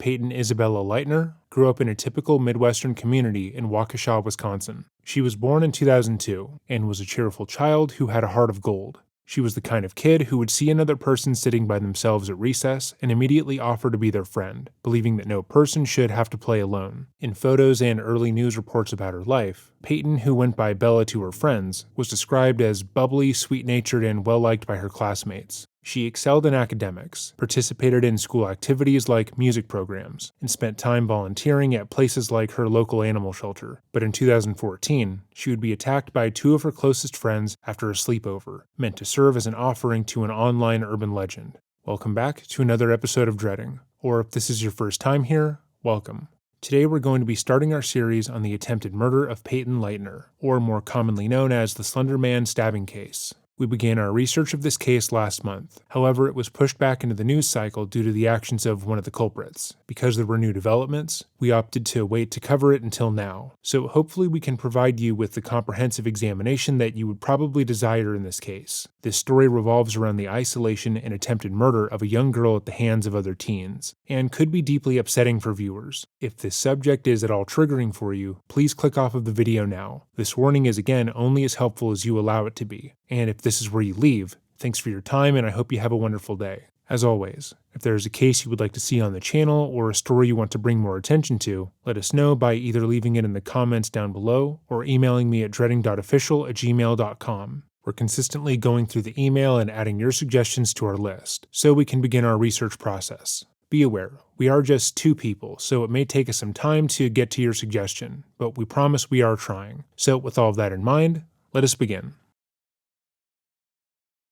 Peyton Isabella Leitner, grew up in a typical Midwestern community in Waukesha, Wisconsin. She was born in 2002 and was a cheerful child who had a heart of gold. She was the kind of kid who would see another person sitting by themselves at recess and immediately offer to be their friend, believing that no person should have to play alone. In photos and early news reports about her life, Peyton, who went by Bella to her friends, was described as bubbly, sweet-natured, and well-liked by her classmates. She excelled in academics, participated in school activities like music programs, and spent time volunteering at places like her local animal shelter. But in 2014, she would be attacked by two of her closest friends after a sleepover, meant to serve as an offering to an online urban legend. Welcome back to another episode of Dreading, or if this is your first time here, welcome. Today we're going to be starting our series on the attempted murder of Peyton Leitner, or more commonly known as the Slenderman stabbing case. We began our research of this case last month. However, it was pushed back into the news cycle due to the actions of one of the culprits. Because there were new developments, we opted to wait to cover it until now. So hopefully we can provide you with the comprehensive examination that you would probably desire in this case. This story revolves around the isolation and attempted murder of a young girl at the hands of other teens, and could be deeply upsetting for viewers. If this subject is at all triggering for you, please click off of the video now. This warning is again only as helpful as you allow it to be. And if this is where you leave, thanks for your time and I hope you have a wonderful day. As always, if there is a case you would like to see on the channel or a story you want to bring more attention to, let us know by either leaving it in the comments down below or emailing me at dreading.official@gmail.com. We're consistently going through the email and adding your suggestions to our list, so we can begin our research process. Be aware, we are just two people, so it may take us some time to get to your suggestion, but we promise we are trying. So with all of that in mind, let us begin.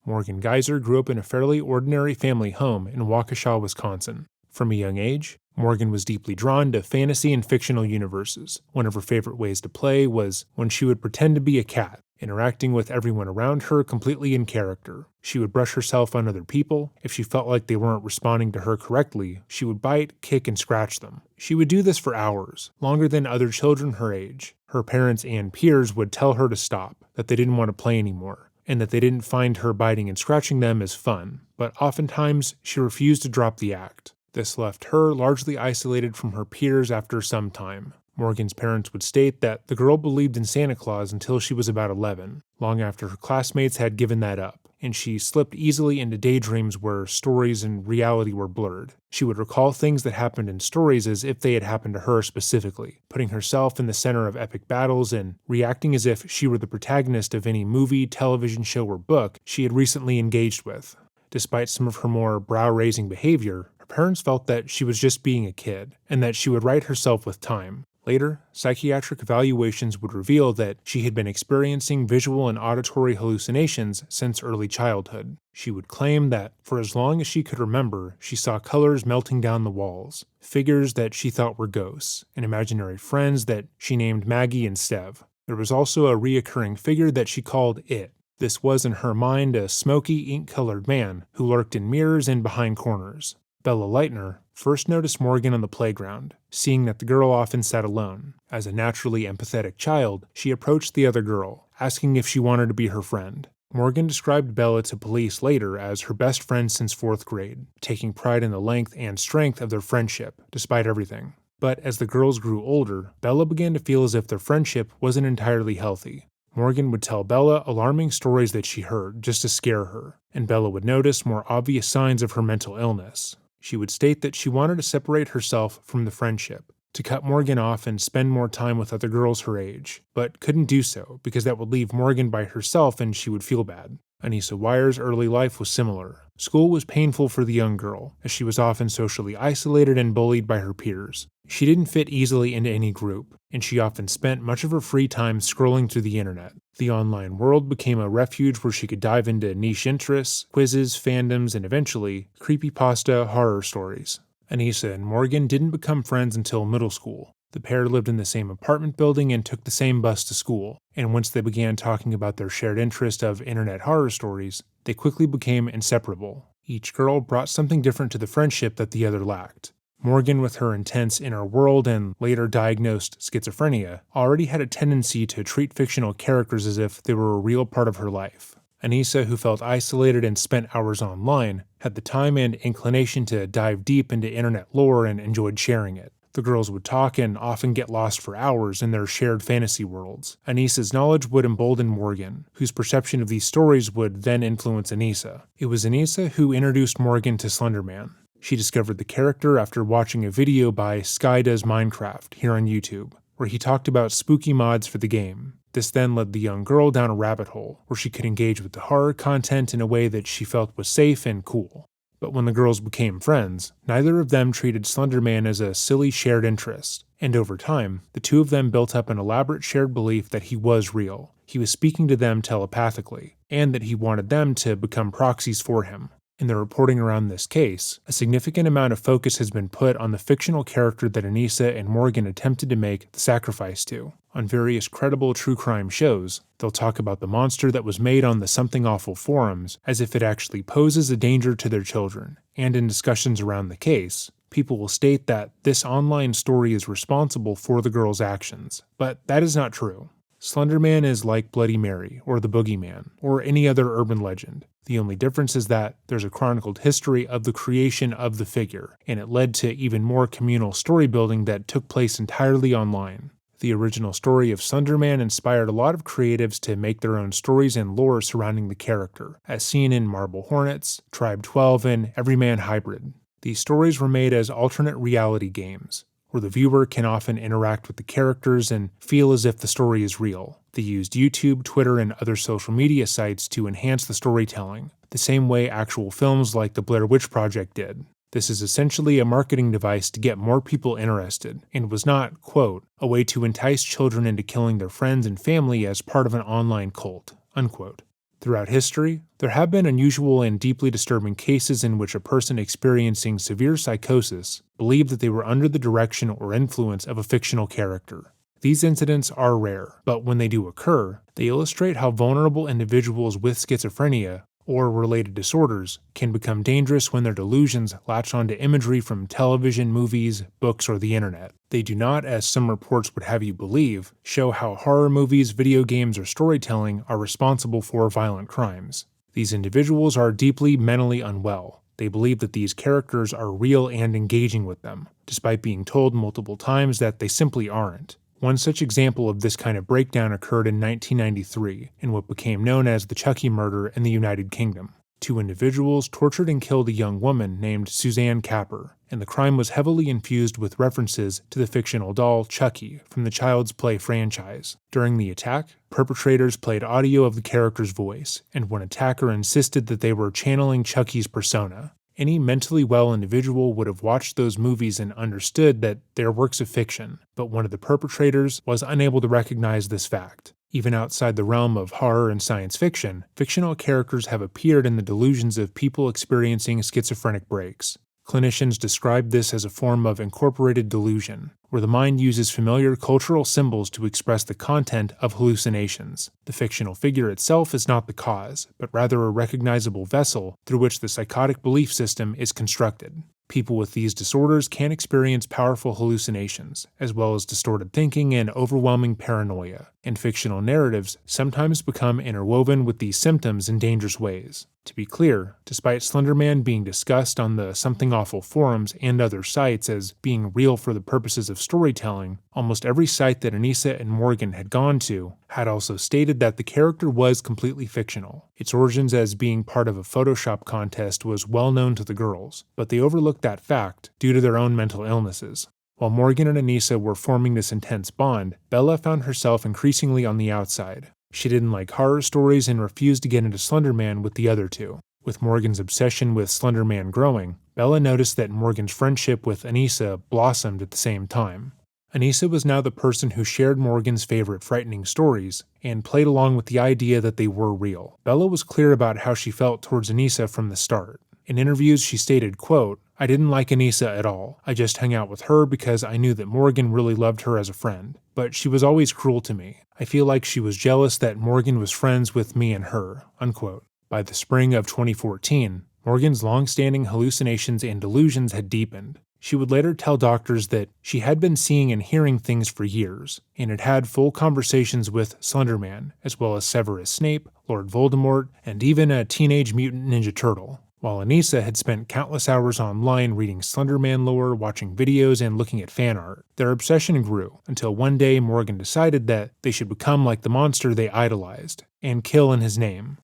Morgan Geyser grew up in a fairly ordinary family home in Waukesha, Wisconsin. From a young age, Morgan was deeply drawn to fantasy and fictional universes. One of her favorite ways to play was when she would pretend to be a cat, interacting with everyone around her completely in character. She would brush herself on other people. If she felt like they weren't responding to her correctly, she would bite, kick, and scratch them. She would do this for hours, longer than other children her age. Her parents and peers would tell her to stop, that they didn't want to play anymore, and that they didn't find her biting and scratching them as fun, but oftentimes she refused to drop the act. This left her largely isolated from her peers after some time. Morgan's parents would state that the girl believed in Santa Claus until she was about 11, long after her classmates had given that up, and she slipped easily into daydreams where stories and reality were blurred. She would recall things that happened in stories as if they had happened to her specifically, putting herself in the center of epic battles and reacting as if she were the protagonist of any movie, television show, or book she had recently engaged with. Despite some of her more brow-raising behavior, her parents felt that she was just being a kid, and that she would right herself with time. Later, psychiatric evaluations would reveal that she had been experiencing visual and auditory hallucinations since early childhood. She would claim that, for as long as she could remember, she saw colors melting down the walls, figures that she thought were ghosts, and imaginary friends that she named Maggie and Stev. There was also a reoccurring figure that she called It. This was, in her mind, a smoky, ink-colored man who lurked in mirrors and behind corners. Bella Leitner first noticed Morgan on the playground, seeing that the girl often sat alone. As a naturally empathetic child, she approached the other girl, asking if she wanted to be her friend. Morgan described Bella to police later as her best friend since 4th grade, taking pride in the length and strength of their friendship, despite everything. But as the girls grew older, Bella began to feel as if their friendship wasn't entirely healthy. Morgan would tell Bella alarming stories that she heard just to scare her, and Bella would notice more obvious signs of her mental illness. She would state that she wanted to separate herself from the friendship, to cut Morgan off and spend more time with other girls her age, but couldn't do so because that would leave Morgan by herself and she would feel bad. Anissa Wire's early life was similar. School was painful for the young girl, as she was often socially isolated and bullied by her peers. She didn't fit easily into any group, and she often spent much of her free time scrolling through the internet. The online world became a refuge where she could dive into niche interests, quizzes, fandoms, and eventually, creepypasta horror stories. Anissa and Morgan didn't become friends until middle school. The pair lived in the same apartment building and took the same bus to school, and once they began talking about their shared interest of internet horror stories, they quickly became inseparable. Each girl brought something different to the friendship that the other lacked. Morgan, with her intense inner world and later diagnosed schizophrenia, already had a tendency to treat fictional characters as if they were a real part of her life. Anissa, who felt isolated and spent hours online, had the time and inclination to dive deep into internet lore and enjoyed sharing it. The girls would talk and often get lost for hours in their shared fantasy worlds. Anissa's knowledge would embolden Morgan, whose perception of these stories would then influence Anissa. It was Anissa who introduced Morgan to Slenderman. She discovered the character after watching a video by Sky Does Minecraft here on YouTube, where he talked about spooky mods for the game. This then led the young girl down a rabbit hole, where she could engage with the horror content in a way that she felt was safe and cool. But when the girls became friends, neither of them treated Slenderman as a silly shared interest, and over time, the two of them built up an elaborate shared belief that he was real. He was speaking to them telepathically, and that he wanted them to become proxies for him. In the reporting around this case, a significant amount of focus has been put on the fictional character that Anissa and Morgan attempted to make the sacrifice to. On various credible true crime shows, they'll talk about the monster that was made on the Something Awful forums as if it actually poses a danger to their children, and in discussions around the case, people will state that this online story is responsible for the girls' actions, but that is not true. Slenderman is like Bloody Mary, or the Boogeyman, or any other urban legend. The only difference is that there's a chronicled history of the creation of the figure, and it led to even more communal story building that took place entirely online. The original story of Slenderman inspired a lot of creatives to make their own stories and lore surrounding the character, as seen in Marble Hornets, Tribe 12, and Everyman Hybrid. These stories were made as alternate reality games, where the viewer can often interact with the characters and feel as if the story is real. They used YouTube, Twitter, and other social media sites to enhance the storytelling, the same way actual films like The Blair Witch Project did. This is essentially a marketing device to get more people interested, and was not, quote, a way to entice children into killing their friends and family as part of an online cult, unquote. Throughout history, there have been unusual and deeply disturbing cases in which a person experiencing severe psychosis believed that they were under the direction or influence of a fictional character. These incidents are rare, but when they do occur, they illustrate how vulnerable individuals with schizophrenia or related disorders can become dangerous when their delusions latch onto imagery from television, movies, books, or the internet. They do not, as some reports would have you believe, show how horror movies, video games, or storytelling are responsible for violent crimes. These individuals are deeply mentally unwell. They believe that these characters are real and engaging with them, despite being told multiple times that they simply aren't. One such example of this kind of breakdown occurred in 1993 in what became known as the Chucky murder in the United Kingdom. Two individuals tortured and killed a young woman named Suzanne Capper, and the crime was heavily infused with references to the fictional doll Chucky from the Child's Play franchise. During the attack, perpetrators played audio of the character's voice, and one attacker insisted that they were channeling Chucky's persona. Any mentally well individual would have watched those movies and understood that they're works of fiction, but one of the perpetrators was unable to recognize this fact. Even outside the realm of horror and science fiction, fictional characters have appeared in the delusions of people experiencing schizophrenic breaks. Clinicians describe this as a form of incorporated delusion, where the mind uses familiar cultural symbols to express the content of hallucinations. The fictional figure itself is not the cause, but rather a recognizable vessel through which the psychotic belief system is constructed. People with these disorders can experience powerful hallucinations, as well as distorted thinking and overwhelming paranoia, and fictional narratives sometimes become interwoven with these symptoms in dangerous ways. To be clear, despite Slenderman being discussed on the Something Awful forums and other sites as being real for the purposes of storytelling, almost every site that Anissa and Morgan had gone to had also stated that the character was completely fictional. Its origins as being part of a Photoshop contest was well known to the girls, but they overlooked that fact due to their own mental illnesses. While Morgan and Anissa were forming this intense bond, Bella found herself increasingly on the outside. She didn't like horror stories and refused to get into Slenderman with the other two. With Morgan's obsession with Slenderman growing, Bella noticed that Morgan's friendship with Anissa blossomed at the same time. Anissa was now the person who shared Morgan's favorite frightening stories, and played along with the idea that they were real. Bella was clear about how she felt towards Anissa from the start. In interviews she stated, quote, "I didn't like Anissa at all. I just hung out with her because I knew that Morgan really loved her as a friend. But she was always cruel to me. I feel like she was jealous that Morgan was friends with me and her," unquote. By the spring of 2014, Morgan's long-standing hallucinations and delusions had deepened. She would later tell doctors that she had been seeing and hearing things for years, and had had full conversations with Slenderman, as well as Severus Snape, Lord Voldemort, and even a Teenage Mutant Ninja Turtle. While Anissa had spent countless hours online reading Slenderman lore, watching videos, and looking at fan art, their obsession grew until one day Morgan decided that they should become like the monster they idolized, and kill in his name.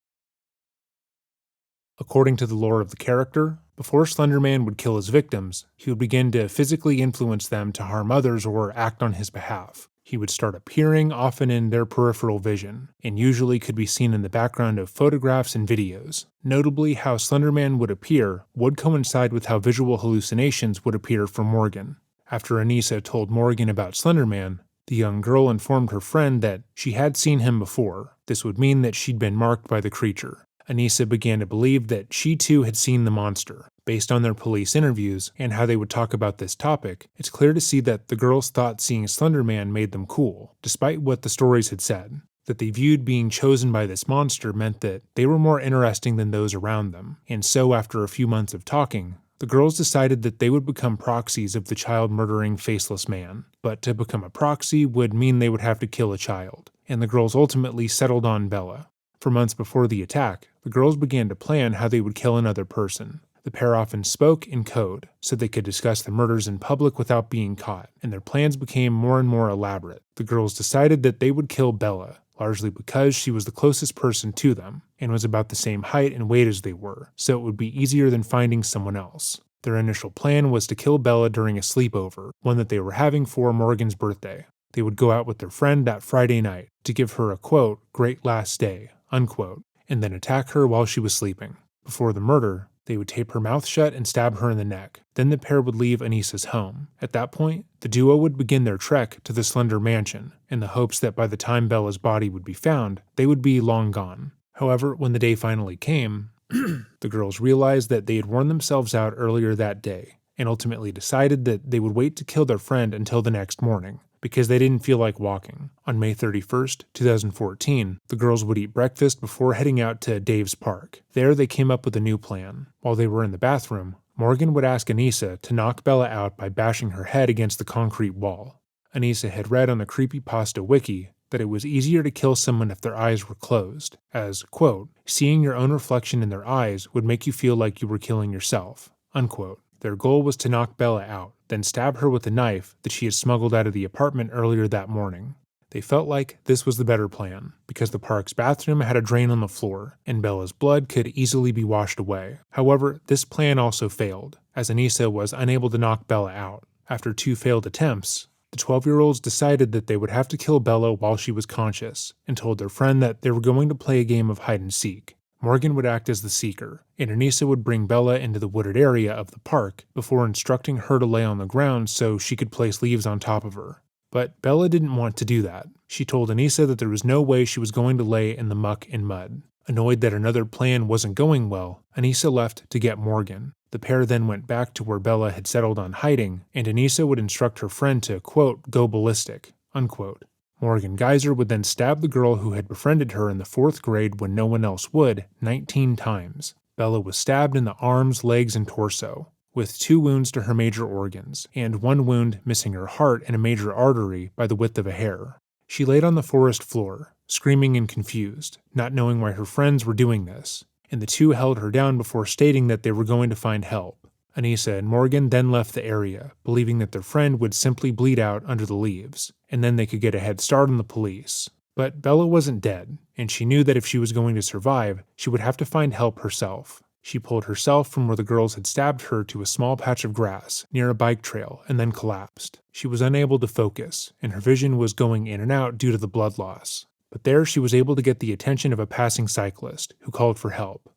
According to the lore of the character, before Slenderman would kill his victims, he would begin to physically influence them to harm others or act on his behalf. He would start appearing often in their peripheral vision, and usually could be seen in the background of photographs and videos. Notably, how Slenderman would appear would coincide with how visual hallucinations would appear for Morgan. After Anissa told Morgan about Slenderman, the young girl informed her friend that she had seen him before. This would mean that she'd been marked by the creature. Anissa began to believe that she too had seen the monster. Based on their police interviews and how they would talk about this topic, it's clear to see that the girls thought seeing Slenderman made them cool, despite what the stories had said. That they viewed being chosen by this monster meant that they were more interesting than those around them, and so after a few months of talking, the girls decided that they would become proxies of the child-murdering faceless man. But to become a proxy would mean they would have to kill a child, and the girls ultimately settled on Bella. For months before the attack, the girls began to plan how they would kill another person. The pair often spoke in code, so they could discuss the murders in public without being caught, and their plans became more and more elaborate. The girls decided that they would kill Bella, largely because she was the closest person to them, and was about the same height and weight as they were, so it would be easier than finding someone else. Their initial plan was to kill Bella during a sleepover, one that they were having for Morgan's birthday. They would go out with their friend that Friday night to give her a, quote, great last day, unquote, and then attack her while she was sleeping. Before the murder, they would tape her mouth shut and stab her in the neck. Then the pair would leave Anissa's home. At that point, the duo would begin their trek to the Slender Mansion, in the hopes that by the time Bella's body would be found, they would be long gone. However, when the day finally came, the girls realized that they had worn themselves out earlier that day, and ultimately decided that they would wait to kill their friend until the next morning, because they didn't feel like walking. On May 31st, 2014, the girls would eat breakfast before heading out to Dave's Park. There, they came up with a new plan. While they were in the bathroom, Morgan would ask Anissa to knock Bella out by bashing her head against the concrete wall. Anissa had read on the Creepypasta wiki that it was easier to kill someone if their eyes were closed, as, quote, seeing your own reflection in their eyes would make you feel like you were killing yourself, unquote. Their goal was to knock Bella out, then stab her with a knife that she had smuggled out of the apartment earlier that morning. They felt like this was the better plan, because the park's bathroom had a drain on the floor, and Bella's blood could easily be washed away. However, this plan also failed, as Anissa was unable to knock Bella out. After 2 failed attempts, the 12-year-olds decided that they would have to kill Bella while she was conscious, and told their friend that they were going to play a game of hide-and-seek. Morgan would act as the seeker, and Anissa would bring Bella into the wooded area of the park before instructing her to lay on the ground so she could place leaves on top of her. But Bella didn't want to do that. She told Anissa that there was no way she was going to lay in the muck and mud. Annoyed that another plan wasn't going well, Anissa left to get Morgan. The pair then went back to where Bella had settled on hiding, and Anissa would instruct her friend to, quote, go ballistic, unquote. Morgan Geyser would then stab the girl who had befriended her in the 4th grade when no one else would, 19 times. Bella was stabbed in the arms, legs, and torso, with 2 wounds to her major organs, and 1 wound missing her heart and a major artery by the width of a hair. She laid on the forest floor, screaming and confused, not knowing why her friends were doing this, and the 2 held her down before stating that they were going to find help. Anissa and Morgan then left the area, believing that their friend would simply bleed out under the leaves, and then they could get a head start on the police. But Bella wasn't dead, and she knew that if she was going to survive, she would have to find help herself. She pulled herself from where the girls had stabbed her to a small patch of grass near a bike trail and then collapsed. She was unable to focus, and her vision was going in and out due to the blood loss. But there she was able to get the attention of a passing cyclist, who called for help.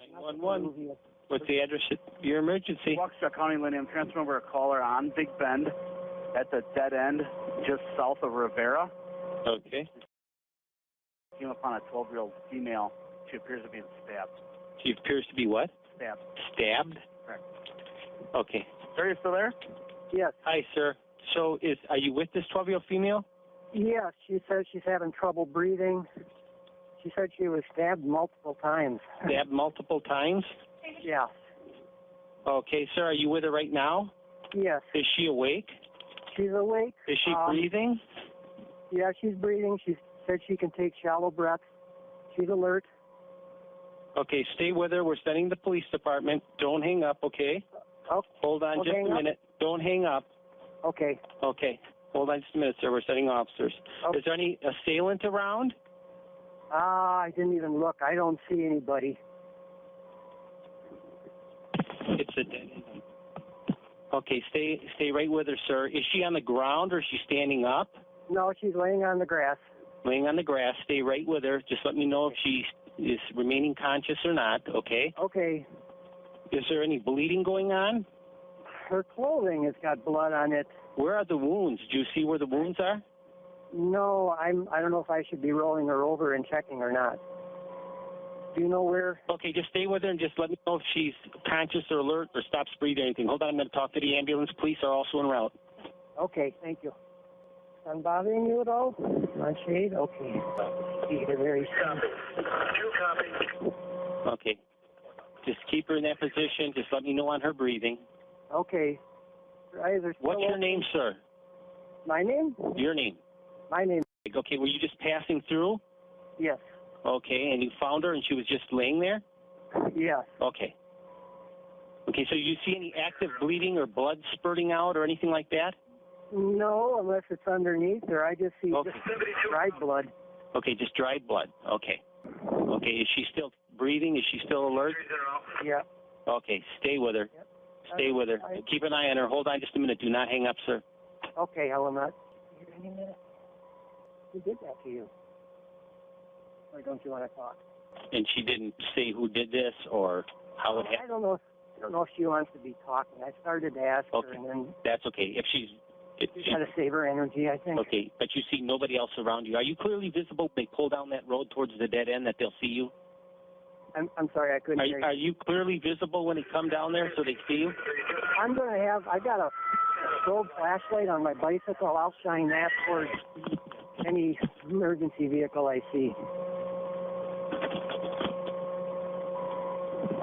911. What's the address of your emergency? Waukesha County, Lynn. I'm transferring over a caller on Big Bend at the dead end just south of Rivera. Okay. Came upon a 12-year-old female. She appears to be stabbed. She appears to be what? Stabbed. Stabbed? Correct. Okay. Sir, you still there? Yes. Hi, sir. So are you with this 12-year-old female? Yes, she says she's having trouble breathing. She said she was stabbed multiple times. Stabbed multiple times? Yes. Okay, sir, are you with her right now? Yes. Is she awake? She's awake. Is she breathing? Yeah, she's breathing. She said she can take shallow breaths. She's alert. Okay, stay with her. We're sending the police department. Don't hang up, okay? Oh, Hold on just a minute. Don't hang up. okay. Okay. Hold on just a minute, sir. We're sending officers. Okay. Is there any assailant around? I didn't even look. I don't see anybody. It's a dead end. Okay, stay right with her, sir. Is she on the ground or is she standing up? No, she's laying on the grass. Laying on the grass. Stay right with her. Just let me know if she is remaining conscious or not, okay? Okay. Is there any bleeding going on? Her clothing has got blood on it. Where are the wounds? Do you see where the wounds are? No, I don't know if I should be rolling her over and checking or not. Do you know where? Okay, just stay with her and just let me know if she's conscious or alert or stops breathing or anything. Hold on, I'm going to talk to the ambulance. Police are also en route. Okay, thank you. Sun bothering you at all? On shade? Okay. You're very Okay. Just keep her in that position. Just let me know on her breathing. Okay. Her eyes are still What's your open. name, sir? My name? Your name. My name. Okay, were you just passing through? Yes. Okay, and you found her and she was just laying there? Yes. Okay. Okay, so you see any active bleeding or blood spurting out or anything like that? No, unless it's underneath her. I just see just dried blood. Okay, just dried blood. Okay. Okay, is she still breathing? Is she still alert? Yeah. Okay, stay with her. Yep. Stay with her. Keep an eye on her. Hold on just a minute. Do not hang up, sir. Okay, I will not. Any minute. Who did that to you? Or don't you want to talk? And she didn't say who did this or how it I happened? don't know. I don't know if she wants to be talking. I started to ask her, Okay. and then That's okay. If she's... she's got to save her energy, I think. Okay, but you see nobody else around you. Are you clearly visible when they pull down that road towards the dead end that they'll see you? I'm sorry, I couldn't hear you. Are you clearly visible when they come down there so they see you? I got a strobe flashlight on my bicycle. I'll shine that towards any emergency vehicle I see.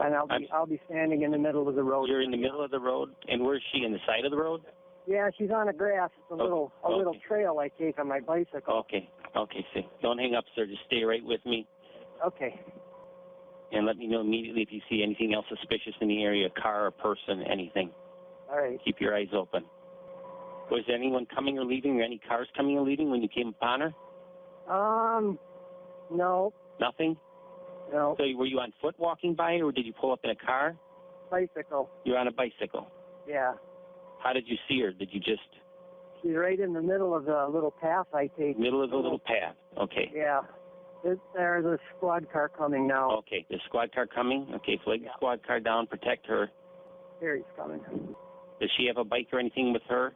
And I'll be standing in the middle of the road. You're in the middle of the road, and where's she, in the side of the road? Yeah, she's on the grass. It's a little trail I take on my bicycle. Okay, see. Don't hang up, sir. Just stay right with me. Okay. And let me know immediately if you see anything else suspicious in the area, a car, a person, anything. All right. Keep your eyes open. Was anyone coming or leaving, or any cars coming or leaving when you came upon her? No. Nothing? No. So were you on foot walking by, or did you pull up in a car? Bicycle. You're on a bicycle. Yeah. How did you see her? Did you just... She's right in the middle of the little path I take. Middle of the little path. Okay. Yeah. There's a squad car coming now. Okay. The squad car coming? Okay, flag the squad car down, protect her. There he's coming. Does she have a bike or anything with her?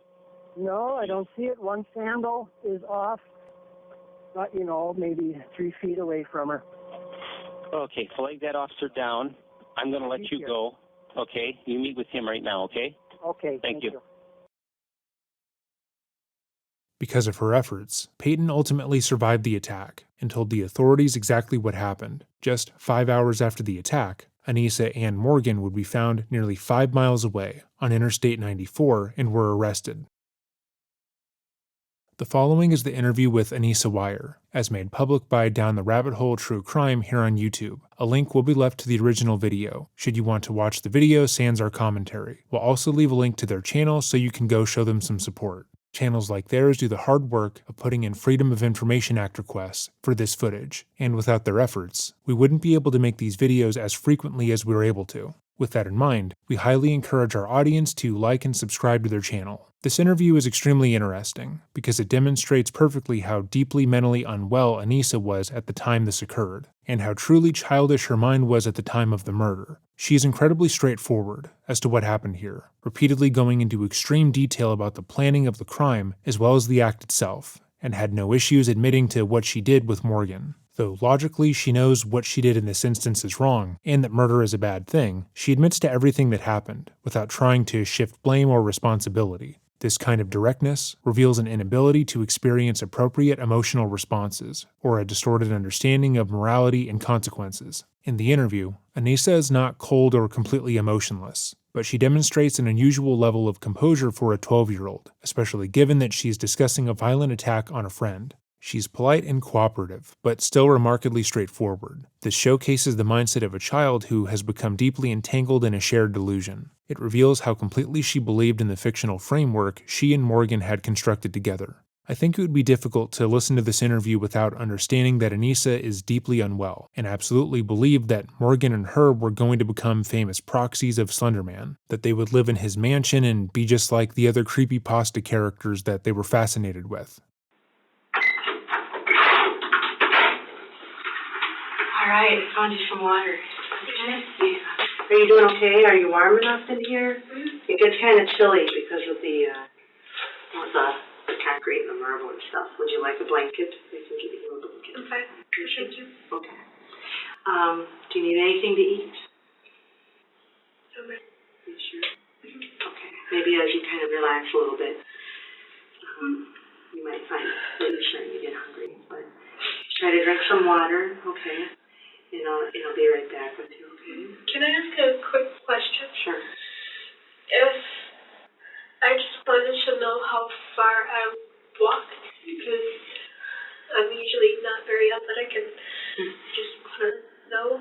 No, I don't see it. One sandal is off, but, maybe 3 feet away from her. Okay, flag that officer down. I'm going to let you go. Okay? You meet with him right now, okay? Okay, Thank you. Because of her efforts, Peyton ultimately survived the attack and told the authorities exactly what happened. Just 5 hours after the attack, Anissa and Morgan would be found nearly 5 miles away on Interstate 94 and were arrested. The following is the interview with Anissa Wire, as made public by Down the Rabbit Hole True Crime here on YouTube. A link will be left to the original video, should you want to watch the video sans our commentary. We'll also leave a link to their channel so you can go show them some support. Channels like theirs do the hard work of putting in Freedom of Information Act requests for this footage, and without their efforts, we wouldn't be able to make these videos as frequently as we were able to. With that in mind, we highly encourage our audience to like and subscribe to their channel. This interview is extremely interesting because it demonstrates perfectly how deeply mentally unwell Anissa was at the time this occurred, and how truly childish her mind was at the time of the murder. She is incredibly straightforward as to what happened here, repeatedly going into extreme detail about the planning of the crime as well as the act itself, and had no issues admitting to what she did with Morgan. Though logically she knows what she did in this instance is wrong, and that murder is a bad thing, she admits to everything that happened, without trying to shift blame or responsibility. This kind of directness reveals an inability to experience appropriate emotional responses, or a distorted understanding of morality and consequences. In the interview, Anissa is not cold or completely emotionless, but she demonstrates an unusual level of composure for a 12-year-old, especially given that she's discussing a violent attack on a friend. She's polite and cooperative, but still remarkably straightforward. This showcases the mindset of a child who has become deeply entangled in a shared delusion. It reveals how completely she believed in the fictional framework she and Morgan had constructed together. I think it would be difficult to listen to this interview without understanding that Anissa is deeply unwell, and absolutely believed that Morgan and her were going to become famous proxies of Slenderman, that they would live in his mansion and be just like the other creepypasta characters that they were fascinated with. All right, I found you some water. Are you doing okay? Are you warm enough in here? It gets kind of chilly because of the concrete and the marble and stuff. Would you like a blanket? I can give you a blanket. I'm fine. Thank you. Okay. Do you need anything to eat? Okay. You sure? Okay. Maybe as you kind of relax a little bit, you might find that you're starting to get hungry. But try to drink some water, okay? And I'll be right back with you, okay? Can I ask a quick question? Sure. I just wanted to know how far I walked, because I'm usually not very athletic, and just want to know.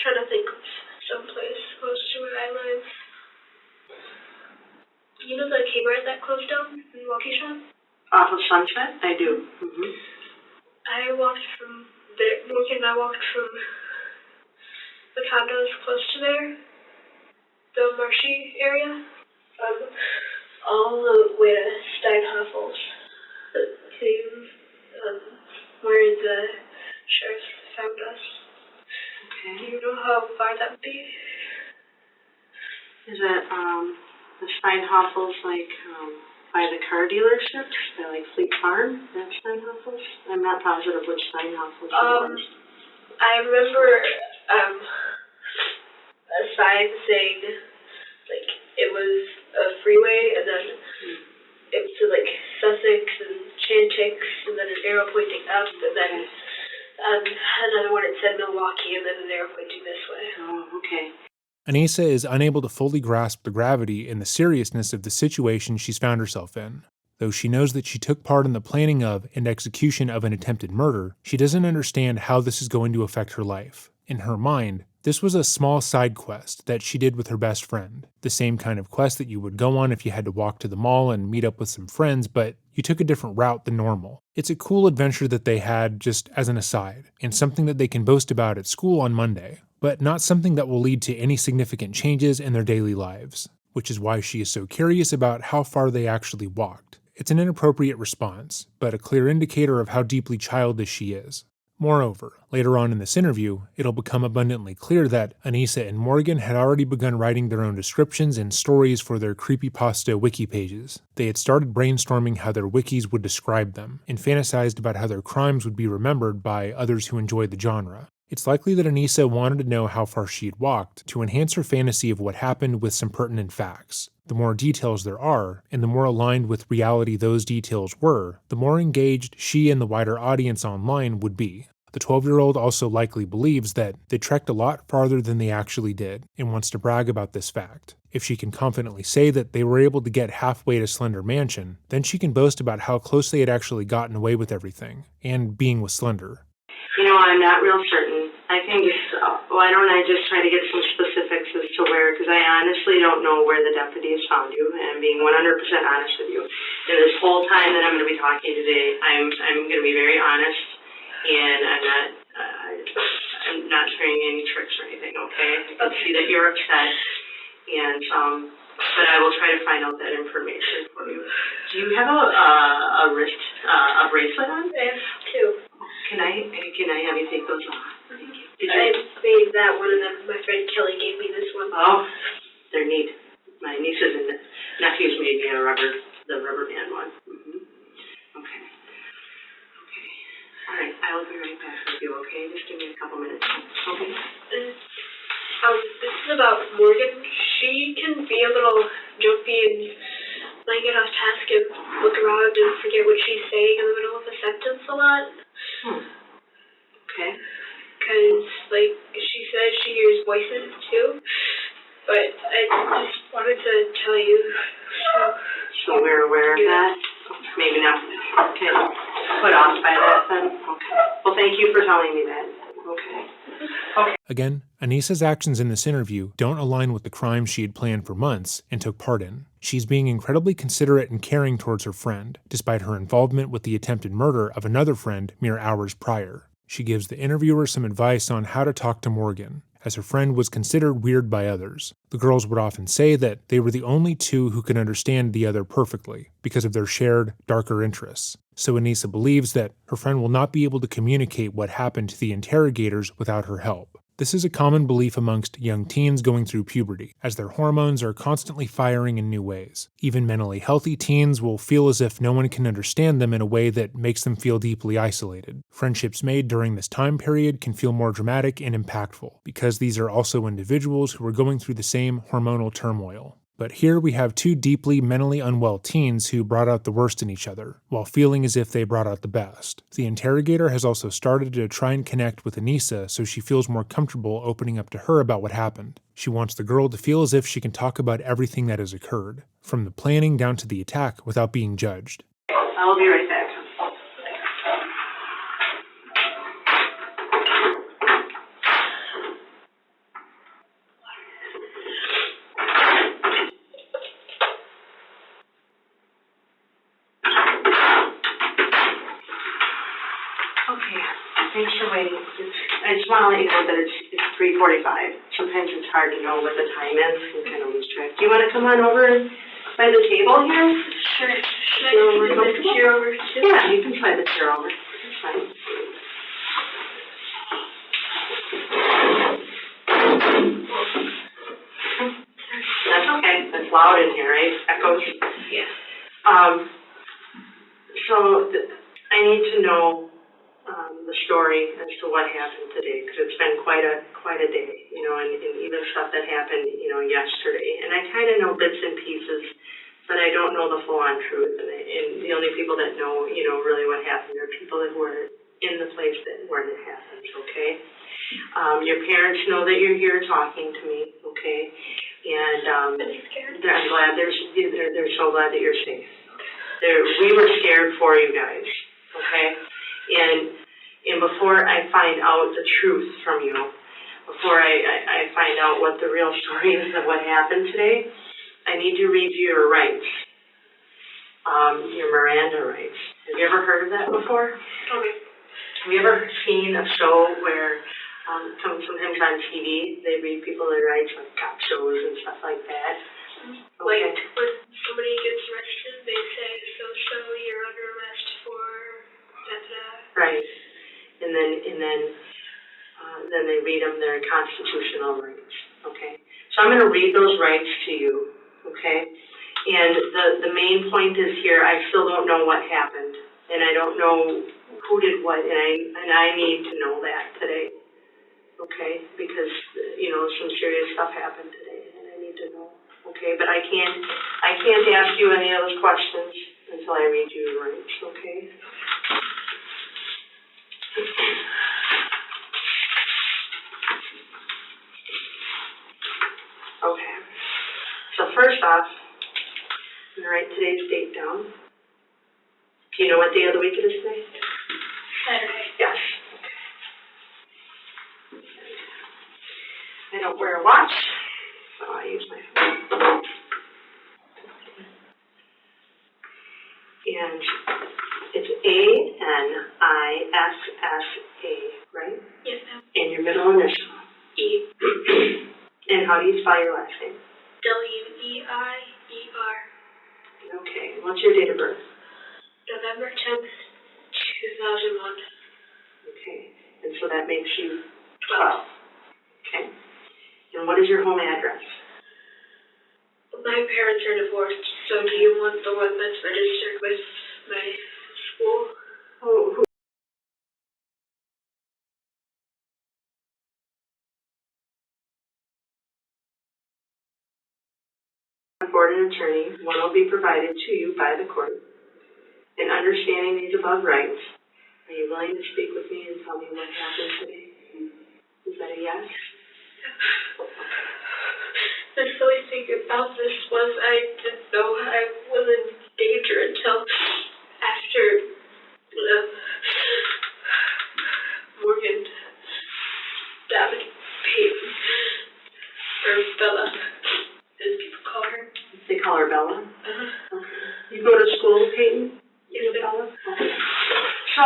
Trying to think of someplace close to where I live. You know the Kmart that closed down in Waukesha? Off of Sunset? I do. Mm-hmm. I walked from there. Morgan and I walked from the condos close to there, the marshy area, all the way to Steinhoffel's, to where the sheriff found us. Okay. Do you know how far that would be? Is that, the Steinhoffel's, like, by the car dealerships, by, like, Fleet Farm? That's Steinhoffel's? I'm not positive which Steinhoffel's it was. I remember, a sign saying, like, it was a freeway, and then it was to, like, Sussex and Chantix, and then an arrow pointing up, and then another one, it said Milwaukee, and then an arrow pointing this way. Oh, okay. Anissa is unable to fully grasp the gravity and the seriousness of the situation she's found herself in. Though she knows that she took part in the planning of and execution of an attempted murder, she doesn't understand how this is going to affect her life. In her mind, this was a small side quest that she did with her best friend. The same kind of quest that you would go on if you had to walk to the mall and meet up with some friends, but you took a different route than normal. It's a cool adventure that they had just as an aside, and something that they can boast about at school on Monday, but not something that will lead to any significant changes in their daily lives, which is why she is so curious about how far they actually walked. It's an inappropriate response, but a clear indicator of how deeply childish she is. Moreover, later on in this interview, it'll become abundantly clear that Anissa and Morgan had already begun writing their own descriptions and stories for their creepypasta wiki pages. They had started brainstorming how their wikis would describe them, and fantasized about how their crimes would be remembered by others who enjoyed the genre. It's likely that Anissa wanted to know how far she had walked to enhance her fantasy of what happened with some pertinent facts. The more details there are, and the more aligned with reality those details were, the more engaged she and the wider audience online would be. The 12-year-old also likely believes that they trekked a lot farther than they actually did, and wants to brag about this fact. If she can confidently say that they were able to get halfway to Slender Mansion, then she can boast about how close they had actually gotten away with everything, and being with Slender. I'm not real certain. I think, why don't I just try to get some specifics as to where, because I honestly don't know where the deputies found you, and I'm being 100% honest with you. And this whole time that I'm going to be talking today, I'm going to be very honest, and I'm not sharing any tricks or anything, okay? I can see that you're upset, and, but I will try to find out that information for you. Do you have a wrist, a bracelet on? I have two. Can I have you take those off? Thank you. I made that one, and then my friend Kelly gave me this one. Oh, they're neat. My nieces and nephews made me the rubber band one. Mm-hmm. Okay. All right, I will be right back with you, okay? Just give me a couple minutes. Okay. This is about Morgan. She can be a little jumpy and, I get off task and look around and forget what she's saying in the middle of a sentence a lot. Okay. Because, like, she says she hears voices too. But I just wanted to tell you. So we're aware of that? Maybe not. Okay. Put off by that then? Okay. Well, thank you for telling me that. Okay. Again, Anissa's actions in this interview don't align with the crime she had planned for months and took part in. She's being incredibly considerate and caring towards her friend, despite her involvement with the attempted murder of another friend mere hours prior. She gives the interviewer some advice on how to talk to Morgan, as her friend was considered weird by others. The girls would often say that they were the only two who could understand the other perfectly, because of their shared, darker interests. So Anissa believes that her friend will not be able to communicate what happened to the interrogators without her help. This is a common belief amongst young teens going through puberty, as their hormones are constantly firing in new ways. Even mentally healthy teens will feel as if no one can understand them in a way that makes them feel deeply isolated. Friendships made during this time period can feel more dramatic and impactful, because these are also individuals who are going through the same hormonal turmoil. But here we have two deeply mentally unwell teens who brought out the worst in each other, while feeling as if they brought out the best. The interrogator has also started to try and connect with Anissa so she feels more comfortable opening up to her about what happened. She wants the girl to feel as if she can talk about everything that has occurred, from the planning down to the attack without being judged. I'll be right back. Thanks for waiting. I just want to let you know that it's 3:45. Sometimes it's hard to know what the time is and kind of lose track. Do you want to come on over by the table here? Sure. Should I just move the chair over too? Yeah, you can slide the chair over. That's fine. That's okay. It's loud in here, right? Echoes? Yeah. So I need to know the story as to what happened today, because it's been quite a day, and even stuff that happened, yesterday. And I kind of know bits and pieces, but I don't know the full-on truth. And the only people that know, really what happened are people that were in the place where it happened, okay? Your parents know that you're here talking to me, okay? And I'm glad they're so glad that you're safe. We were scared for you guys, okay? And before I find out the truth from you, before I find out what the real story is of what happened today, I need to read you your rights, your Miranda rights. Have you ever heard of that before? Okay. Have you ever seen a show where sometimes on TV they read people their rights, like cop shows and stuff like that? Okay. Like when somebody gets arrested, they say, so you're under arrest for da-da-da. Right. And then they read them their constitutional rights, okay? So I'm going to read those rights to you, okay? And the main point is here, I still don't know what happened, and I don't know who did what, and I need to know that today, okay? Because, some serious stuff happened today, and I need to know, okay? But I can't ask you any of those questions until I read you your rights, okay? Okay. So first off, I'm going to write today's date down. Do you know what day of the week it is today? Saturday. Yes. I don't wear a watch, so I use my phone. And it's ANISSA, right? Yes, ma'am. And your middle initial? E. And how do you spell your last name? WEIER. Okay. What's your date of birth? November 10th, 2001. Okay. And so that makes you 12. Okay. And what is your home address? My parents are divorced, so do you want the one that's registered with my school? Oh, court an attorney. One will be provided to you by the court. In understanding these above rights, are you willing to speak with me and tell me what happened today? Is that a yes? The silly thing about this was I didn't know I was in danger until after Morgan stabbed Peyton, or Bella, as people call her. They call her Bella? Uh-huh. Okay. You go to school, Peyton? Yes, Bella? Okay. So,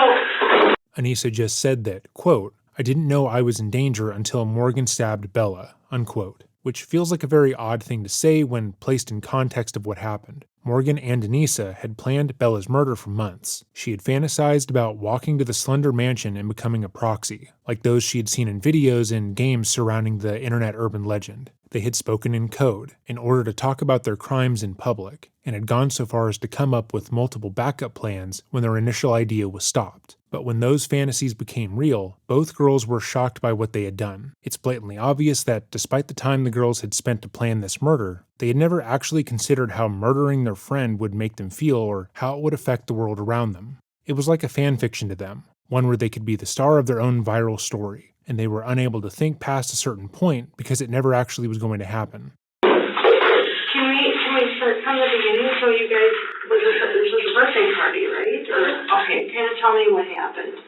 Anissa just said that, quote, I didn't know I was in danger until Morgan stabbed Bella, unquote, which feels like a very odd thing to say when placed in context of what happened. Morgan and Anissa had planned Bella's murder for months. She had fantasized about walking to the Slender Mansion and becoming a proxy, like those she had seen in videos and games surrounding the internet urban legend. They had spoken in code in order to talk about their crimes in public, and had gone so far as to come up with multiple backup plans when their initial idea was stopped. But when those fantasies became real, both girls were shocked by what they had done. It's blatantly obvious that despite the time the girls had spent to plan this murder, they had never actually considered how murdering their friend would make them feel or how it would affect the world around them. It was like a fan fiction to them, one where they could be the star of their own viral story, and they were unable to think past a certain point because it never actually was going to happen. Can we start from the beginning? So you guys, this was a birthday party, right? Okay, kind of tell me what happened.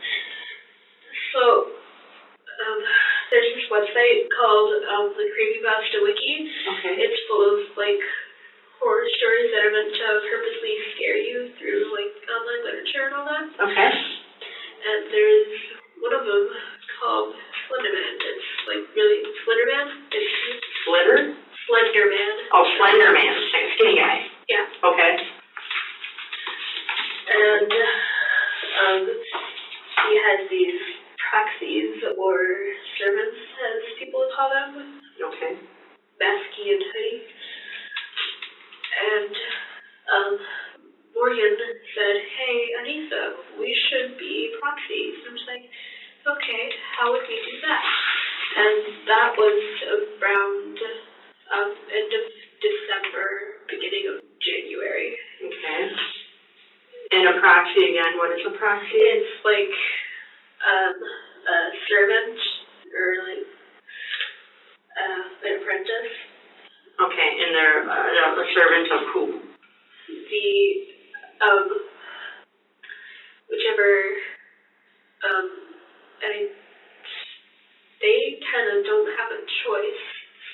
So, there's this website called the Creepypasta Wiki. Okay. It's full of, like, horror stories that are meant to purposely scare you through, like, online literature and all that. Okay. And there's one of them called Slenderman. It's, like, really, Slenderman? It's Slenderman. Oh, Slenderman, like a skinny guy. Yeah. Okay. And he has these proxies, or servants, as people call them. Okay. Masky and hoodie. And Morgan said, hey, Anissa, we should be proxies. And I was like, okay, how would we do that? And that was around end of December, beginning of January. Okay. And a proxy again, what is a proxy? It's like a servant, or like an apprentice. Okay, and they're a servant of who? The whichever they kind of don't have a choice.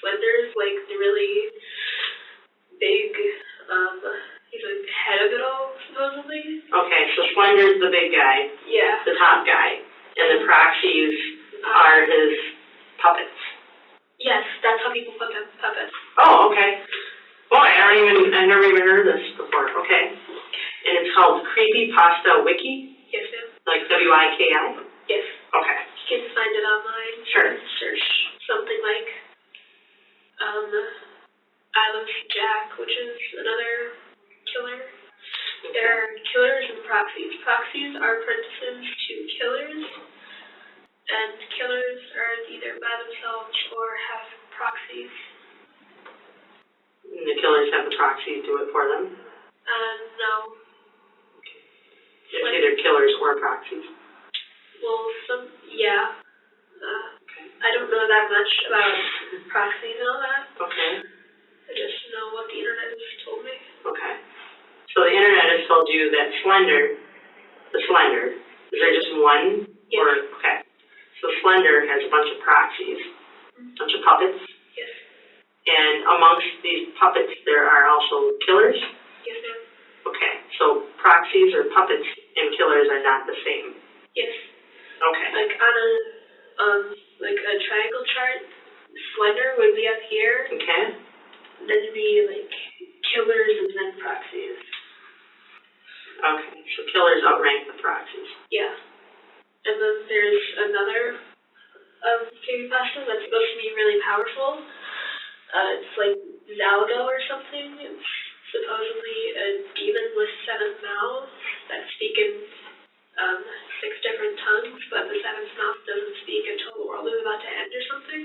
Slender's like the really big, he's like the head of it all, supposedly. Okay, so Slender's the big guy. Yeah. The top guy. And the proxies are his puppets. Yes, that's how people put them, puppets. Oh, okay. Boy, I never even heard this before. Okay. And it's called Creepypasta Wiki? Yes, ma'am. Like W-I-K-I? Yes. Okay. You can find it online. Sure. Search something like I Love Jack, which is another killer. Okay. There are killers and proxies. Proxies are apprentices to killers, and killers are either by themselves or have proxies. And the killers have the proxies do it for them? No. It's either killers or proxies. Well, yeah. Okay. I don't know that much about proxies and all that. Okay. I just know what the internet has told me. Okay. So the internet has told you that the Slender, is there just one? Yes. Or, okay. So Slender has a bunch of proxies, a bunch of puppets. Yes. And amongst these puppets, there are also killers? Yes, ma'am. Okay. So proxies or puppets and killers are not the same? Yes. Okay. Like on a triangle chart, Slender would be up here. Okay. Then it'd be like killers and then proxies. Okay. So killers outrank the proxies. Yeah. And then there's another creepypasta that's supposed to be really powerful. It's like Zalgo or something. It's supposedly a demon with 7 mouths that speak in 6 different tongues, but the 7th mouth doesn't speak until the world is about to end or something.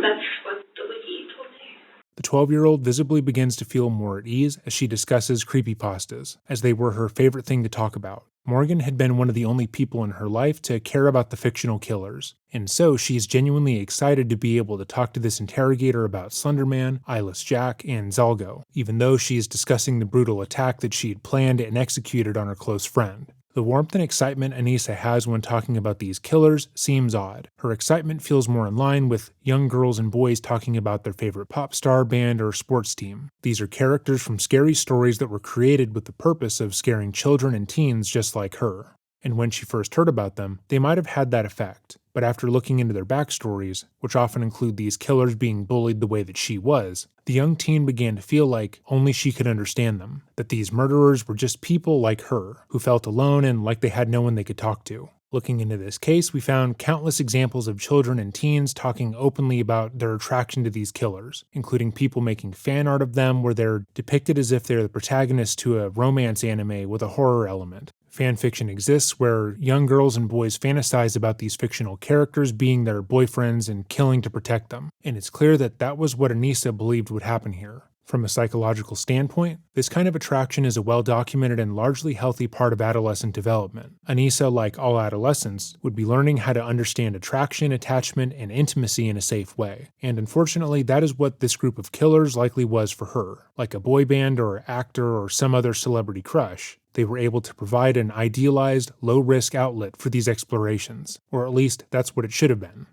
That's what the wiki told me. The 12-year-old visibly begins to feel more at ease as she discusses creepypastas, as they were her favorite thing to talk about. Morgan had been one of the only people in her life to care about the fictional killers, and so she's genuinely excited to be able to talk to this interrogator about Slenderman, Eyeless Jack, and Zalgo, even though she's discussing the brutal attack that she had planned and executed on her close friend. The warmth and excitement Anissa has when talking about these killers seems odd. Her excitement feels more in line with young girls and boys talking about their favorite pop star, band, or sports team. These are characters from scary stories that were created with the purpose of scaring children and teens just like her. And when she first heard about them, they might have had that effect. But after looking into their backstories, which often include these killers being bullied the way that she was, the young teen began to feel like only she could understand them, that these murderers were just people like her, who felt alone and like they had no one they could talk to. Looking into this case, we found countless examples of children and teens talking openly about their attraction to these killers, including people making fan art of them where they're depicted as if they're the protagonist to a romance anime with a horror element. Fanfiction exists where young girls and boys fantasize about these fictional characters being their boyfriends and killing to protect them, and it's clear that that was what Anissa believed would happen here. From a psychological standpoint, this kind of attraction is a well-documented and largely healthy part of adolescent development. Anissa, like all adolescents, would be learning how to understand attraction, attachment, and intimacy in a safe way. And unfortunately, that is what this group of killers likely was for her. Like a boy band or actor or some other celebrity crush, they were able to provide an idealized, low-risk outlet for these explorations. Or at least, that's what it should have been.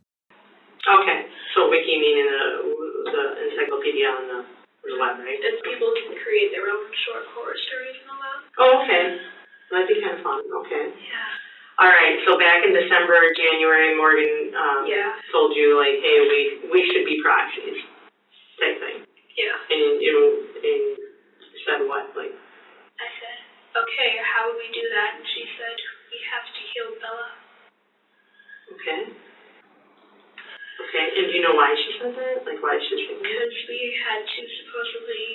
Okay, so wiki meaning the encyclopedia on the web, right? And people can create their own short horror stories and all that. Oh, okay. That'd be kind of fun. Okay. Yeah. All right. So back in December, January, Morgan told you like, hey, we should be proxies, type thing. Yeah. And you said what? Like, I said, okay, how would we do that? And she said, we have to kill Bella. Okay. Okay, and do you know why she said that? Like, why she said that? Because we had to supposedly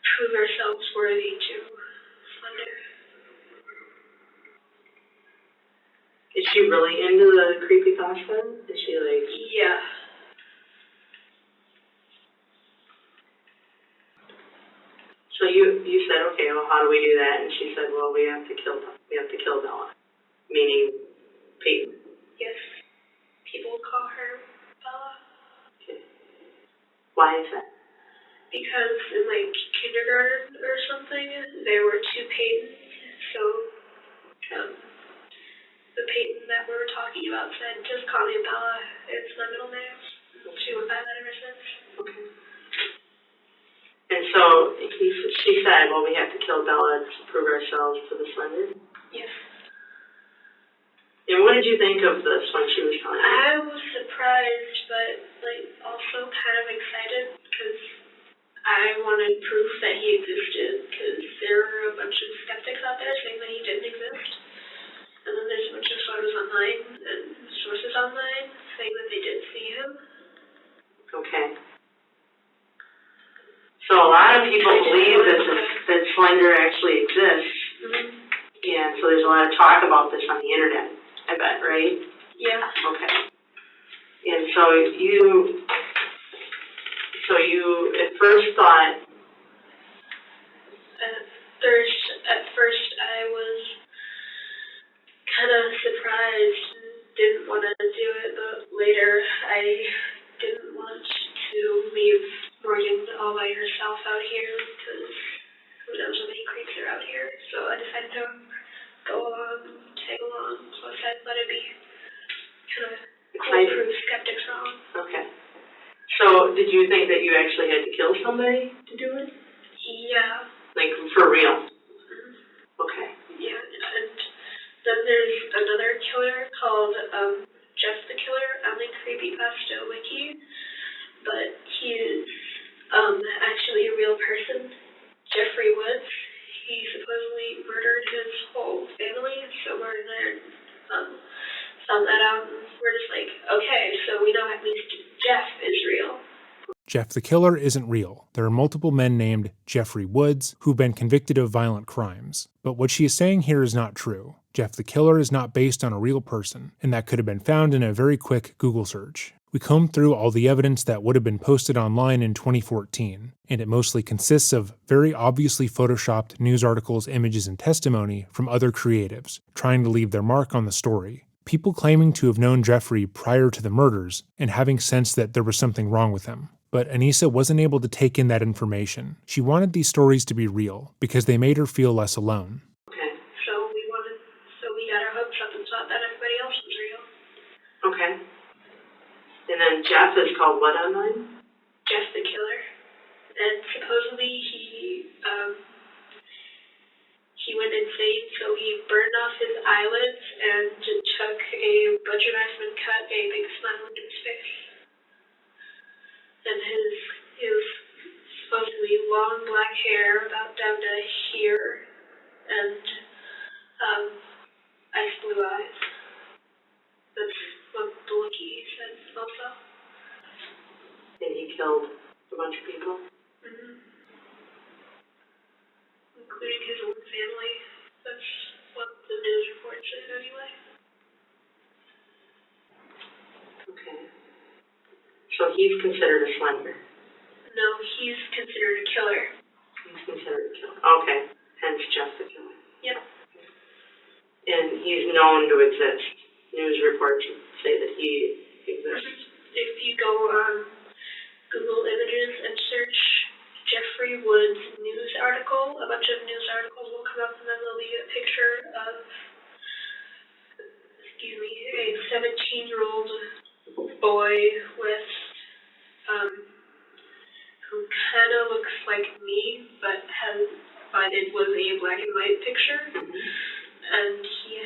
prove ourselves worthy to Slender. Is she really into the creepypasta? Is she like... Yeah. So you said, okay, well, how do we do that? And she said, well, we have to kill Bella, meaning Peyton. Yes. People call her Bella. Okay. Why is that? Because in like kindergarten or something, there were two Peytons. So the Peyton that we were talking about said, just call me Bella. It's my middle name. She went by that ever since. Okay. And so she said, well, we have to kill Bella to prove ourselves to the Slender? Yes. And what did you think of this when she was telling you? I was surprised, but like also kind of excited because I wanted proof that he existed, because there were a bunch of skeptics out there saying that he didn't exist. And then there's a bunch of photos online and sources online saying that they did see him. Okay. So a lot of people believe that Slender actually exists. Mm-hmm. And so there's a lot of talk about this on the internet, I bet, right? Yeah. Okay. And so you at first thought... At first I was kind of surprised and didn't want to do it, but later I didn't want to leave Morgan all by herself out here because who knows how many creeps are out here. So I decided to go along, tag along, so I said let it be. Kind of prove skeptics wrong. Okay. So did you think that you actually had to kill somebody to do it? Yeah. Like for real? Mm-hmm. Okay. Yeah, and then there's another killer called Jeff the Killer on the Creepypasta Wiki, but he is actually a real person, Jeffrey Woods. He supposedly murdered his whole family, so we're there found that out, and we're just like, okay, so we know at least Jeff is real. Jeff the Killer isn't real. There are multiple men named Jeffrey Woods who've been convicted of violent crimes. But what she is saying here is not true. Jeff the Killer is not based on a real person, and that could have been found in a very quick Google search. We combed through all the evidence that would have been posted online in 2014, and it mostly consists of very obviously photoshopped news articles, images, and testimony from other creatives, trying to leave their mark on the story. People claiming to have known Jeffrey prior to the murders and having sensed that there was something wrong with him. But Anissa wasn't able to take in that information. She wanted these stories to be real, because they made her feel less alone. Okay, so we got our hopes up and thought that everybody else was real. Okay. And then Jeff is called what online? Jeff the Killer. And supposedly he went insane, so he burned off his eyelids and took a butcher knife and cut a big smile into his face. And he was supposedly long black hair about down to here, and ice blue eyes. That's what the Wookiee said also. And he killed a bunch of people? Mm-hmm. Including his own family. That's what the news report said anyway. Okay. So he's considered a Slender? No, he's considered a killer. He's considered a killer. Okay. Hence Jeff the Killer. Yep. And he's known to exist. News reports say that he exists. If you go on Google Images and search Jeffrey Wood's news article, a bunch of news articles will come up, and then there'll be a picture of, a 17-year-old boy with, who kind of looks like me, but it was a black and white picture, and he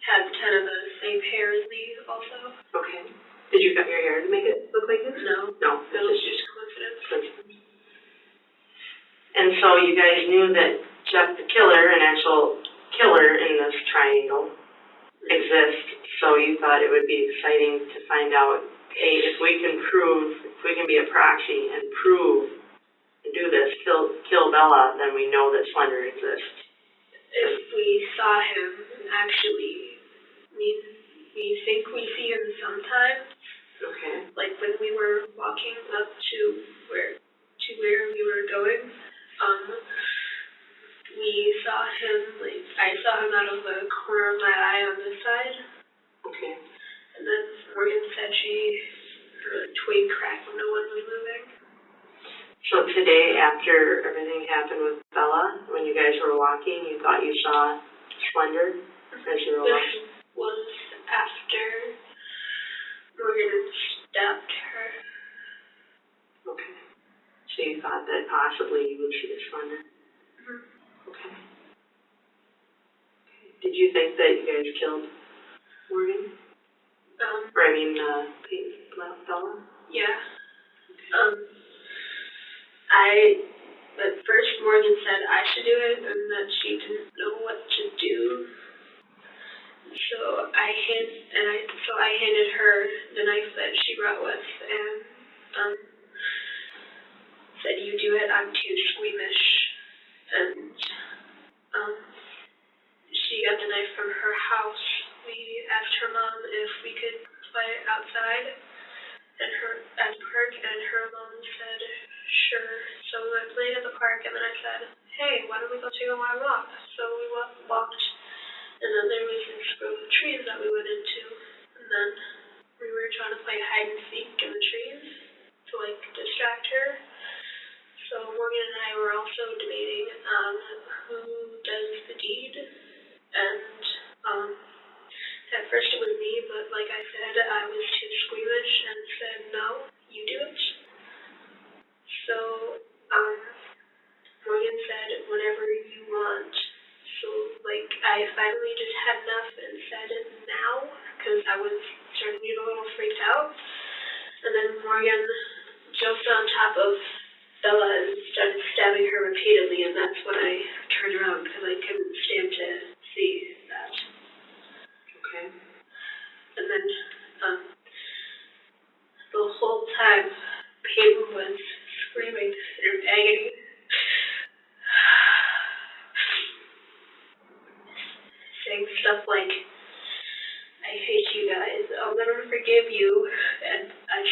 had kind of the same hair as me also. Okay. Did you cut your hair to make it look like this? No. No. It was just coincidence. And so you guys knew that Jeff the Killer, an actual killer in this triangle, exists, so you thought it would be exciting to find out, hey, if we can be a proxy and prove and do this, kill Bella, then we know that Slender exists. If we saw him, actually, we think we see him sometimes. Okay. Like when we were walking up to where we were going, we saw him, I saw him out of the corner of my eye on this side. Okay. And then Morgan said she heard a twig crack when no one was moving. So today, after everything happened with Bella, when you guys were walking, you thought you saw Slender as you were walking? This was after Morgan had stabbed her. Okay. So you thought that possibly you would see the Slender? Mm-hmm. Okay. Did you think that you guys killed Morgan? Bella? Yeah. At first Morgan said I should do it, and that she didn't know what to do. So I handed her the knife that she brought with, and said, "You do it. I'm too squeamish." And she got the knife from her house. We asked her mom if we could play outside at the park, and her mom said, "Sure." So we went playing at the park, and then I said, "Hey, why don't we go take a long walk?" So we walked, and then there was this grove of trees that we went into, and then we were trying to play hide and seek in the trees to distract her. So Morgan and I were also debating who does the deed, and at first it was me, but like I said, I was too squeamish and said, "No, you do it." So Morgan said, "Whenever you want." So I finally just had enough and said it now, because I was starting to get a little freaked out. And then Morgan jumped on top of Bella and started stabbing her repeatedly, and that's when I turned around, because I couldn't stand to see that. Okay. And then the whole time, Peyton was screaming in agony. Saying stuff like, "I hate you guys, I'll never forgive you," and I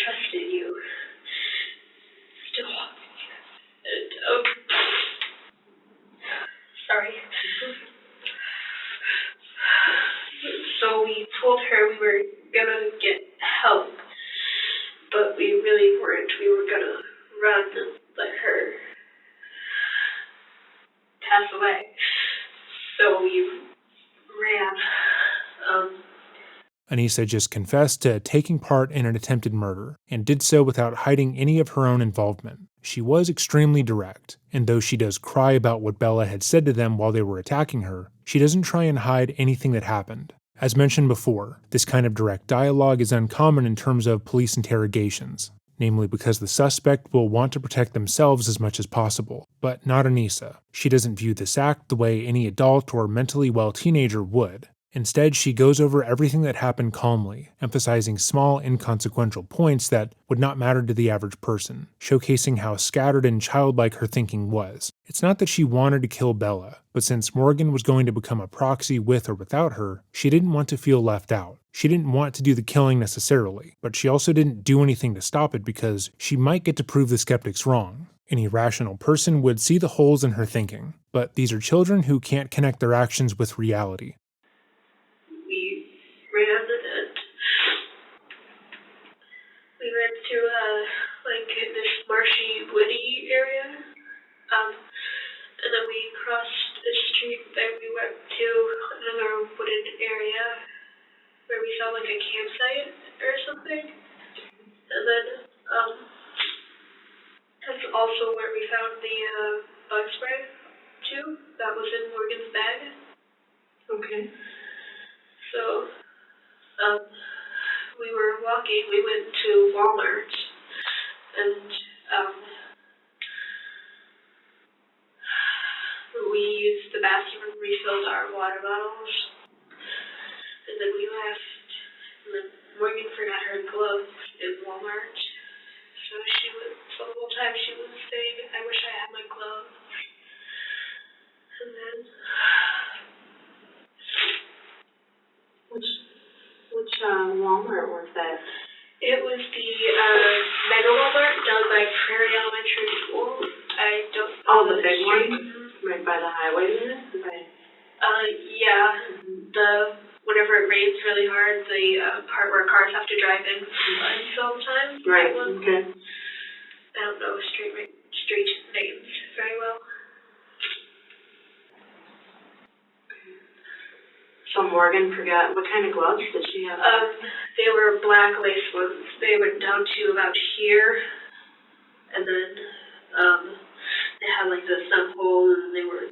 Anissa just confessed to taking part in an attempted murder, and did so without hiding any of her own involvement. She was extremely direct, and though she does cry about what Bella had said to them while they were attacking her, she doesn't try and hide anything that happened. As mentioned before, this kind of direct dialogue is uncommon in terms of police interrogations, namely because the suspect will want to protect themselves as much as possible, but not Anissa. She doesn't view this act the way any adult or mentally well teenager would. Instead, she goes over everything that happened calmly, emphasizing small, inconsequential points that would not matter to the average person, showcasing how scattered and childlike her thinking was. It's not that she wanted to kill Bella, but since Morgan was going to become a proxy with or without her, she didn't want to feel left out. She didn't want to do the killing necessarily, but she also didn't do anything to stop it because she might get to prove the skeptics wrong. Any rational person would see the holes in her thinking, but these are children who can't connect their actions with reality. We ran through this marshy, woody area, and then we crossed the street and we went to another wooded area where we saw like a campsite or something, and then that's also where we found the bug spray too. That was in Morgan's bag. Okay. So, we were walking, we went to Walmart, and, we used the bathroom and refilled our water bottles, and then we left, and then Morgan forgot her gloves in Walmart, so the whole time she was saying, I wish I had my gloves, and then, Which Walmart was that? it was the Mega Walmart down by Prairie Elementary School. I don't know. Oh, the big one? Right by the highway there? Yeah. Whenever it rains really hard, the part where cars have to drive in floods all the time. Right, okay. I don't know street names very well. So Morgan forgot, what kind of gloves did she have? They were black lace ones. They went down to about here, and then they had like the thumb hole, and they were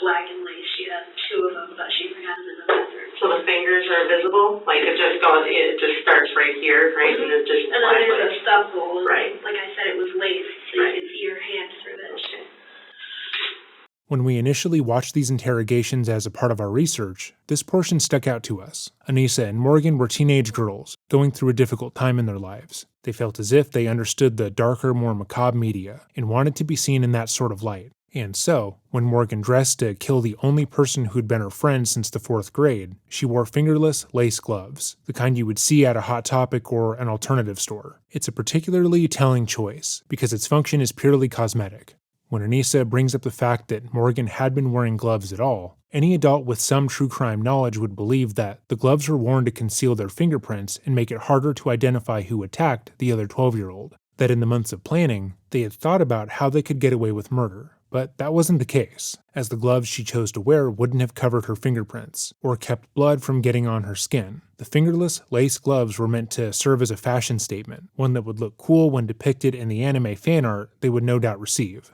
black and lace. She had two of them, but she forgot them in the bathroom. So the fingers are visible? Like it just starts right here, right? Mm-hmm. And it's just and then there's a thumb hole. Right. Like I said, it was lace, so you could see your hand through it. Okay. When we initially watched these interrogations as a part of our research, this portion stuck out to us. Anissa and Morgan were teenage girls, going through a difficult time in their lives. They felt as if they understood the darker, more macabre media, and wanted to be seen in that sort of light. And so, when Morgan dressed to kill the only person who'd been her friend since the 4th grade, she wore fingerless lace gloves, the kind you would see at a Hot Topic or an alternative store. It's a particularly telling choice, because its function is purely cosmetic. When Anissa brings up the fact that Morgan had been wearing gloves at all, any adult with some true crime knowledge would believe that the gloves were worn to conceal their fingerprints and make it harder to identify who attacked the other 12-year-old. That in the months of planning, they had thought about how they could get away with murder. But that wasn't the case, as the gloves she chose to wear wouldn't have covered her fingerprints, or kept blood from getting on her skin. The fingerless lace gloves were meant to serve as a fashion statement, one that would look cool when depicted in the anime fan art they would no doubt receive.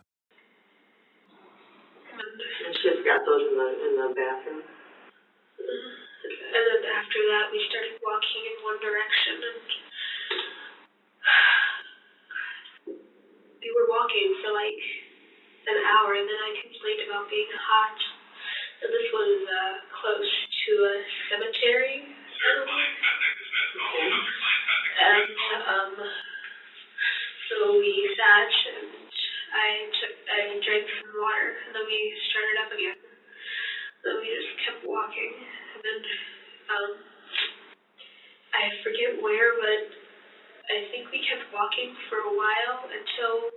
She forgot those in the bathroom. And then after that, we started walking in one direction, and we were walking for like an hour, and then I complained about being hot. And this was close to a cemetery. And so we sat, and I drank some water, and then we started up again. Then we just kept walking, and then I forget where, but I think we kept walking for a while until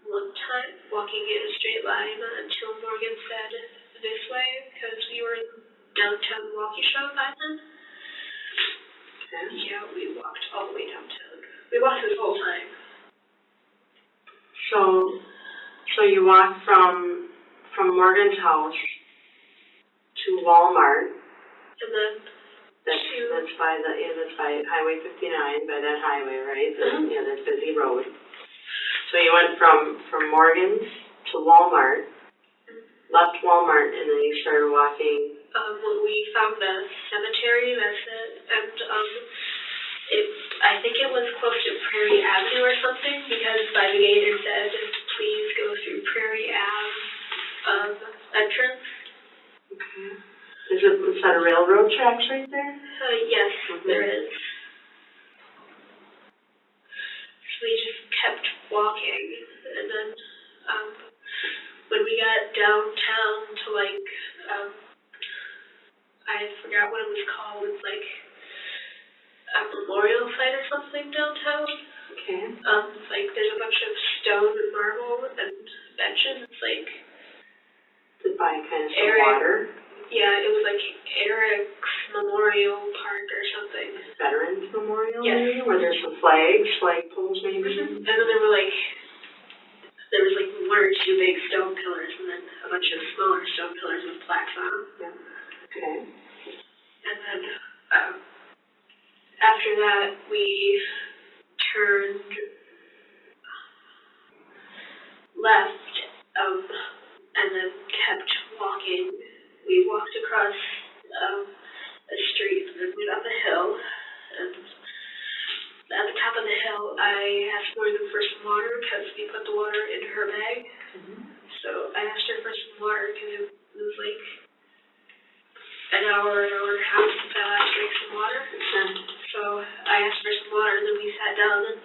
one time, walking in a straight line until Morgan said this way, because we were in downtown Waukesha by then. And yeah, we walked all the way downtown. We walked this whole time. So you walked from Morgan's house to Walmart. And then That's by Highway 59, by that highway, right? Yeah, that busy road. So you went from Morgan's to Walmart, left Walmart, and then you started walking. When we found the cemetery, that's it, and I think it was close to Prairie Avenue or something, because by the gate it said, please go through Prairie Ave entrance. Okay. Is that a railroad tracks right there? Yes, there is. So we just kept walking, and then when we got downtown to I forgot what it was called. It's like a memorial site or something downtown. Okay. It's like there's a bunch of stone and marble and benches. It's like to buy kind of some water. Yeah, it was like Eric's Memorial Park or something. Veterans Memorial? Yes. Maybe? Where there's some flagpoles maybe? Mm-hmm. And then there was like one or two big stone pillars and then a bunch of smaller stone pillars with plaques on them. Yeah. Okay. And then after that we turned left and then kept walking. We walked across a street and then went up a hill, and at the top of the hill I asked Morgan for some water because we put the water in her bag. Mm-hmm. So I asked her for some water because it was like an hour and a half since I last drank some water. And so I asked for some water and then we sat down and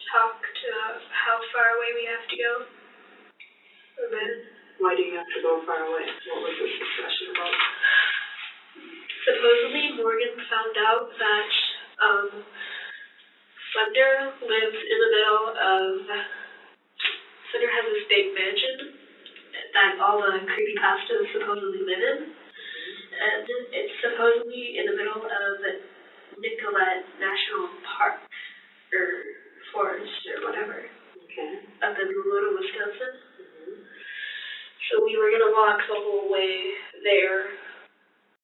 talked how far away we have to go. And then why do you have to go far away? What was this discussion about? Supposedly, Morgan found out that Slender lives in the middle of... Slender has this big mansion that all the creepypastas supposedly live in. And it's supposedly in the middle of Nicollet National Park, or Forest, or whatever. Okay. Up in Luna, Wisconsin. So we were going to walk the whole way there.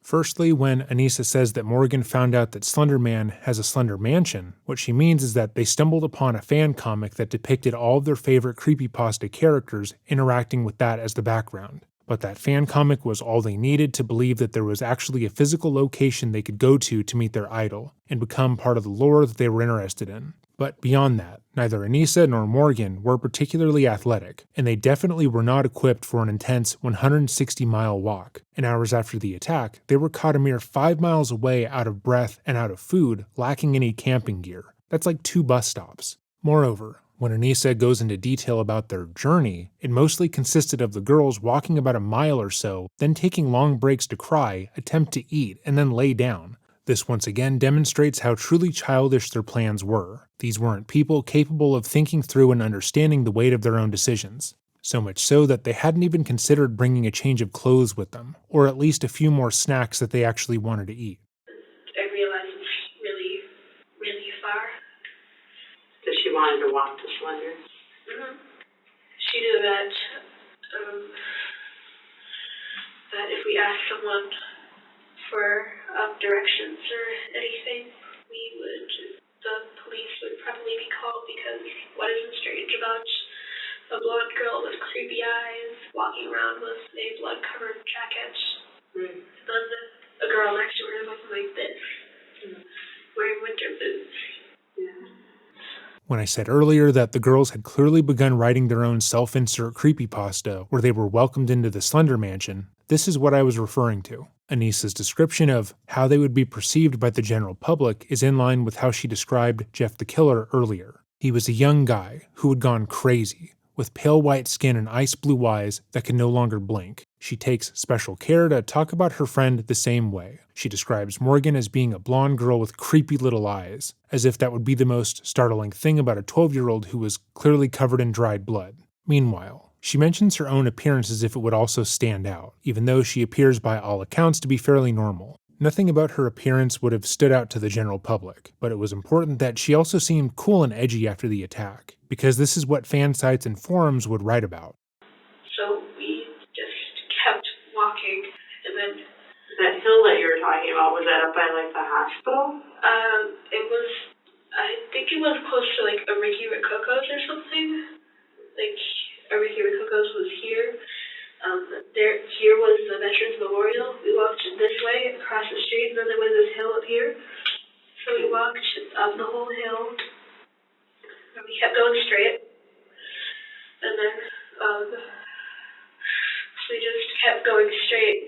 Firstly, when Anissa says that Morgan found out that Slenderman has a Slender Mansion, what she means is that they stumbled upon a fan comic that depicted all of their favorite creepypasta characters interacting with that as the background. But that fan comic was all they needed to believe that there was actually a physical location they could go to meet their idol, and become part of the lore that they were interested in. But beyond that, neither Anissa nor Morgan were particularly athletic, and they definitely were not equipped for an intense 160-mile walk. And hours after the attack, they were caught a mere 5 miles away, out of breath and out of food, lacking any camping gear. That's like 2 bus stops. Moreover, when Anissa goes into detail about their journey, it mostly consisted of the girls walking about a mile or so, then taking long breaks to cry, attempt to eat, and then lay down. This once again demonstrates how truly childish their plans were. These weren't people capable of thinking through and understanding the weight of their own decisions. So much so that they hadn't even considered bringing a change of clothes with them, or at least a few more snacks that they actually wanted to eat. I realized it's really, really far. That she wanted to walk to Slender? Mm-hmm. She knew that if we asked someone for directions or anything, the police would probably be called, because what isn't strange about a blonde girl with creepy eyes walking around with a blood-covered jacket, and then a girl next to her looking like this, wearing winter boots. Yeah. When I said earlier that the girls had clearly begun writing their own self-insert creepypasta where they were welcomed into the Slender Mansion, this is what I was referring to. Anissa's description of how they would be perceived by the general public is in line with how she described Jeff the Killer earlier. He was a young guy who had gone crazy, with pale white skin and ice blue eyes that could no longer blink. She takes special care to talk about her friend the same way. She describes Morgan as being a blonde girl with creepy little eyes, as if that would be the most startling thing about a 12-year-old who was clearly covered in dried blood. Meanwhile, she mentions her own appearance as if it would also stand out, even though she appears by all accounts to be fairly normal. Nothing about her appearance would have stood out to the general public, but it was important that she also seemed cool and edgy after the attack, because this is what fan sites and forums would write about. So we just kept walking, and then That about? Was that up by, like, the hospital? It was, I think it was close to, like, a Ricky Rococo's or something. Like, a Ricky Rococo's was here. Here was the Veterans Memorial. We walked this way, across the street, and then there was this hill up here. So we walked up the whole hill, and we kept going straight. And then, so we just kept going straight,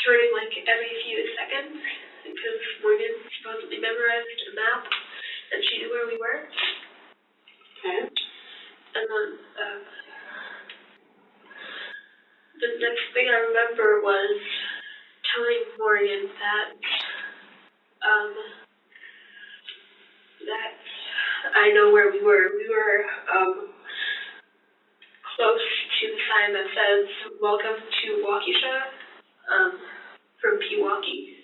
turning like every few seconds, because Morgan supposedly memorized a map, and she knew where we were. Okay. And then, the next thing I remember was telling Morgan that I know where we were. We were close to the sign that says "Welcome to Waukesha" from Pewaukee.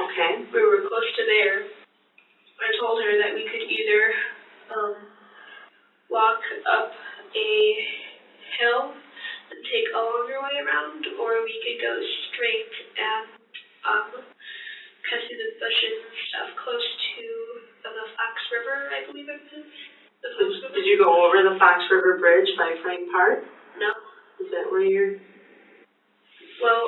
Okay. We were close to there. I told her that we could either walk up a hill and take a longer way around, or we could go straight and cut through the bushes and stuff close to the Fox River, I believe it is. The Fox River. Did you go over the Fox River Bridge by Frank Park? No. Is that where you're? Well,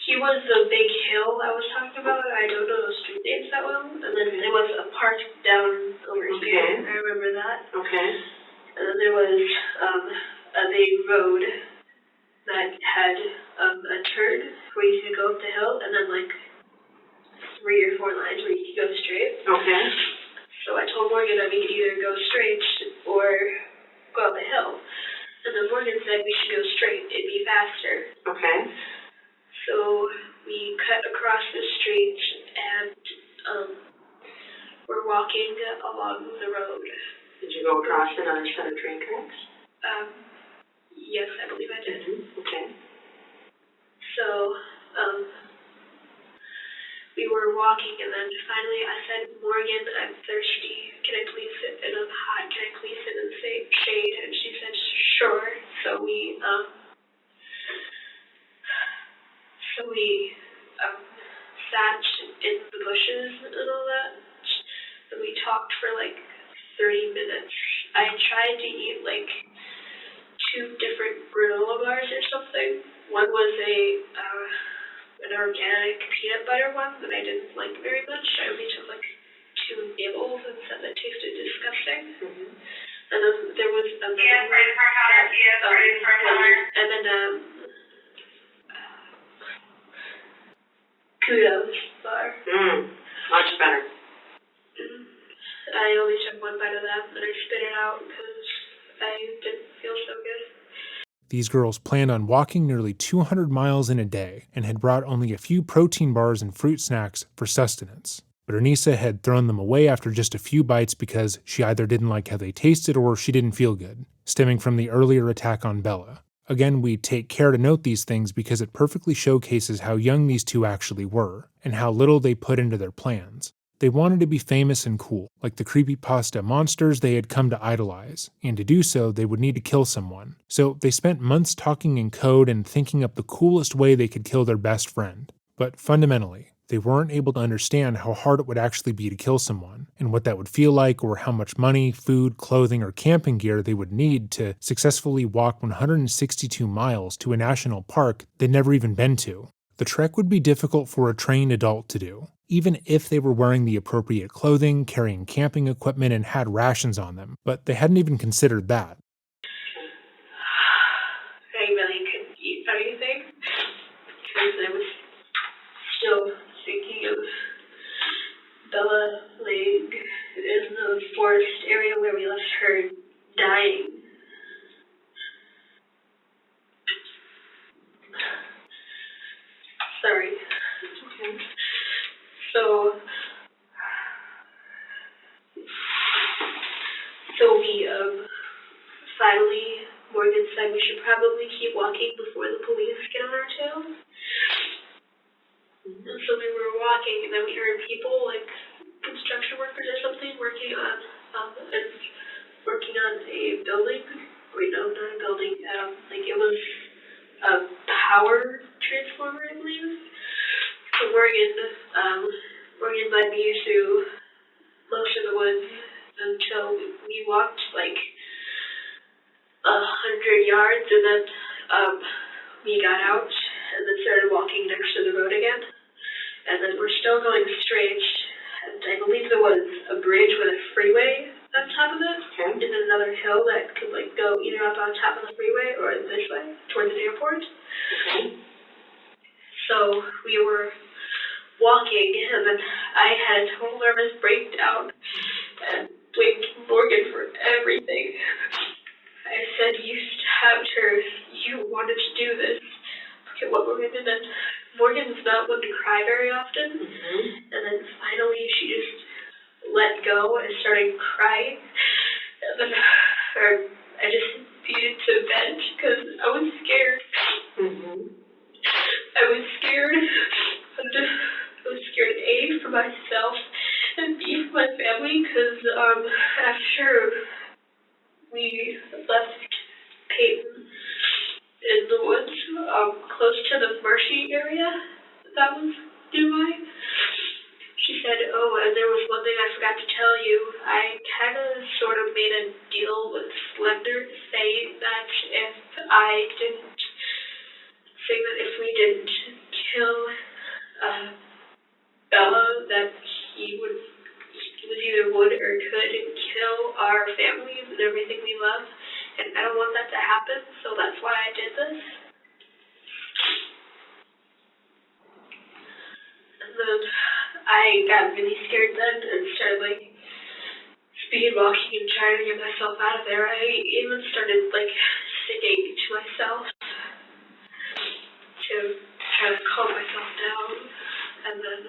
he was the big hill I was talking about. I don't know the street names that well. And then there was a park down over here. I remember that. Okay. And then there was a road that had a turn where you could go up the hill, and then like 3 or 4 lines where you could go straight. Okay. So I told Morgan that we could either go straight or go up the hill. And then Morgan said we should go straight, it'd be faster. Okay. So we cut across the street and we're walking along the road. Did you go across another set of train tracks? Yes, I believe I did. Okay. So, we were walking, and then finally I said, "Morgan, I'm thirsty. Can I please sit in the hot? Can I please sit in the shade?" And she said, "Sure." So we sat in the bushes and all that, and we talked for like 30 minutes. I tried to eat like 2 different granola bars or something. One was an organic peanut butter one that I didn't like very much. I only took like 2 nibbles and said that tasted disgusting. And then there was another one and then kudos bar. Much better. I only took 1 bite of that and I spit it out because I didn't feel so good. These girls planned on walking nearly 200 miles in a day and had brought only a few protein bars and fruit snacks for sustenance. But Anissa had thrown them away after just a few bites because she either didn't like how they tasted or she didn't feel good, stemming from the earlier attack on Bella. Again, we take care to note these things because it perfectly showcases how young these two actually were and how little they put into their plans. They wanted to be famous and cool, like the creepypasta monsters they had come to idolize, and to do so, they would need to kill someone. So they spent months talking in code and thinking up the coolest way they could kill their best friend. But fundamentally, they weren't able to understand how hard it would actually be to kill someone, and what that would feel like, or how much money, food, clothing, or camping gear they would need to successfully walk 162 miles to a national park they'd never even been to. The trek would be difficult for a trained adult to do, even if they were wearing the appropriate clothing, carrying camping equipment, and had rations on them, but they hadn't even considered that. I really couldn't eat anything because I was still thinking of Bella laying in the forest area where we left her dying. Sorry. Okay. So we finally, Morgan said we should probably keep walking before the police get on our tail. And so we were walking, and then we heard people, like construction workers or something, working on a building. Wait, no, not a building. Like it was a power transformer, I believe. So Morgan led me through most of the woods until we walked like 100 yards, and then we got out and then started walking next to the road again. And then we're still going straight, and I believe there was a bridge with a freeway on top of it, and then another hill that could like go either up on top of the freeway or this way towards the airport. Okay. So we were walking, and then I had a total nervous breakdown and blamed Morgan for everything. I said, "You stabbed her. You wanted to do this." Look at what Morgan did. And Morgan's not one to cry very often. And then finally she just let go and started crying. And then I just needed to vent because I was scared. I was scared. I was scared, A, for myself, and B, for my family, because after we left Peyton in the woods, close to the marshy area that was nearby, she said, "Oh, and there was one thing I forgot to tell you. I kind of sort of made a deal with Slender, saying that if we didn't kill Bella, that he was either would or could kill our families and everything we love, and I don't want that to happen, so that's why I did this." And then I got really scared then and started like speed walking and trying to get myself out of there. I even started like singing to myself to try to calm myself down, and then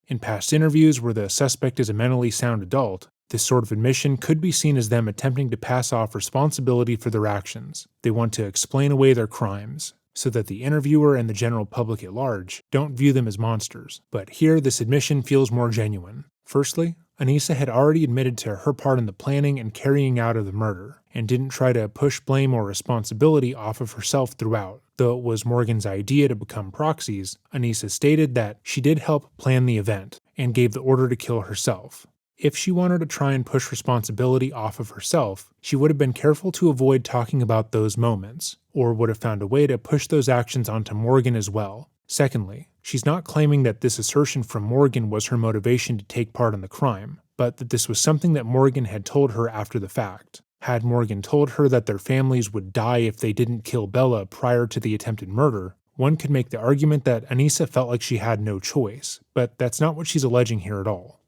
In past interviews where the suspect is a mentally sound adult, this sort of admission could be seen as them attempting to pass off responsibility for their actions. They want to explain away their crimes, so that the interviewer and the general public at large don't view them as monsters. But here, this admission feels more genuine. Firstly, Anissa had already admitted to her part in the planning and carrying out of the murder, and didn't try to push blame or responsibility off of herself throughout. Though it was Morgan's idea to become proxies, Anissa stated that she did help plan the event, and gave the order to kill herself. If she wanted to try and push responsibility off of herself, she would have been careful to avoid talking about those moments, or would have found a way to push those actions onto Morgan as well. Secondly, she's not claiming that this assertion from Morgan was her motivation to take part in the crime, but that this was something that Morgan had told her after the fact. Had Morgan told her that their families would die if they didn't kill Bella prior to the attempted murder, one could make the argument that Anissa felt like she had no choice, but that's not what she's alleging here at all.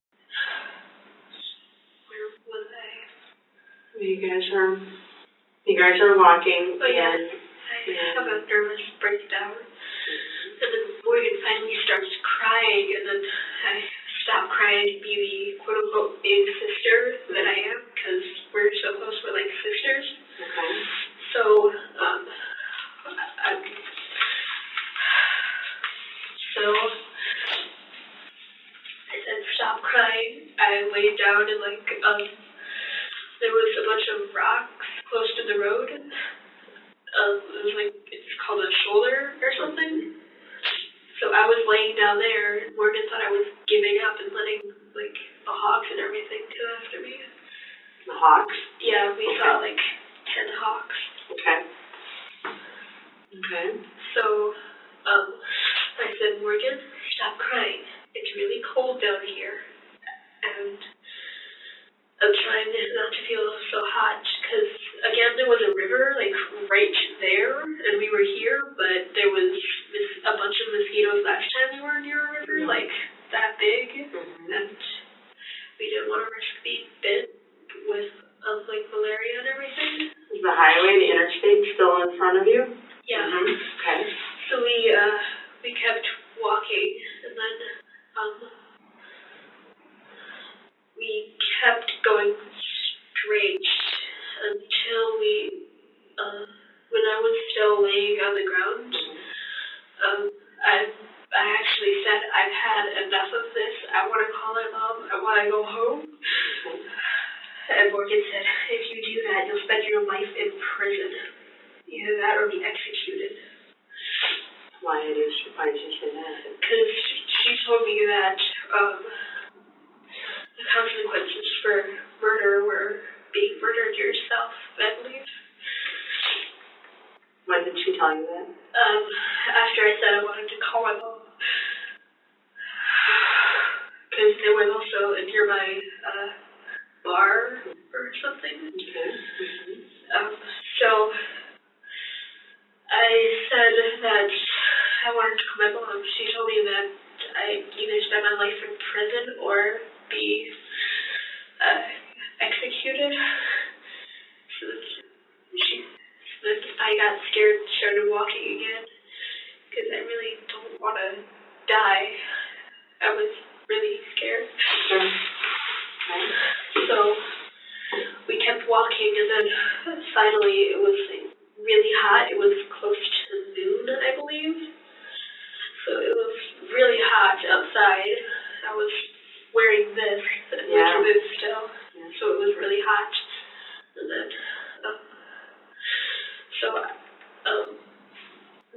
where was I? You guys are walking, Oh yeah, and I have a nervous breakdown. And then Morgan finally starts crying, and then I stop crying to be the quote-unquote big sister that I am, because we're so close, we're like sisters. Okay. So, I said, "Stop crying." I laid down and there was a bunch of rocks close to the road. It was like, it's called a shoulder or something. So I was laying down there, and Morgan thought I was giving up and letting like the hawks and everything go after me. The hawks? Yeah, we saw like 10 hawks. Okay. Okay. So, I said, "Morgan, stop crying. It's really cold down here." And I'm trying not to feel so hot, because, again, there was a river, like, right there, and we were here, but there was a bunch of mosquitoes last time we were near a river, like, that big, and we didn't want to risk being bit with, like, malaria and everything. Is the highway, the interstate, still in front of you? Yeah. Okay. So we kept walking, and then we kept going straight until when I was still laying on the why did you say that? Because she told me that the consequences for murder were being murdered yourself, I believe. When did she tell you that? After I said I wanted to call my mom. Because there was also a nearby bar or something. Okay. So I said that I wanted to call my mom. She told me that I either spend my life in prison or be executed. So I got scared and started walking again because I really don't want to die. I was really scared. Sure. Okay. So we kept walking, and then finally it was really hot. It was close to noon, I believe. So it was really hot outside. I was wearing this and winter boots still, so it was really hot. And then,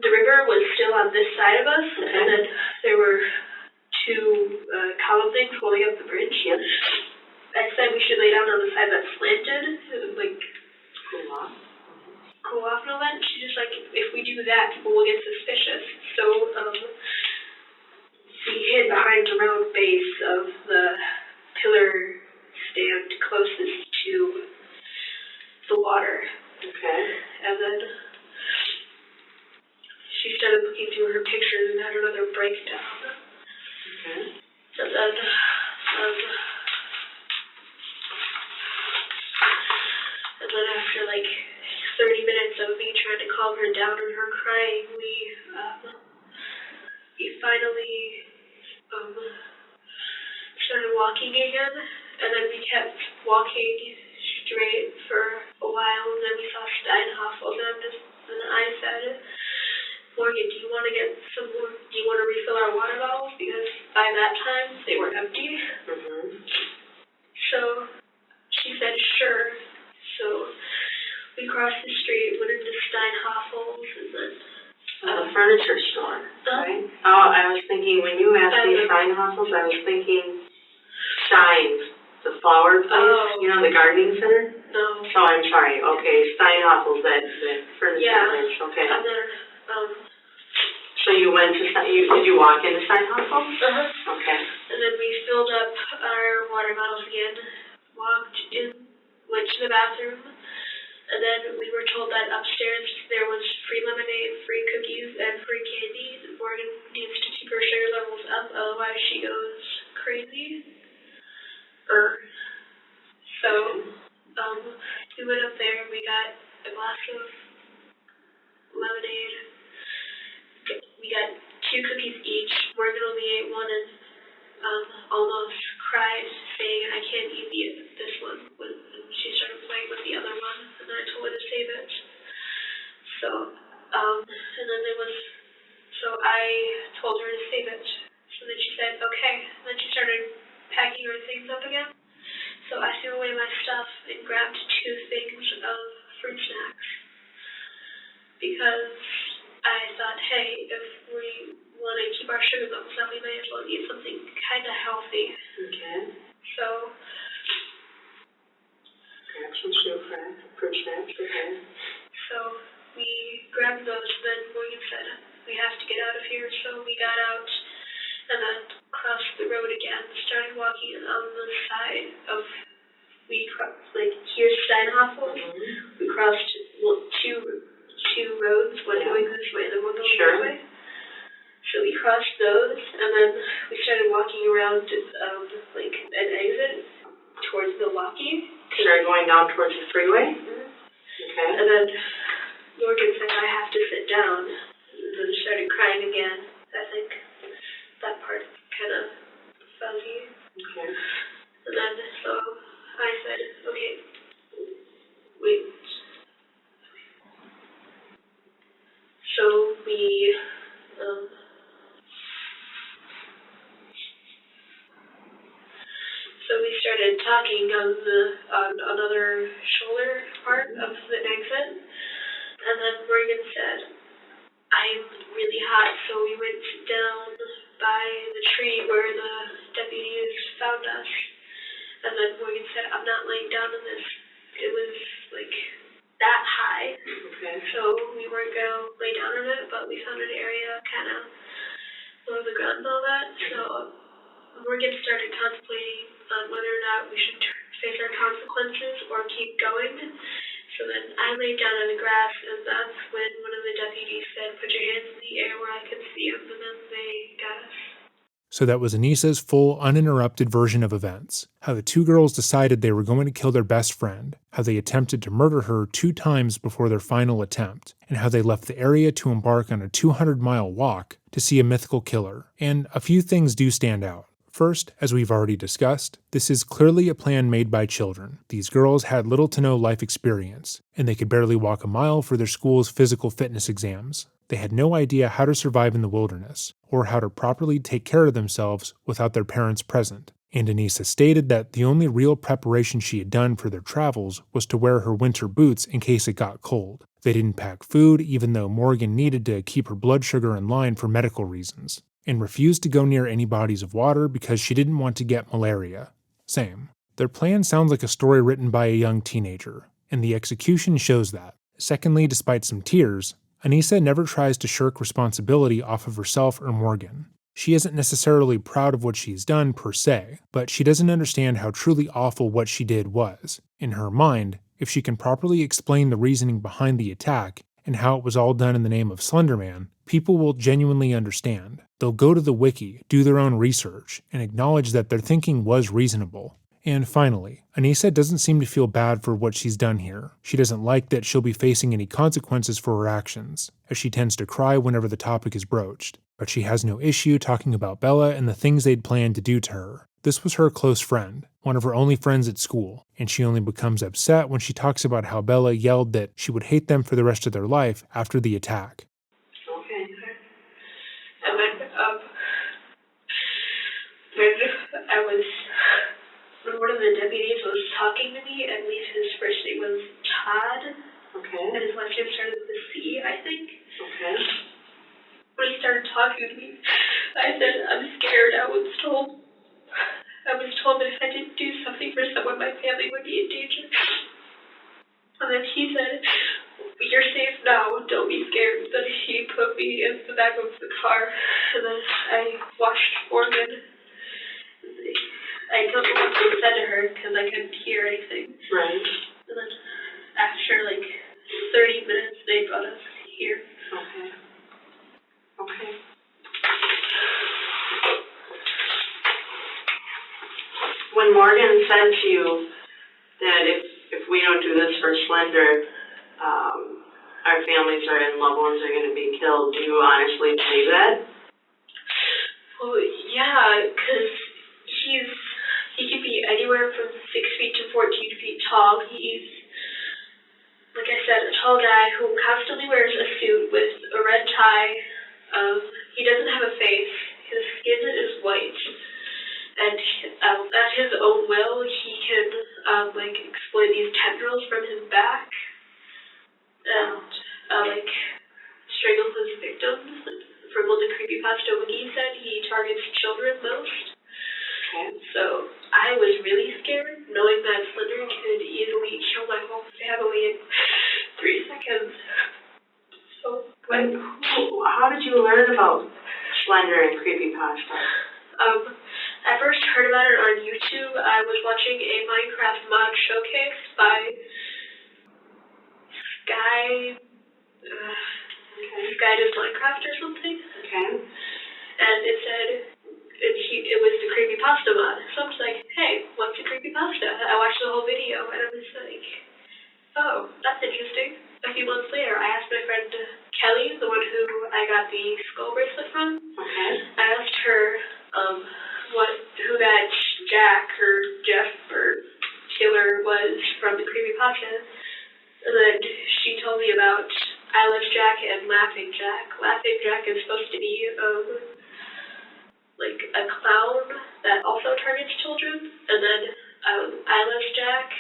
the river was still on this side of us, and then there were two column things holding up the bridge. Yep. I said we should lay down on the side that's slanted, and cool off and all that. She's just like, if we do that, people will get suspicious. So we hid behind the road base of the pillar stand closest to the water. Okay. And then she started looking through her pictures and had another breakdown. Okay. And then after like 30 minutes of me trying to calm her down and her crying, we finally started walking again, and then we kept walking straight for a while, and then we saw Steinhoffels, and I said, Morgan, do you want to get some more, do you want to refill our water bottles? Because by that time, they were empty. Mm-hmm. So she said, sure. So we crossed the street, went into Steinhoffels, and then the furniture store, right? Oh, I was thinking, when you asked me Steinhoffels, I was thinking Steins, the flower place, you know, the gardening center? No. Oh, I'm sorry. Okay, Steinhoffels, that furniture place. Okay. And then, so you went to, did you walk into Steinhoffels? Okay. And then we filled up our water bottles again, walked in, went to the bathroom, and then we were told that upstairs there was free lemonade, free cookies, and free candy. Morgan needs to keep her sugar levels up, otherwise she goes crazy. So, we went up there, we got a glass of lemonade, we got 2 cookies each. Morgan only ate one and almost cried, saying, I can't eat this one, when she started playing with the other one, and then I told her to save it. So, and then I told her to save it. So then she said, okay. And then she started packing her things up again. So I threw away my stuff and grabbed 2 things of fruit snacks. Because I thought, hey, if we want to keep our sugar levels up, we may as well eat something kind of healthy. Okay. So, grab some fruit snacks, okay. So we grabbed those, then Morgan said, we have to get out of here. So we got out and then crossed the road again, started walking on the side of, here's Steinhoffel. Mm-hmm. We crossed two roads, one going this way and then one going this way. So we crossed those, and then we started walking around an exit towards Milwaukee. Started going down towards the freeway? Mm-hmm. Okay. And then Morgan said, I have to sit down. And then started crying again. I think that part's kind of fuzzy. Okay. And then so I said, okay, wait. So we started talking on another shoulder part of the exit, and then Morgan said, I'm really hot, so we went down by the tree where the deputies found us. And then Morgan said, I'm not laying down in this. It was like that high. Okay. So we weren't going to lay down in it, but we found an area kind of below the ground and all that. So Morgan started contemplating on whether or not we should face our consequences or keep going. So then I laid down in the grass, and that's when one of the deputies said, put your hands in the air where I could see them, and then they got us. So that was Anissa's full, uninterrupted version of events. How the two girls decided they were going to kill their best friend, how they attempted to murder her 2 times before their final attempt, and how they left the area to embark on a 200-mile walk to see a mythical killer. And a few things do stand out. First, as we've already discussed, this is clearly a plan made by children. These girls had little to no life experience, and they could barely walk a mile for their school's physical fitness exams. They had no idea how to survive in the wilderness, or how to properly take care of themselves without their parents present. And Anissa stated that the only real preparation she had done for their travels was to wear her winter boots in case it got cold. They didn't pack food, even though Morgan needed to keep her blood sugar in line for medical reasons, and refused to go near any bodies of water because she didn't want to get malaria. Same. Their plan sounds like a story written by a young teenager, and the execution shows that. Secondly, despite some tears, Anissa never tries to shirk responsibility off of herself or Morgan. She isn't necessarily proud of what she's done per se, but she doesn't understand how truly awful what she did was. In her mind, if she can properly explain the reasoning behind the attack and how it was all done in the name of Slenderman, people will genuinely understand. They'll go to the wiki, do their own research, and acknowledge that their thinking was reasonable. And finally, Anissa doesn't seem to feel bad for what she's done here. She doesn't like that she'll be facing any consequences for her actions, as she tends to cry whenever the topic is broached. But she has no issue talking about Bella and the things they'd planned to do to her. This was her close friend, one of her only friends at school, and she only becomes upset when she talks about how Bella yelled that she would hate them for the rest of their life after the attack. Okay. And then, when one of the deputies was talking to me, I believe his first name was Todd. Okay. And his last name started with a C, I think. Okay. When he started talking to me, I said, I'm scared. I was told that if I didn't do something for someone, my family would be in danger. And then he said, you're safe now, don't be scared. Then he put me in the back of the car, and then I watched Morgan. I don't know what they said to her, because I couldn't hear anything. Right. And then after 30 minutes, they brought us here. Okay. Okay. When Morgan said to you that if we don't do this for Slender, our families and loved ones are going to be killed, do you honestly believe that? Well, yeah, because he could be anywhere from 6 feet to 14 feet tall. He's, like I said, a tall guy who constantly wears a suit with a red tie. He doesn't have a face. His skin is white. And at his own will, he can exploit these tendrils from his back and strangle his victims. From what the creepypasta wiki said, he targets children most. Okay. So I was really scared, knowing that Slender could easily kill my whole family in 3 seconds. So how did you learn about Slender and creepypasta? I first heard about it on YouTube. I was watching a Minecraft mod showcase by Sky does Minecraft or something. Okay. And it said it was the creepypasta mod. So I was like, hey, what's a creepypasta? I watched the whole video and I was like, oh, that's interesting. A few months later, I asked my friend Kelly, the one who I got the skull bracelet from. Okay. I asked her who that Jack or Jeff or killer was from the creepypasta. And then she told me about Eyelash Jack and Laughing Jack. Laughing Jack is supposed to be a clown that also targets children. And then Eyelash Jack,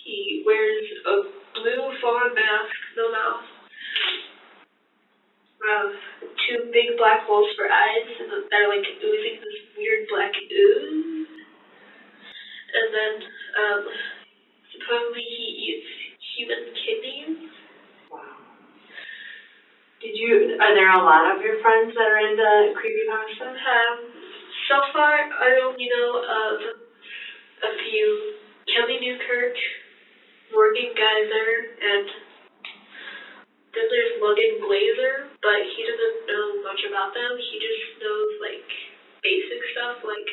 he wears a blue fawn mask, no mouth. two big black holes for eyes that are like oozing this weird black ooze. And then supposedly he eats human kidneys. Wow. Are there a lot of your friends that are into creepypasta? So far, I only know of a few. Kelly Newkirk, Morgan Geyser, and then there's Logan Glazer, but he doesn't know much about them. He just knows, like, basic stuff, like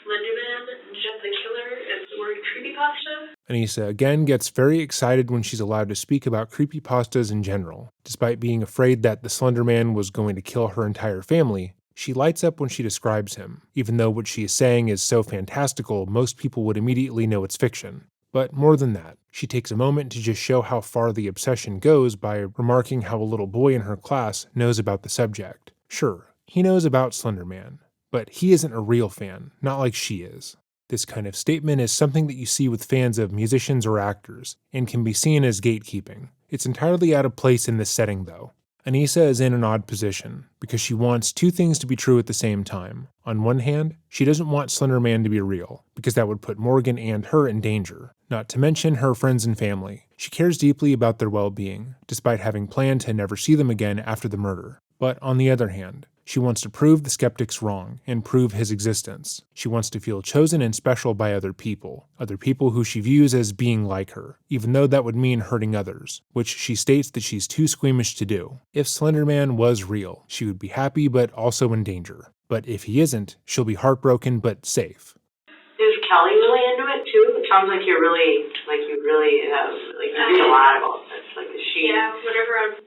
Slenderman, Jeff the Killer, and the word creepypasta. Anissa again gets very excited when she's allowed to speak about creepypastas in general. Despite being afraid that the Slenderman was going to kill her entire family, she lights up when she describes him, even though what she is saying is so fantastical most people would immediately know it's fiction. But more than that, she takes a moment to just show how far the obsession goes by remarking how a little boy in her class knows about the subject. Sure, he knows about Slenderman, but he isn't a real fan, not like she is. This kind of statement is something that you see with fans of musicians or actors, and can be seen as gatekeeping. It's entirely out of place in this setting, though. Anissa is in an odd position, because she wants two things to be true at the same time. On one hand, she doesn't want Slenderman to be real, because that would put Morgan and her in danger, not to mention her friends and family. She cares deeply about their well-being, despite having planned to never see them again after the murder. But on the other hand, she wants to prove the skeptics wrong and prove his existence. She wants to feel chosen and special by other people who she views as being like her, even though that would mean hurting others, which she states that she's too squeamish to do. If Slenderman was real, she would be happy but also in danger. But if he isn't, she'll be heartbroken but safe. Is Kelly really into it too? It sounds like you really read a lot about this. Like, is she? Yeah, whenever I'm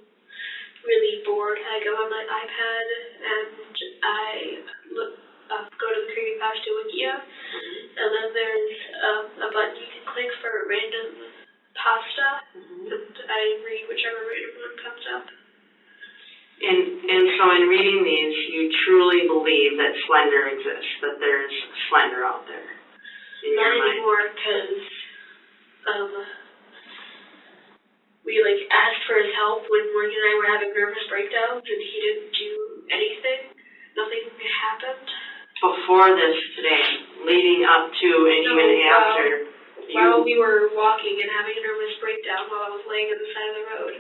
really bored, I go on my iPad and I go to the creepypasta Wikia, and then there's a button you can click for a random pasta, and I read whichever random one comes up. And so in reading these, you truly believe that Slender exists, that there's Slender out there in your Not mind? anymore, because we asked for his help when Morgan and I were having nervous breakdowns, and he didn't do anything. Nothing happened. Before this today, leading up to and even after. While we were walking and having a nervous breakdown while I was laying on the side of the road.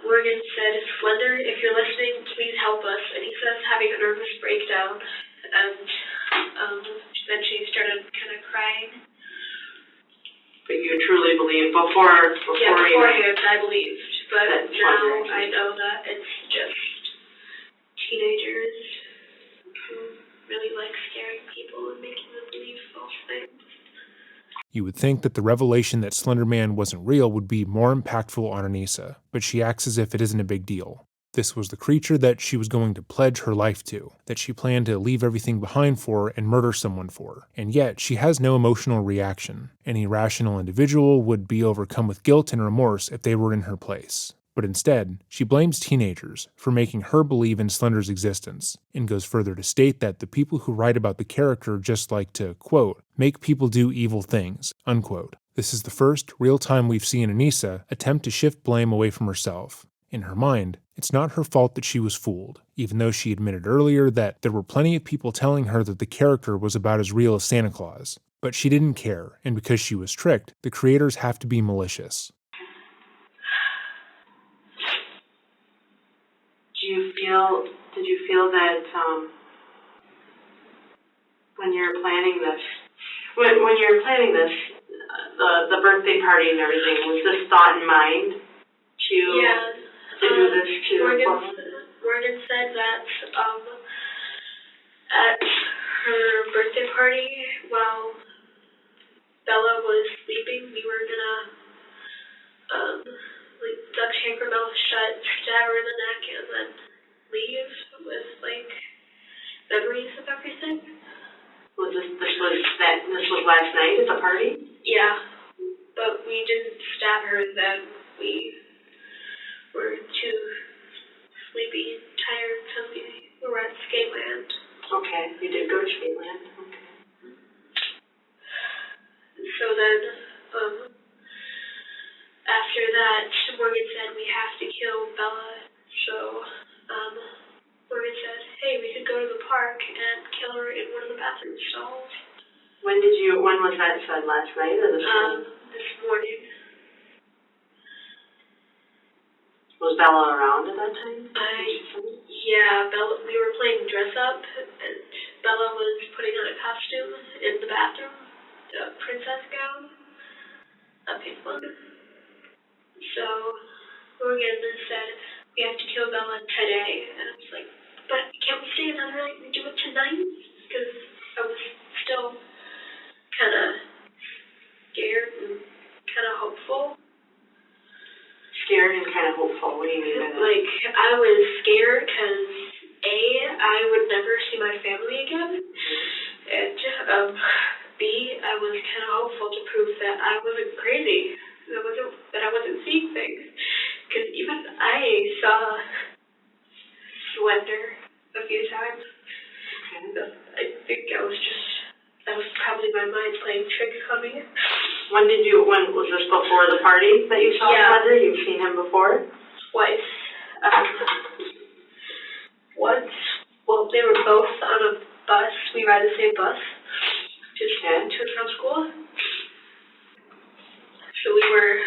Morgan said, "Slender, if you're listening, please help us." And he says, having a nervous breakdown. And then she started kind of crying. But you truly believe beforehand, I believed. But now I know that it's just teenagers who really like scaring people and making them believe false things. You would think that the revelation that Slenderman wasn't real would be more impactful on Anissa, but she acts as if it isn't a big deal. This was the creature that she was going to pledge her life to, that she planned to leave everything behind for and murder someone for, and yet she has no emotional reaction. Any rational individual would be overcome with guilt and remorse if they were in her place. But instead, she blames teenagers for making her believe in Slender's existence, and goes further to state that the people who write about the character just like to, quote, make people do evil things, unquote. This is the first real time we've seen Anissa attempt to shift blame away from herself. In her mind, it's not her fault that she was fooled, even though she admitted earlier that there were plenty of people telling her that the character was about as real as Santa Claus. But she didn't care, and because she was tricked, the creators have to be malicious. Did you feel that when you're planning this, the birthday party and everything, was this thought in mind to do this to Morgan said that at her birthday party, while Bella was sleeping, we were gonna duct tape her mouth shut, stab her in the neck, and then leave with memories of everything. This was last night at the party? Yeah, but we didn't stab her then. We were too sleepy, tired, because we were at Skateland. Okay, you did go to Skateland. Okay. So then, after that, Morgan said we have to kill Bella. So, Morgan said, hey, we could go to the park and kill her in one of the bathroom stalls. When was that said, last night or this morning? This morning. Was Bella around at that time? Yeah, we were playing dress up, and Bella was putting on a costume in the bathroom, a princess gown, a pink one. So Morgan said, we have to kill Bella today, and I was like, but can't we stay another night and do it tonight? Because I was still kind of scared and kind of hopeful. Scared and kind of hopeful. What do you mean by that? Like, I was scared because, A, I would never see my family again, and B, I was kind of hopeful to prove that I wasn't crazy, that I wasn't seeing things. Because even I saw Slender a few times. I think that was probably my mind playing tricks on me. When was this before the party that you saw Slender? You've seen him before? Twice. Once, well, they were both on a bus. We ride the same bus, just to and from school. So we were,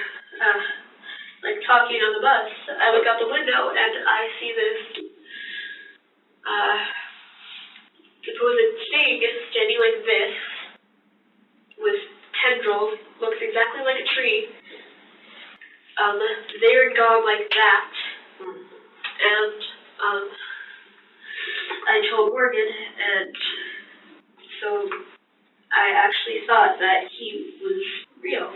talking on the bus. I look out the window and I see this, supposed snake standing like this, with tendrils, looks exactly like a tree. Their dog like that. And, I told Morgan, and so I actually thought that he was real.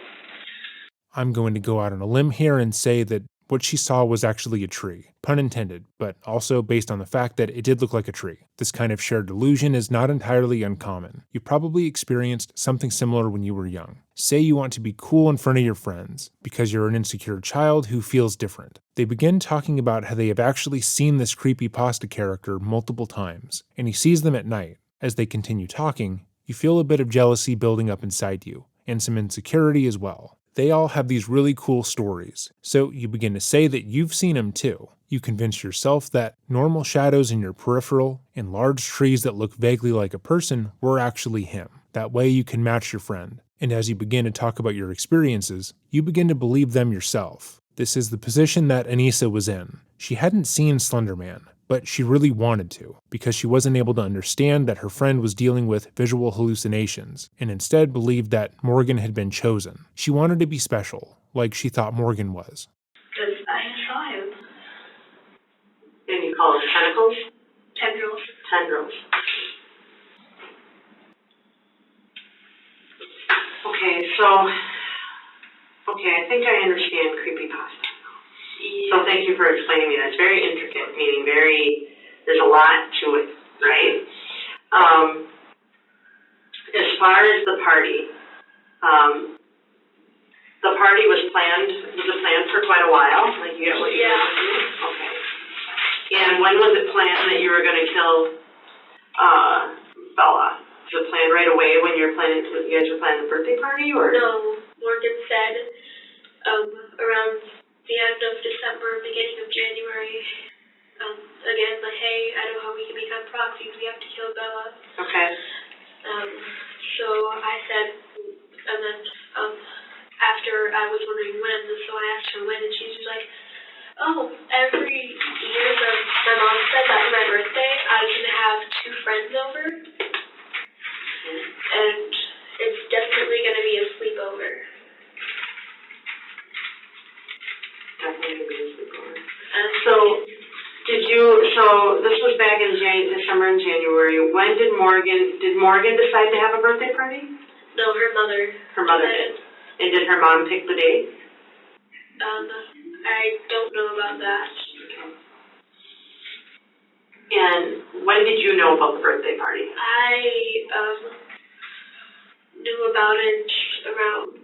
I'm going to go out on a limb here and say that what she saw was actually a tree. Pun intended, but also based on the fact that it did look like a tree. This kind of shared delusion is not entirely uncommon. You probably experienced something similar when you were young. Say you want to be cool in front of your friends because you're an insecure child who feels different. They begin talking about how they have actually seen this creepypasta character multiple times, and he sees them at night. As they continue talking, you feel a bit of jealousy building up inside you, and some insecurity as well. They all have these really cool stories, so you begin to say that you've seen him too. You convince yourself that normal shadows in your peripheral and large trees that look vaguely like a person were actually him. That way you can match your friend. And as you begin to talk about your experiences, you begin to believe them yourself. This is the position that Anissa was in. She hadn't seen Slenderman, but she really wanted to, because she wasn't able to understand that her friend was dealing with visual hallucinations, and instead believed that Morgan had been chosen. She wanted to be special, like she thought Morgan was. Because I saw him. And you call them tentacles? Tendrils. Tendrils. Okay, I think I understand creepypasta. So thank you for explaining me that. It's very intricate, meaning there's a lot to it, right? As far as the party was planned for quite a while? Like you get what you Okay. And when was it planned that you were going to kill Bella? Was it planned right away when you guys were planning the birthday party, or? No, Morgan said around the end of December, beginning of January, again, like, hey, I know how we can become proxies, we have to kill Bella. Okay. So I said, and then after I was wondering when, so I asked her when, and she was like, oh, every year my mom said that for my birthday, I can have 2 friends over, and it's definitely going to be a sleepover. Definitely be a sleepover. So this was back in December and January. When did Morgan decide to have a birthday party? No, her mother. Her mother did. And did her mom pick the date? I don't know about that. Okay. And when did you know about the birthday party? I knew about it around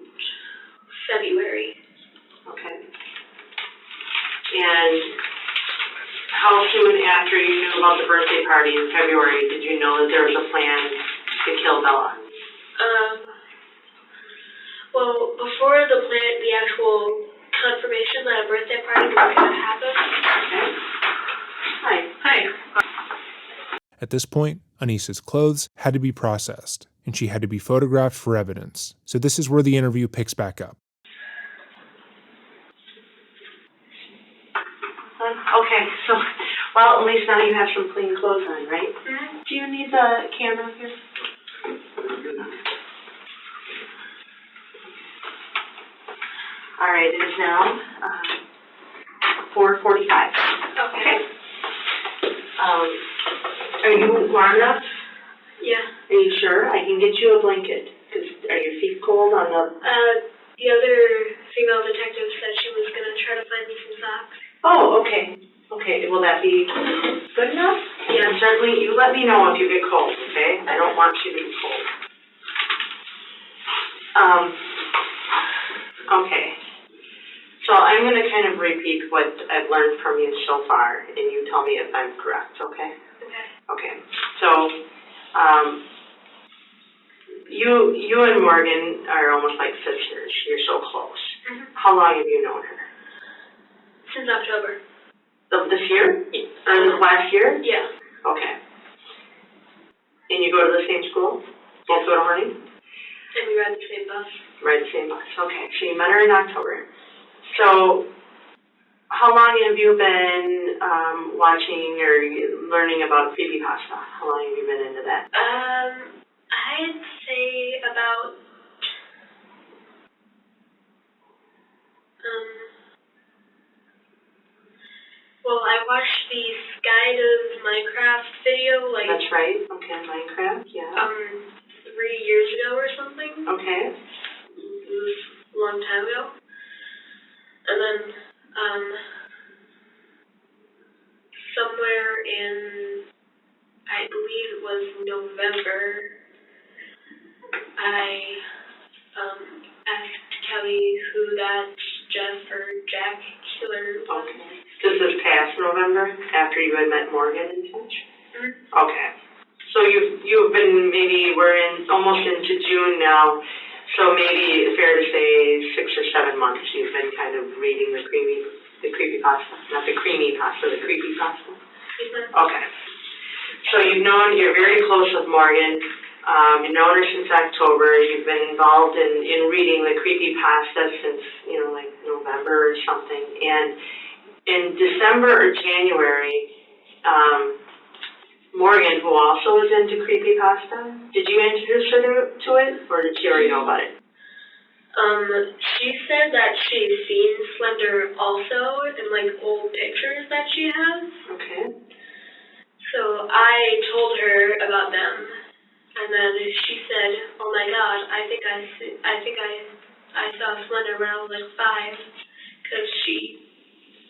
February. Okay. And how soon after you knew about the birthday party in February did you know that there was a plan to kill Bella? Well, before the actual confirmation that a birthday party was going to happen, Hi. At this point, Anissa's clothes had to be processed, and she had to be photographed for evidence. So this is where the interview picks back up. Okay, so, well, at least now you have some clean clothes on, right? Mm-hmm. Do you need the camera here? All right, it is now 4:45. Okay. Are you warm enough? Yeah. Are you sure? I can get you a blanket. Are your feet cold on the... The other female detective said she was going to try to find me some socks. Oh, okay. Okay, will that be good enough? Yeah, certainly. You let me know if you get cold, okay? I don't want you to be cold. Okay. So I'm going to kind of repeat what I've learned from you so far, and you tell me if I'm correct, okay? Okay. Okay. So, you and Morgan are almost like sisters. You're so close. Mm-hmm. How long have you known her? Since October. Of this year? Or last year? Yeah. Okay. And you go to the same school? Both go to Horning? And we ride the same bus. Ride the same bus. Okay. So you met her in October. So, how long have you been watching or learning about creepypasta? How long have you been into that? I'd say about well, I watched the Skydive Minecraft video That's right. Okay, Minecraft. Yeah. 3 years ago or something. Okay. It was a long time ago. And then somewhere in, I believe it was November, I asked Kelly who that Jeff or Jack killer was. Okay. This is past November, after you had met Morgan and such? Mm-hmm. Okay. So you've been we're almost into June now, so maybe fair to say 6 or 7 months you've been kind of reading the creepypasta, not the creamy pasta, the creepypasta. Mm-hmm. Okay. So you're very close with Morgan. You've known her since October. You've been involved in reading the creepypasta since, like November or something. And in December or January, Morgan, who also is into creepypasta, did you introduce her to it, or did she already know about it? She said that she's seen Slender also in like old pictures that she has. Okay. So I told her about them, and then she said, "Oh my God, I think I saw Slender when I was like 5, because she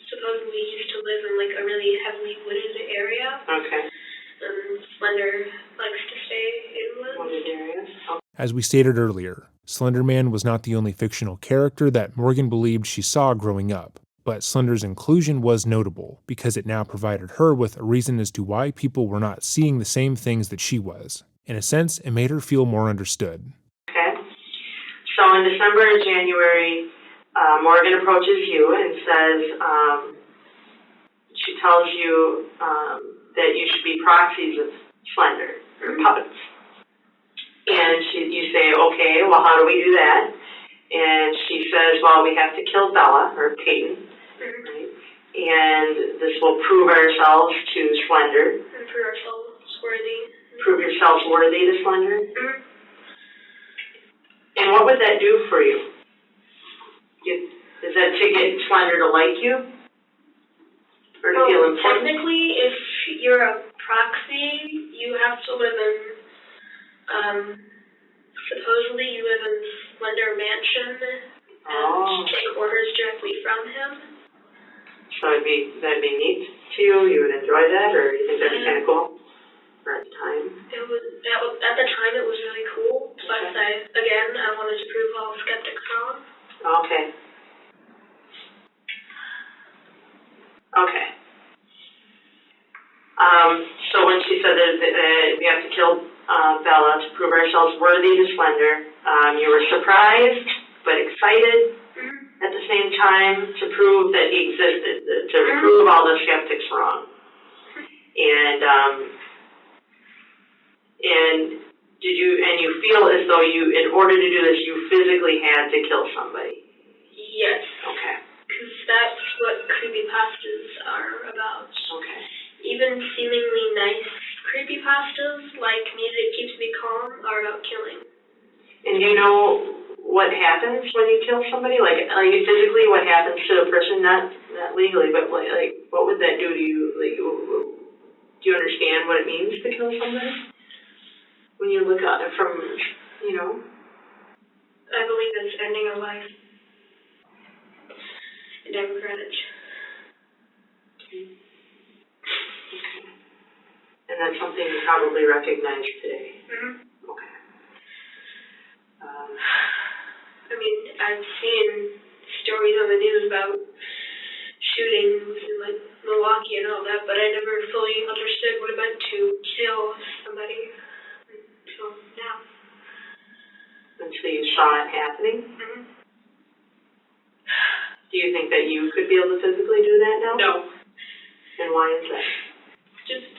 supposedly used to live in like a really heavily wooded area." Okay. And Slender likes to stay in Wooded areas. Okay. As we stated earlier, Slenderman was not the only fictional character that Morgan believed she saw growing up, but Slender's inclusion was notable because it now provided her with a reason as to why people were not seeing the same things that she was. In a sense, it made her feel more understood. Okay. So in December and January, Morgan approaches you and says, she tells you that you should be proxies of Slender, or puppets. And you say, okay, well, how do we do that? And she says, well, we have to kill Bella, or Peyton, right? And this will prove ourselves to Slender. And prove ourselves worthy. Prove yourselves worthy to Slender. Mm-hmm. And what would that do for you? Is that to get Slender to like you? Or to feel important? Technically, if you're a proxy, you have to live in, supposedly you live in Slender Mansion and take orders directly from him. So that'd be neat to you? You would enjoy that, or you think that'd be kind of cool? Or at the time? At the time it was really cool, but I wanted to prove all skeptics wrong. Okay. Okay. So when she said that we have to kill Bella to prove ourselves worthy to Slender, you were surprised but excited at the same time to prove that he existed, to prove all the skeptics wrong. And you feel as though in order to do this, you physically had to kill somebody? Yes. Okay. Because that's what creepypastas are about. Okay. Even seemingly nice creepypastas, like Music Keeps Me Calm, are about killing. And you know what happens when you kill somebody? Like physically, what happens to a person? Not legally, but like what would that do to you? Like, do you understand what it means to kill somebody? When you look at it from, I believe it's ending a life. And I regret it. Okay. And that's something you probably recognize today. Mm-hmm. Okay. I mean, I've seen stories on the news about shootings in like Milwaukee and all that, but I never fully understood what it meant to kill somebody until now. Until you saw it happening? Mm-hmm. Do you think that you could be able to physically do that now? No. And why is that? Just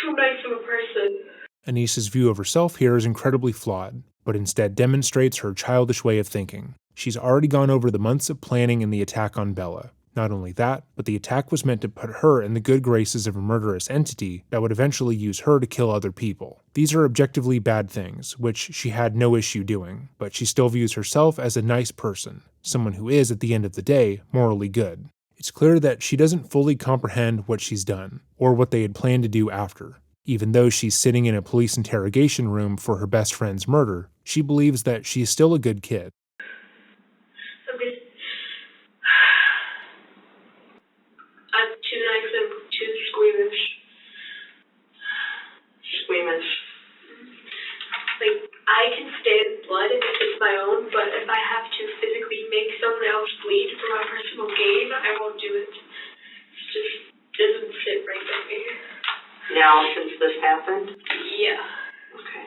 too nice of a person. Anissa's view of herself here is incredibly flawed, but instead demonstrates her childish way of thinking. She's already gone over the months of planning in the attack on Bella. Not only that, but the attack was meant to put her in the good graces of a murderous entity that would eventually use her to kill other people. These are objectively bad things, which she had no issue doing, but she still views herself as a nice person, someone who is, at the end of the day, morally good. It's clear that she doesn't fully comprehend what she's done, or what they had planned to do after. Even though she's sitting in a police interrogation room for her best friend's murder, she believes that she is still a good kid. I'm too nice and too squeamish. Squeamish. Like, I can stand blood if it's my own, but if I have to physically make someone else bleed for my personal gain, I won't do it. It just doesn't sit right with me. Now, since this happened? Yeah. Okay.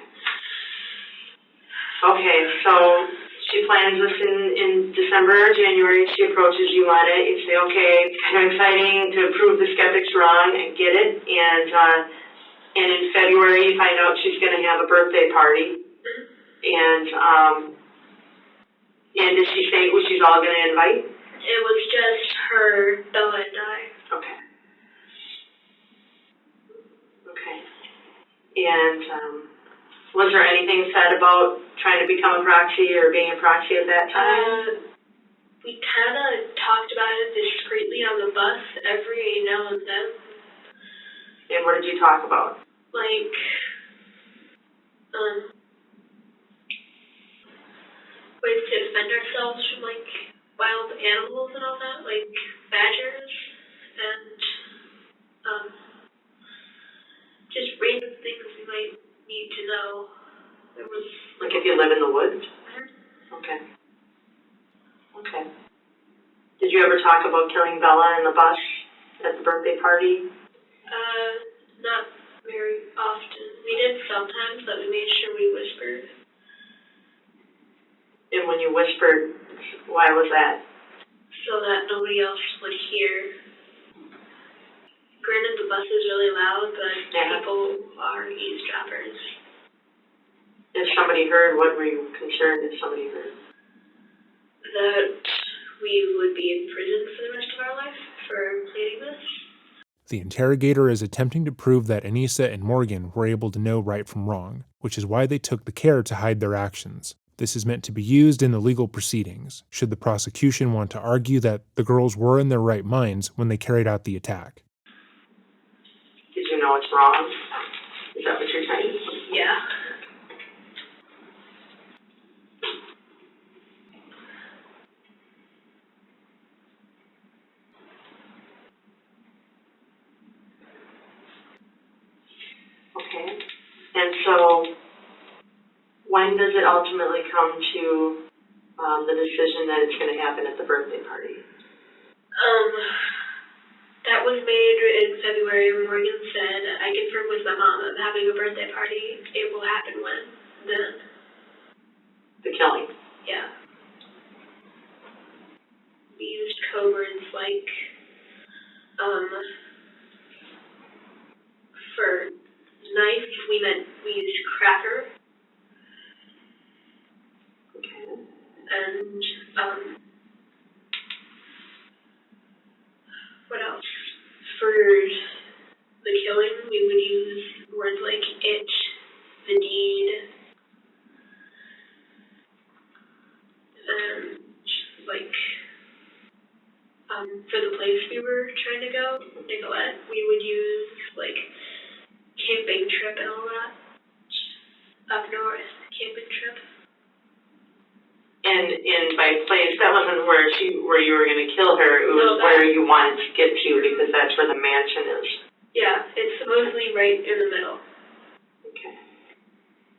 Okay, so she plans this in December or January. She approaches you on it. You say, okay, it's kind of exciting to prove the skeptics wrong and get it. And in February, you find out she's going to have a birthday party. And did she say who she's all going to invite? It was just her, Bella, and I. Okay. Okay. And was there anything said about trying to become a proxy or being a proxy at that time? We kind of talked about it discreetly on the bus every now and then. And what did you talk about? Like, ways to defend ourselves from, like, wild animals and all that, like badgers and, just random things we might need to know. There was... Like if you live in the woods? Mm-hmm. Okay. Okay. Did you ever talk about killing Bella in the bus at the birthday party? Not very often. We did sometimes, but we made sure we whispered. And when you whispered, why was that? So that nobody else would hear. Granted, the bus is really loud, but people are eavesdroppers. If somebody heard, what were you concerned if somebody heard? That we would be in prison for the rest of our life for planning this. The interrogator is attempting to prove that Anissa and Morgan were able to know right from wrong, which is why they took the care to hide their actions. This is meant to be used in the legal proceedings, should the prosecution want to argue that the girls were in their right minds when they carried out the attack. Did you know it's wrong? Is that what you're saying? Yeah. Okay. And so, when does it ultimately come to the decision that it's going to happen at the birthday party? That was made in February. Morgan said, I confirmed with my mom I'm having a birthday party. It will happen when? Then. The killing? Yeah. We used code words like, we meant we used cracker. Okay. And, what else? For the killing, we would use words like it, the deed, and like, for the place we were trying to go, Nicolette, we would use like camping trip and all that. Up north, camping trip. And by place, that wasn't where you were going to kill her. It was where you wanted to get to because that's where the mansion is. Yeah, it's supposedly right in the middle. Okay.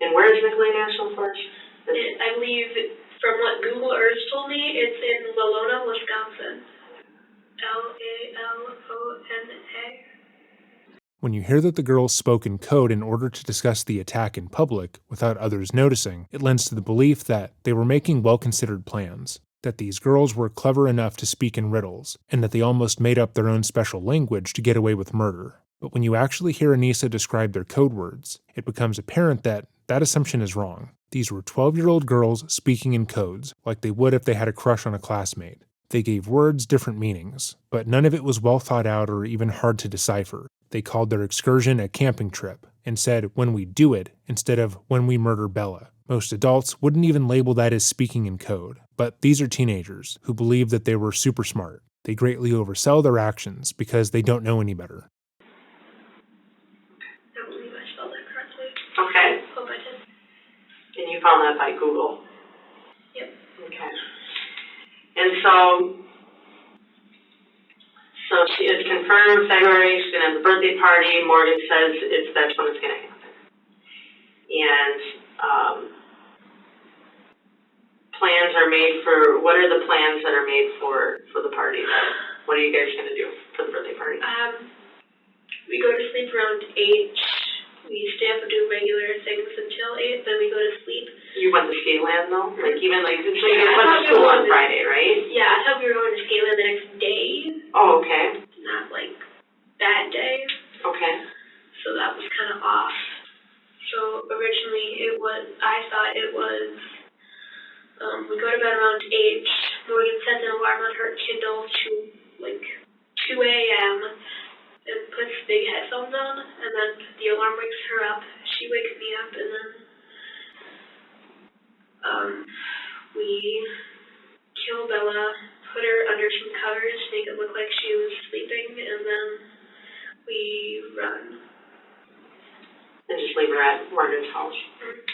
And where is Nicollet National Forest? I believe, from what Google Earth told me, it's in Lalona, Wisconsin. Lalona. When you hear that the girls spoke in code in order to discuss the attack in public without others noticing, it lends to the belief that they were making well-considered plans, that these girls were clever enough to speak in riddles, and that they almost made up their own special language to get away with murder. But when you actually hear Anissa describe their code words, it becomes apparent that that assumption is wrong. These were 12-year-old girls speaking in codes, like they would if they had a crush on a classmate. They gave words different meanings, but none of it was well thought out or even hard to decipher. They called their excursion a camping trip, and said, "when we do it," instead of "when we murder Bella." Most adults wouldn't even label that as speaking in code, but these are teenagers who believe that they were super smart. They greatly oversell their actions because they don't know any better. I believe I spelled that correctly. Okay. Hope I did. And you found that by Google? Yep. Okay. And so she is confirmed February. She's going to have a birthday party. Morgan says that's when it's going to happen. And plans are made for, what are the plans that are made for the party? What are you guys going to do for the birthday party? We go to sleep around 8. We stay up and do regular things until 8, then we go to sleep. You went to Scaland though? Like even like, so you guys went to school on Friday, right? Yeah, I thought we were going to Scaland the next day. Oh, okay. Not like that day. Okay. So that was kind of off. So originally I thought it was, we go to bed around 8. Morgan sets an alarm on her Kindle to like 2 a.m. and puts big headphones on, and then the alarm wakes her up. She wakes me up, and then we kill Bella, put her under some covers, make it look like she was sleeping, and then we run. And just leave her at Morgan's house. Mm-hmm.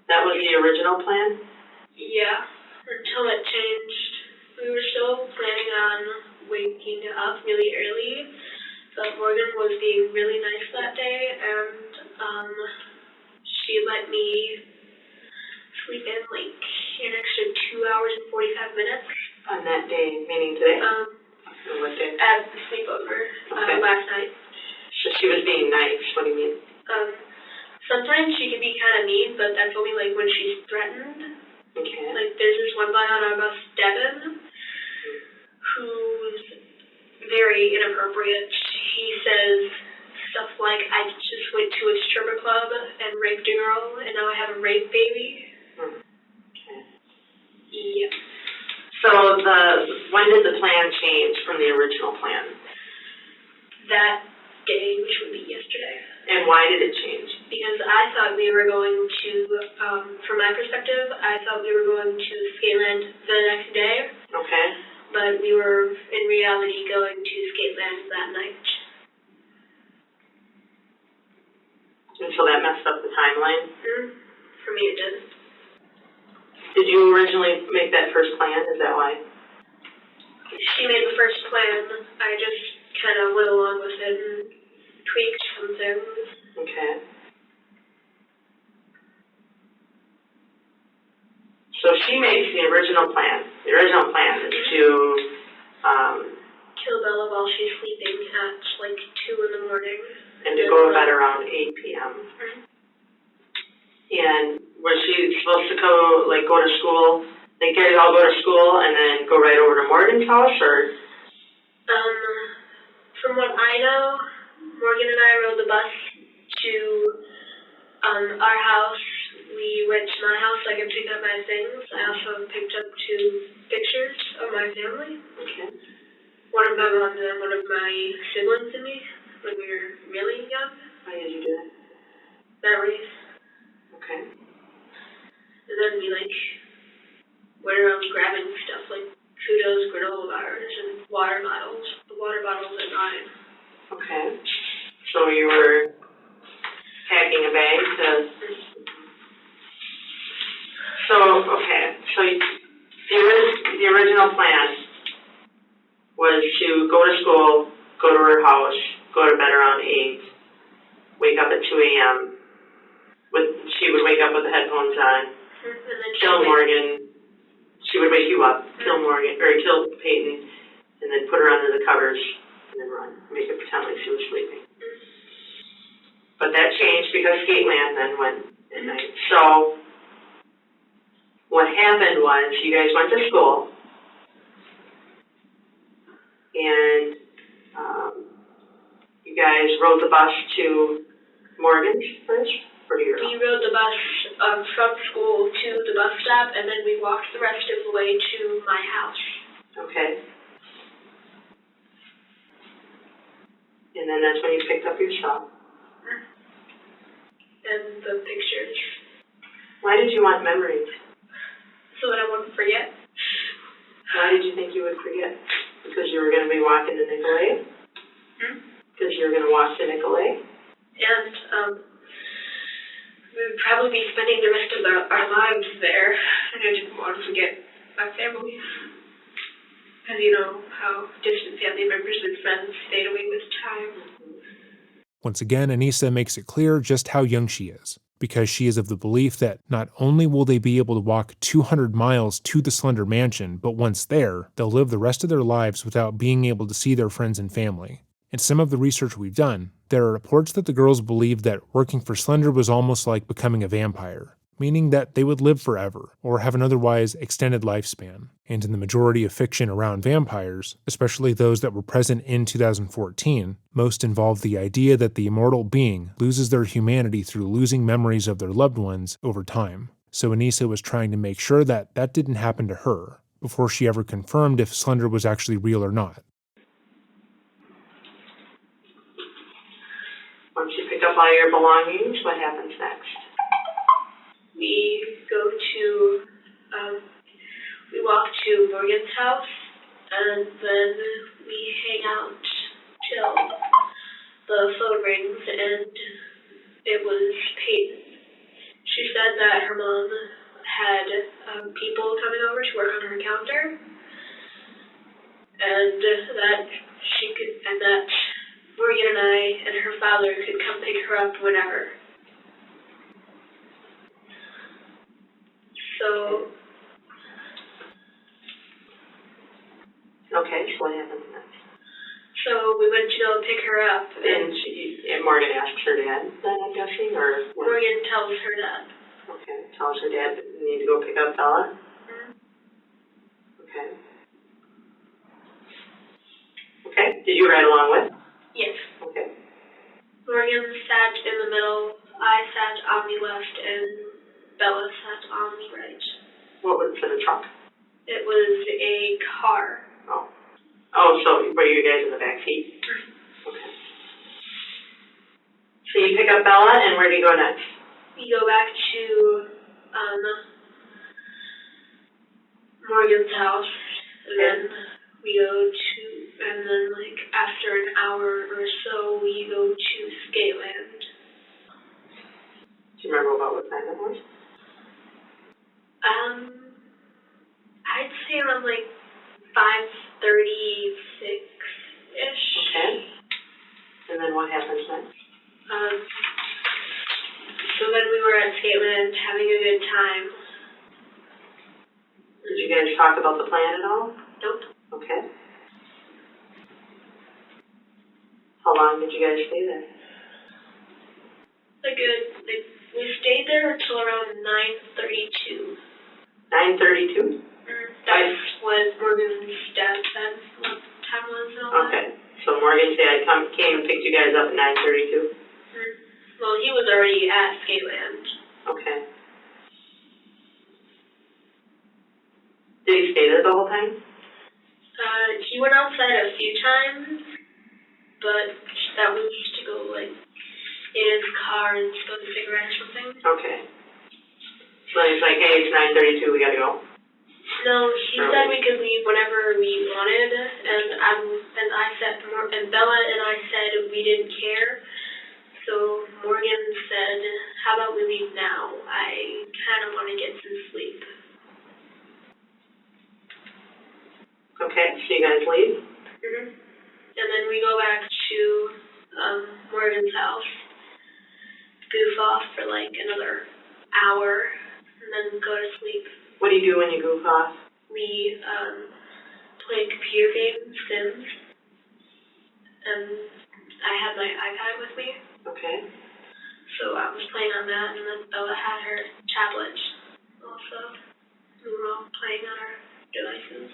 That was the original plan? Yeah, until it changed. We were still planning on waking up really early, but Morgan was being really nice that day, and she let me sleep in like an extra 2 hours and 45 minutes. On that day, meaning today? What day? At the sleepover last night. So she was being nice. What do you mean? Sometimes she can be kind of mean, but that's only like when she's threatened. Okay. Like there's this one guy on our bus, Devin, who's very inappropriate. He says stuff like, "I just went to a stripper club and raped a girl, and now I have a rape baby." Okay. Yeah. So when did the plan change from the original plan? That day, which would be yesterday. And why did it change? Because I thought we were going to, from my perspective, I thought we were going to Scaland the next day. Okay. But we were, in reality, going to Scaland that night. And so that messed up the timeline? For me, it did. Did you originally make that first plan? Is that why? She made the first plan. I just kind of went along with it and tweaked some things. Okay. So she makes the original plan. The original plan is to kill Bella while she's sleeping at like 2 in the morning. And to go to bed around 8 p.m. And was she supposed to go to school? They guys all go to school and then go right over to Morgan's house, or? From what I know, Morgan and I rode the bus to our house. We went to my house so I could pick up my things. I also picked up 2 pictures of my family. Okay. One of them on one of my siblings and me when we were really young. Why did you do that? Memories. Okay. And then we went around grabbing stuff like Kudos, granola bars, and water bottles. The water bottles are mine. Okay. So you were packing a bag to... So the original plan was to go to school, go to her house, go to bed around 8, wake up at 2 a.m. She would wake up with the headphones on, And then kill Morgan. She would wake you up, kill Morgan, or kill Peyton, and then put her under the covers and then run. Make her pretend like she was sleeping. But that changed because Skateland then went at night. So what happened was you guys went to school, and you guys rode the bus to Morgan's first, or to your house? We rode the bus from school to the bus stop, and then we walked the rest of the way to my house. Okay. And then that's when you picked up your stuff. And the pictures. Why did you want memories? So that I wouldn't forget. Why did you think you would forget? Because you were going to be walking to Nicolay? Because you were going to walk to Nicolay? And we would probably be spending the rest of our lives there, and I didn't want to forget my family. Because you know how distant family members and friends fade away with time. Once again, Anissa makes it clear just how young she is, because she is of the belief that not only will they be able to walk 200 miles to the Slender Mansion, but once there, they'll live the rest of their lives without being able to see their friends and family. In some of the research we've done, there are reports that the girls believed that working for Slender was almost like becoming a vampire, meaning that they would live forever, or have an otherwise extended lifespan. And in the majority of fiction around vampires, especially those that were present in 2014, most involve the idea that the immortal being loses their humanity through losing memories of their loved ones over time. So Anissa was trying to make sure that that didn't happen to her, before she ever confirmed if Slender was actually real or not. Once you pick up all your belongings, what happens next? We walk to Morgan's house, and then we hang out till the phone rings, and it was Peyton. She said that her mom had people coming over to work on her counter, and that Morgan and I and her father could come pick her up whenever. So. Okay, so what happens next? So we went to go pick her up, And Morgan asks her dad, then I'm guessing, or what? Morgan tells her dad. Okay, tells her dad that you need to go pick up Bella? Okay. Okay, did you ride along with? Yes. Okay. Morgan sat in the middle, I sat on the left, and Bella sat on the right. What was it, a truck? It was a car. Oh, so were you guys in the back seat? Okay. So you pick up Bella, and where do you go next? We go back to Morgan's house, and then we go to, and then after an hour or so, we go to Skateland. Do you remember about what time it was? I'd say around 5:36-ish. Okay. And then what happens next? So then we were at Skateland having a good time. Did you guys talk about the plan at all? Nope. Okay. How long did you guys stay there? We stayed there until around 9:32. 9:32? That's what Morgan's dad said what time was and all Okay. that. So Morgan's dad came and picked you guys up at 9:32? Well, he was already at Skateland. Okay. Did he stay there the whole time? He went outside a few times, but that was just to go, like, in his car and smoke a cigarette or something. Okay. So then he's like, hey, it's 9:32, we gotta go. No, he said we could leave whenever we wanted, and Bella and I said we didn't care. So Morgan said, how about we leave now? I kind of want to get some sleep. Okay, so you guys leave? And then we go back to Morgan's house, goof off for like another hour, and then go to sleep. What do you do when you goof off? We play computer games, Sims, and I had my iPad with me. Okay. So I was playing on that, and then Bella had her tablet also. We were all playing on our devices.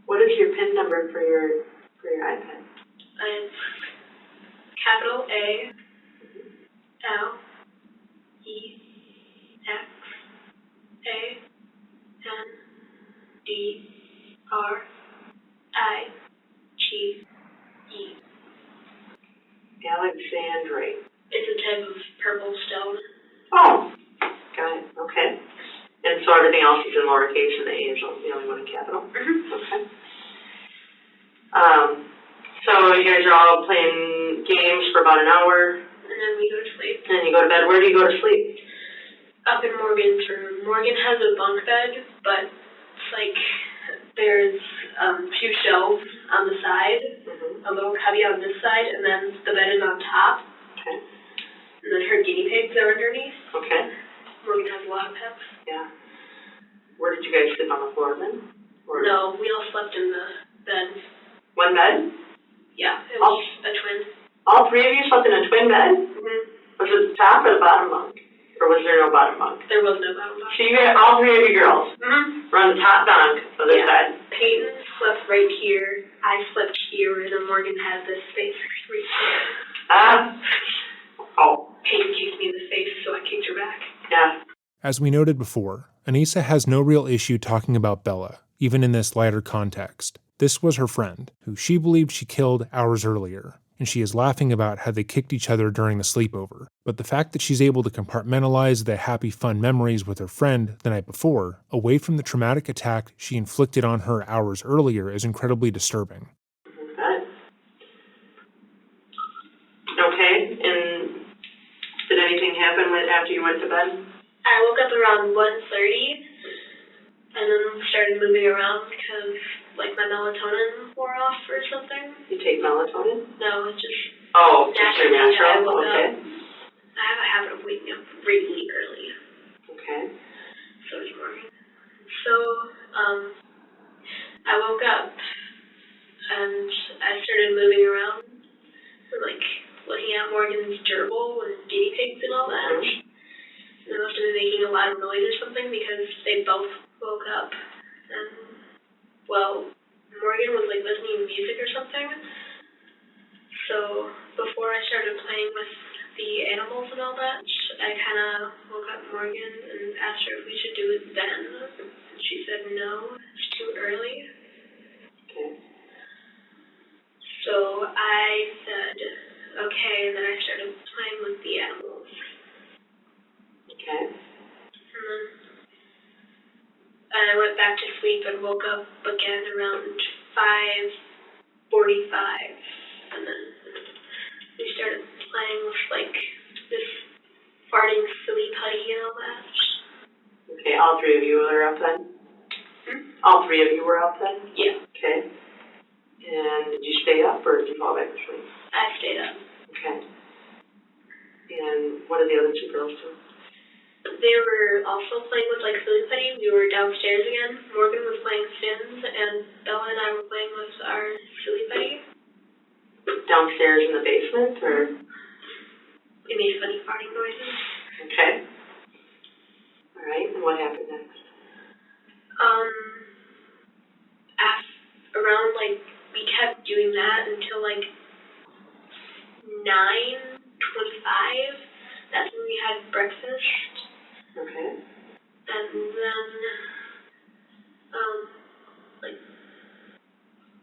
What is your PIN number for your iPad? It's capital A L E X A N D R I G E. Alexandrite. It's a type of purple stone. Oh, got it. Okay. And so everything else is in lowercase and the A is the only one in capital? Okay. So you guys are all playing games for about an hour? And then we go to sleep. And then you go to bed. Where do you go to sleep? Up in Morgan's room. Morgan has a bunk bed, but it's like there's two shelves on the side, a little cubby on this side, and then the bed is on top. Okay. And then her guinea pigs are underneath. Okay. Morgan has a lot of pets. Yeah. Where did you guys sleep, on the floor then? Or no, we all slept in the bed. One bed? Yeah, it was a twin. All three of you slept in a twin bed? Was it the top or the bottom bunk? Or was there no bottom bunk? There was no bottom bunk. So you got all three of you girls were on the top bunk of this bed? Peyton slept right here. I slept here, and then Morgan had this space right here. Peyton kicked me in the face, so I kicked her back. Yeah. As we noted before, Anissa has no real issue talking about Bella, even in this lighter context. This was her friend, who she believed she killed hours earlier, and she is laughing about how they kicked each other during the sleepover. But the fact that she's able to compartmentalize the happy, fun memories with her friend the night before, away from the traumatic attack she inflicted on her hours earlier, is incredibly disturbing. Okay, and did anything happen after you went to bed? I woke up around 1:30 and then started moving around because, like, my melatonin wore off or something. You take melatonin? No, it's just naturally natural. I woke Okay. up. I have a habit of waking up really early. Okay. So does Morgan. So, I woke up and I started moving around, like, looking at Morgan's gerbil and guinea pigs and all that. They must have been making a lot of noise or something because they both woke up. And, well, Morgan was like listening to music or something. So before I started playing with the animals and all that, I kind of woke up Morgan and asked her if we should do it then. And she said no, it's too early. Okay. So I said okay, and then I started playing with the animals. Okay. And then I went back to sleep and woke up again around 5:45. And then we started playing with, like, this farting silly putty and all that. Okay, all three of you were up then? All three of you were up then? Yeah. Okay. And did you stay up or did you fall back to sleep? I stayed up. Okay. And what did the other two girls do? They were also playing with, like, silly putty. We were downstairs again. Morgan was playing Sims, and Bella and I were playing with our silly putty. Downstairs in the basement, or? It made funny farting noises. Okay. All right, and what happened next? around, like, we kept doing that until, like, 9:25. That's when we had breakfast. Okay. And then, like,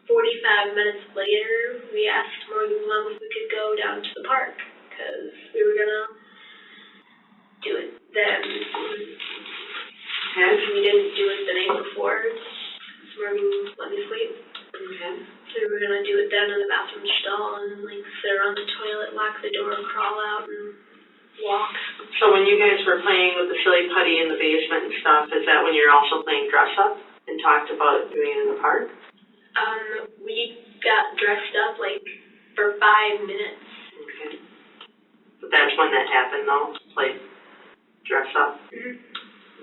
45 minutes later, we asked Morgan's mom if we could go down to the park, because we were gonna do it then. Okay. We didn't do it the night before, because Morgan let me sleep. Okay. So we were gonna do it then in the bathroom stall and, like, sit around the toilet, lock the door, crawl out, and walk. So when you guys were playing with the silly putty in the basement and stuff, is that when you're also playing dress up and talked about doing it in the park? We got dressed up, like, for 5 minutes. Okay. But that's when that happened, though? Like, dress up? Mm-hmm.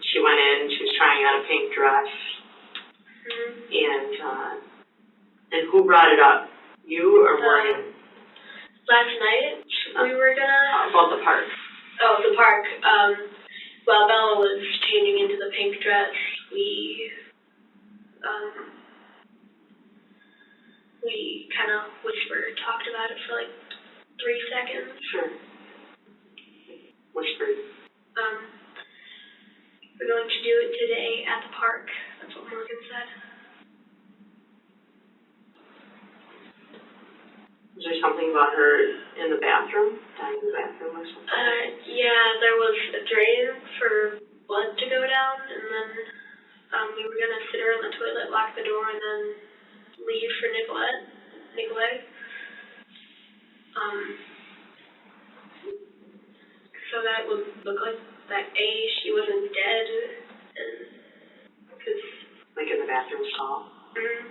She went in, she was trying on a pink dress. Mm-hmm. And who brought it up? You or Morgan? Last night, we were gonna... About the park. Oh, the park. While Bella was changing into the pink dress, we kind of talked about it for, like, 3 seconds. Sure. Whispered. We're going to do it today at the park. That's what Morgan said. Was there something about her in the bathroom? Down in the bathroom or something? Yeah, there was a drain for blood to go down, and then we were going to sit her in the toilet, lock the door, and then leave for Nicolette. So that would look like that she wasn't dead, and because... Like in the bathroom stall? Mm-hmm.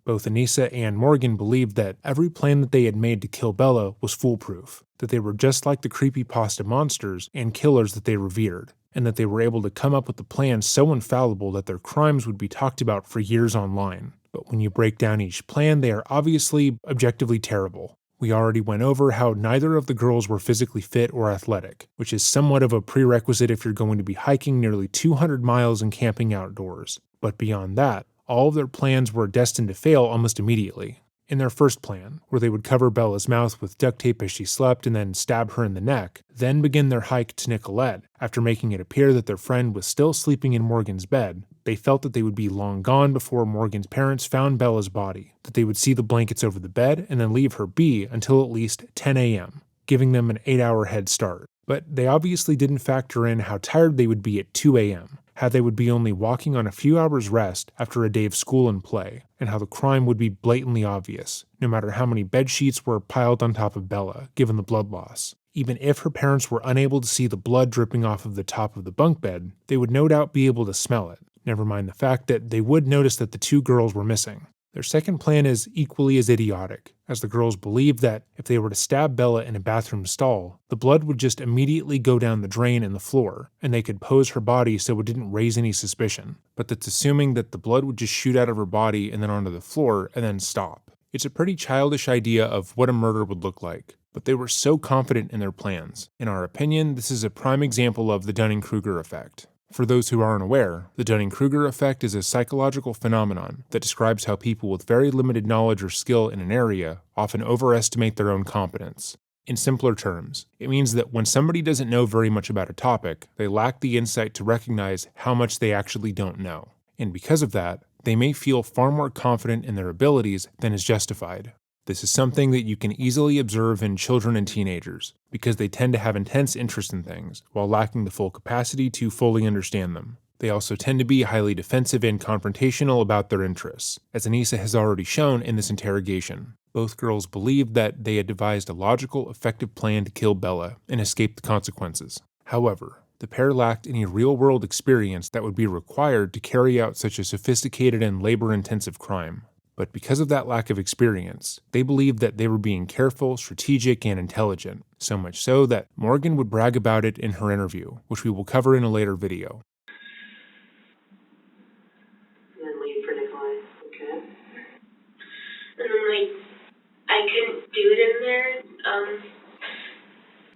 Both Anissa and Morgan believed that every plan that they had made to kill Bella was foolproof, that they were just like the creepypasta monsters and killers that they revered, and that they were able to come up with a plan so infallible that their crimes would be talked about for years online. But when you break down each plan, they are obviously objectively terrible. We already went over how neither of the girls were physically fit or athletic, which is somewhat of a prerequisite if you're going to be hiking nearly 200 miles and camping outdoors. But beyond that, all of their plans were destined to fail almost immediately. In their first plan, where they would cover Bella's mouth with duct tape as she slept and then stab her in the neck, then begin their hike to Nicolette, after making it appear that their friend was still sleeping in Morgan's bed, they felt that they would be long gone before Morgan's parents found Bella's body, that they would see the blankets over the bed and then leave her be until at least 10 a.m., giving them an 8-hour head start. But they obviously didn't factor in how tired they would be at 2 a.m., how they would be only walking on a few hours rest after a day of school and play, and how the crime would be blatantly obvious, no matter how many bed sheets were piled on top of Bella, given the blood loss. Even if her parents were unable to see the blood dripping off of the top of the bunk bed, they would no doubt be able to smell it, never mind the fact that they would notice that the 2 girls were missing. Their second plan is equally as idiotic, as the girls believed that if they were to stab Bella in a bathroom stall, the blood would just immediately go down the drain in the floor, and they could pose her body so it didn't raise any suspicion. But that's assuming that the blood would just shoot out of her body and then onto the floor and then stop. It's a pretty childish idea of what a murder would look like, but they were so confident in their plans. In our opinion, this is a prime example of the Dunning-Kruger effect. For those who aren't aware, the Dunning-Kruger effect is a psychological phenomenon that describes how people with very limited knowledge or skill in an area often overestimate their own competence. In simpler terms, it means that when somebody doesn't know very much about a topic, they lack the insight to recognize how much they actually don't know. And because of that, they may feel far more confident in their abilities than is justified. This is something that you can easily observe in children and teenagers, because they tend to have intense interest in things, while lacking the full capacity to fully understand them. They also tend to be highly defensive and confrontational about their interests, as Anissa has already shown in this interrogation. Both girls believed that they had devised a logical, effective plan to kill Bella and escape the consequences. However, the pair lacked any real-world experience that would be required to carry out such a sophisticated and labor-intensive crime. But because of that lack of experience, they believed that they were being careful, strategic, and intelligent, so much so that Morgan would brag about it in her interview, which we will cover in a later video. And then leave for Nicolette. Okay. And then, I couldn't do it in there.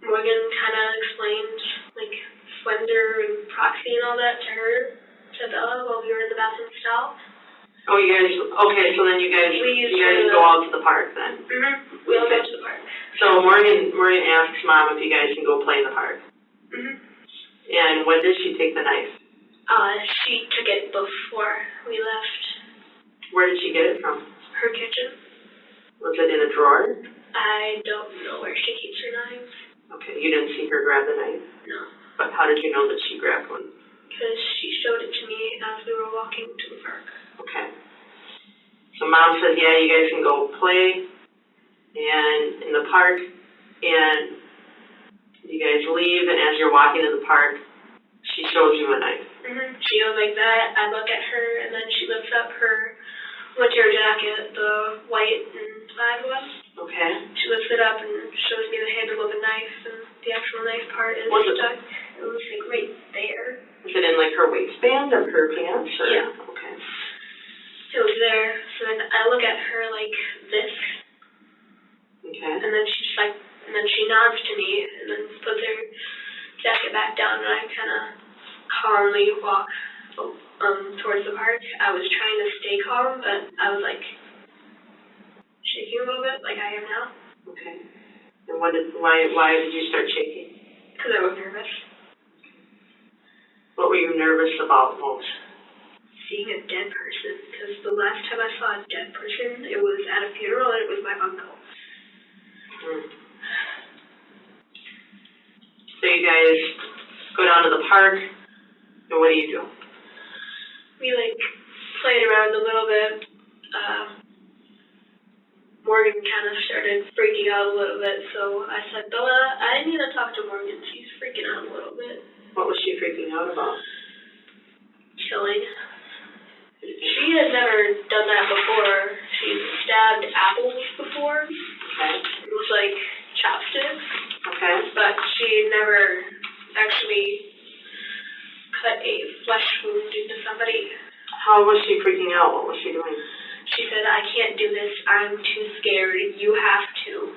Morgan kind of explained, Slender and Proxy and all that to Bella while we were in the bathroom stall. Oh, you guys, okay, so then you guys go out to the park then? Mm-hmm. We all go to the park. So Morgan asks Mom if you guys can go play in the park. Mm-hmm. And when did she take the knife? She took it before we left. Where did she get it from? Her kitchen. Was it in a drawer? I don't know where she keeps her knives. Okay, you didn't see her grab the knife? No. But how did you know that she grabbed one? Because she showed it to me as we were walking to the park. Okay. So Mom says, yeah, you guys can go play and in the park, and you guys leave, and as you're walking to the park, she shows you a knife. Mm-hmm. She goes like that. I look at her, and then she lifts up her winter jacket, the white and plaid one. Okay. She lifts it up and shows me the handle of a knife, and the actual knife part is stuck. It was like right there. Was it in like her waistband of her pants? Or? Yeah. Okay. It was there. So then I look at her like this. Okay. And then she's like, and then she nods to me, and then puts her jacket back down, and I kind of calmly walk towards the park. I was trying to stay calm, but I was like shaking a little bit, like I am now. Okay. And why did you start shaking? Because I was nervous. What were you nervous about most? Seeing a dead person. Because the last time I saw a dead person, it was at a funeral, and it was my uncle. So you guys go down to the park, and what do? We played around a little bit. Morgan kind of started freaking out a little bit, so I said, Bella, I need to talk to Morgan. She's freaking out a little bit. What was she freaking out about? Killing. She had never done that before. She's stabbed apples before. Okay. It was like chopsticks. Okay. But she had never actually cut a flesh wound into somebody. How was she freaking out? What was she doing? She said, I can't do this. I'm too scared. You have to.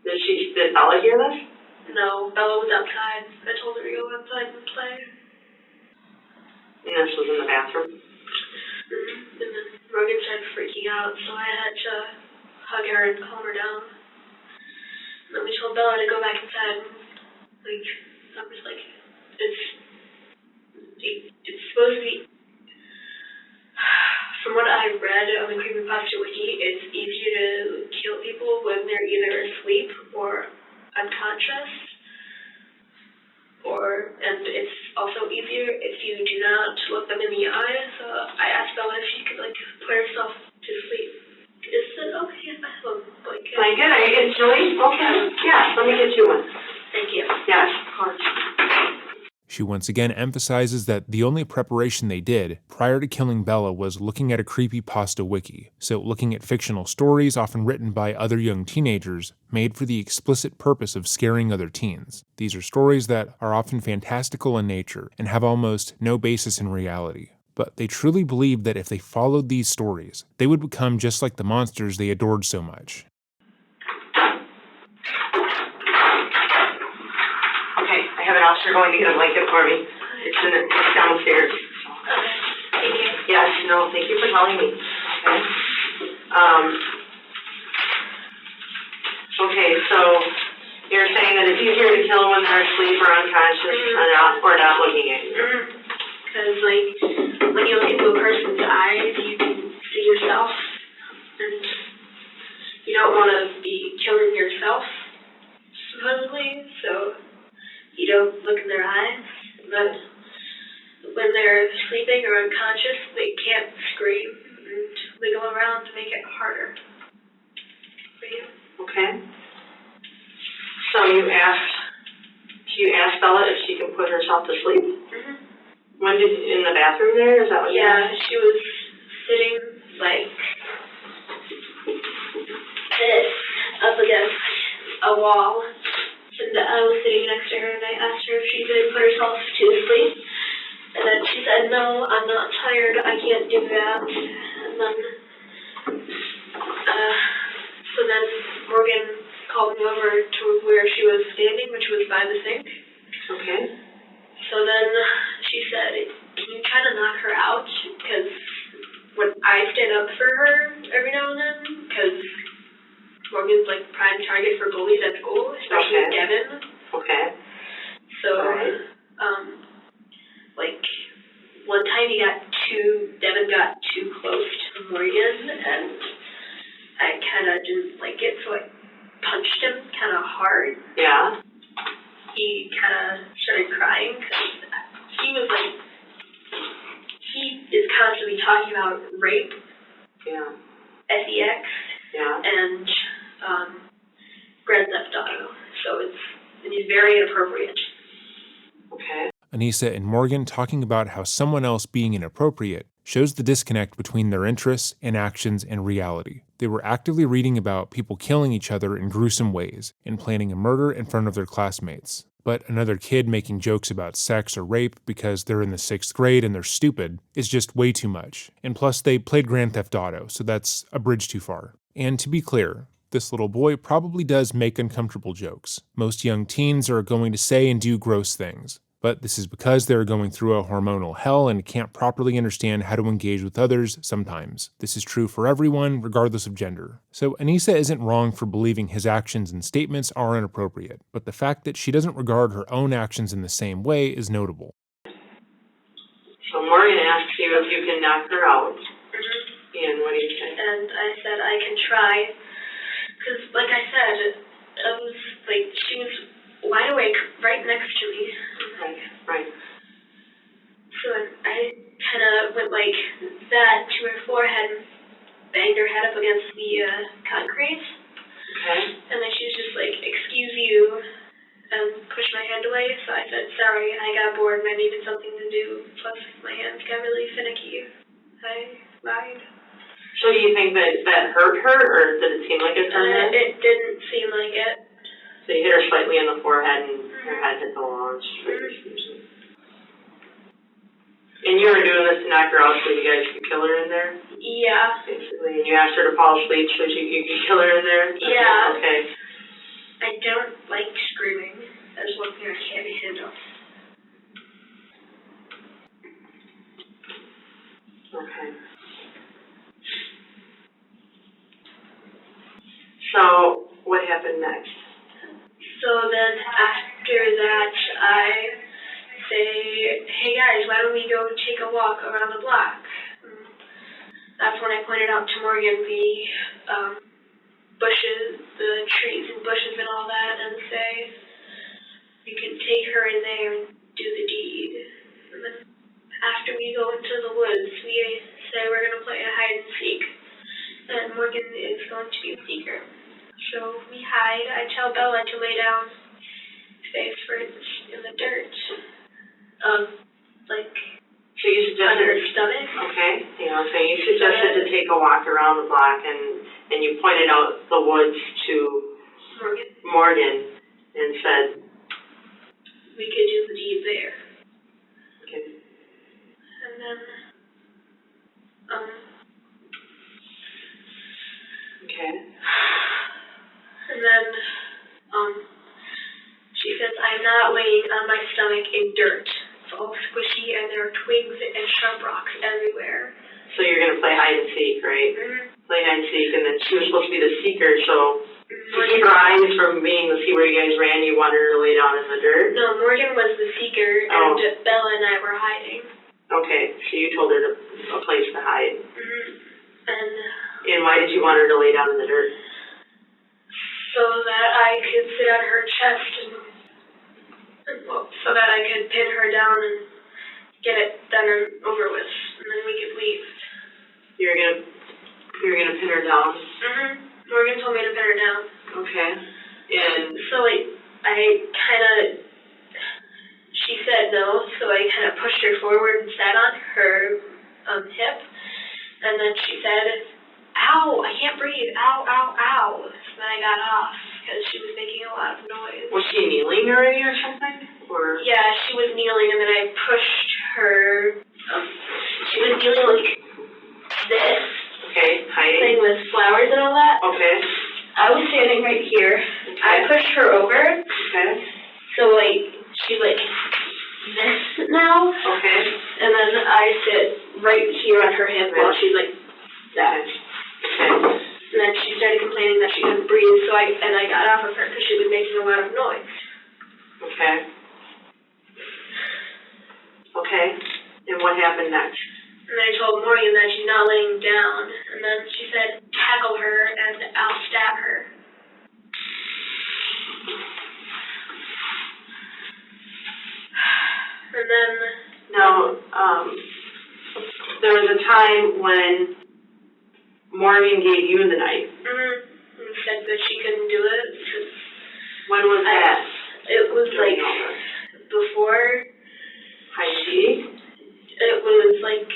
Did Bella hear this? No, Bella was outside. I told her to go outside and play. And this was in the bathroom? And then Morgan started freaking out, so I had to hug her and calm her down. And then we told Bella to go back inside. I was like, it's supposed to be. From what I read on the Creepypasta Wiki, it's easier to kill people when they're either asleep or unconscious. And it's also easier if you do not look them in the eye. So I asked Bella if she could put herself to sleep. Is it okay if I have a blanket? Blanket? Are you getting chilly? Okay. Yeah, let me get you one. Thank you. Yes, of course. She once again emphasizes that the only preparation they did prior to killing Bella was looking at a creepypasta wiki, so looking at fictional stories often written by other young teenagers made for the explicit purpose of scaring other teens. These are stories that are often fantastical in nature and have almost no basis in reality. But they truly believed that if they followed these stories, they would become just like the monsters they adored so much. I have an officer going to get a blanket for me. It's downstairs. Okay, thank you. Yes, no, thank you for telling me. Okay. Okay, so you're saying that it's easier to kill when they're asleep or unconscious or not looking at you. Because, when you look into a person's eyes, you can see yourself. And you don't want to be killing yourself, supposedly, so you don't look in their eyes, but when they're sleeping or unconscious, they can't scream, and they go around to make it harder for you. Okay. So you asked Bella if she can put herself to sleep? Mm-hmm. When in the bathroom there? Is that what you Yeah, she was sitting, up against a wall. And I was sitting next to her, and I asked her if she could put herself to sleep. And then she said, no, I'm not tired, I can't do that. And then, so then Morgan called me over to where she was standing, which was by the sink. Okay. So then she said, can you try to knock her out? Because I stand up for her every now and then, because Morgan's, like, prime target for bullies at school, especially Devin. Okay. So, like, one time Devin got too close to Morgan, and I kind of didn't like it, so I punched him kind of hard. Yeah. He kind of started crying, because he was, like, he is constantly talking about rape. Yeah. SEX. Yeah. And, Grand Theft Auto. So it's very inappropriate. Okay. Anissa and Morgan talking about how someone else being inappropriate shows the disconnect between their interests and actions and reality. They were actively reading about people killing each other in gruesome ways and planning a murder in front of their classmates. But another kid making jokes about sex or rape because they're in the 6th grade and they're stupid is just way too much. And plus, they played Grand Theft Auto, so that's a bridge too far. And to be clear, this little boy probably does make uncomfortable jokes. Most young teens are going to say and do gross things. But this is because they're going through a hormonal hell and can't properly understand how to engage with others sometimes. This is true for everyone, regardless of gender. So Anissa isn't wrong for believing his actions and statements are inappropriate, but the fact that she doesn't regard her own actions in the same way is notable. So Morgan asks you if you can knock her out. And what do you say? And I said I can try, because like I said, she was wide awake right next to me. Right. So I kind of went like that to her forehead and banged her head up against the concrete. Okay. And then she was just like, "Excuse you," and pushed my hand away. So I said, "Sorry, I got bored and I needed something to do. Plus, my hands got really finicky. I lied." So do you think that hurt her, or did it seem like it hurt her? It didn't seem like it. So you hit her slightly in the forehead, and her head hit the wall, and she And you were doing this to knock her out so you guys could kill her in there? Yeah. Basically, and you asked her to fall asleep so you could kill her in there? Yeah. Okay. I don't like screaming. That's one thing I can't handle. Okay. So, what happened next? So then after that, I say, "Hey guys, why don't we go take a walk around the block?" That's when I pointed out to Morgan the bushes, the trees and bushes and all that, and say, "You can take her in there and do the deed." And then after we go into the woods, we say we're going to play a hide and seek. And Morgan is going to be the seeker. So we hide. I tell Bella to lay down face first in the dirt. So you suggested under her stomach. Okay. So you suggested to take a walk around the block, and you pointed out the woods to Morgan and said we could do the deed there. Okay. And then okay. And then she says, "I'm not laying on my stomach in dirt. It's all squishy and there are twigs and sharp rocks everywhere." So you're going to play hide and seek, right? Mm-hmm. Play hide and seek, and then she was supposed to be the seeker, so to keep her eyes from being to see where you guys ran, you wanted her to lay down in the dirt? No, Morgan was the seeker, and Bella and I were hiding. Okay, so you told her a place to hide. Mm-hmm. And why did you want her to lay down in the dirt? So that I could sit on her chest so that I could pin her down and get it done and over with, and then we could leave. You're gonna pin her down? Mm-hmm. Morgan told me to pin her down. Okay. And so she said no, so I kind of pushed her forward and sat on her hip, and then she said, "Ow, I can't breathe, ow, ow, ow." So then I got off, because she was making a lot of noise. Was she kneeling already or something? Or? Yeah, she was kneeling, and then I pushed her, she was kneeling like this. Okay, hiding. Thing with flowers and all that. Okay. I was standing right here. Okay. I pushed her over. Okay. So she's like this now. Okay. And then I sit right here on her hip while she's like that. Okay. And then she started complaining that she couldn't breathe, so I got off of her because she was making a lot of noise. Okay. Okay. And what happened next? And I told Morgan that she's not laying down, and then she said, tackle her and I'll stab her. And then... Now, there was a time when Morgan gave you the knife. And said that she couldn't do it. When was that? It was like before high tea? It was like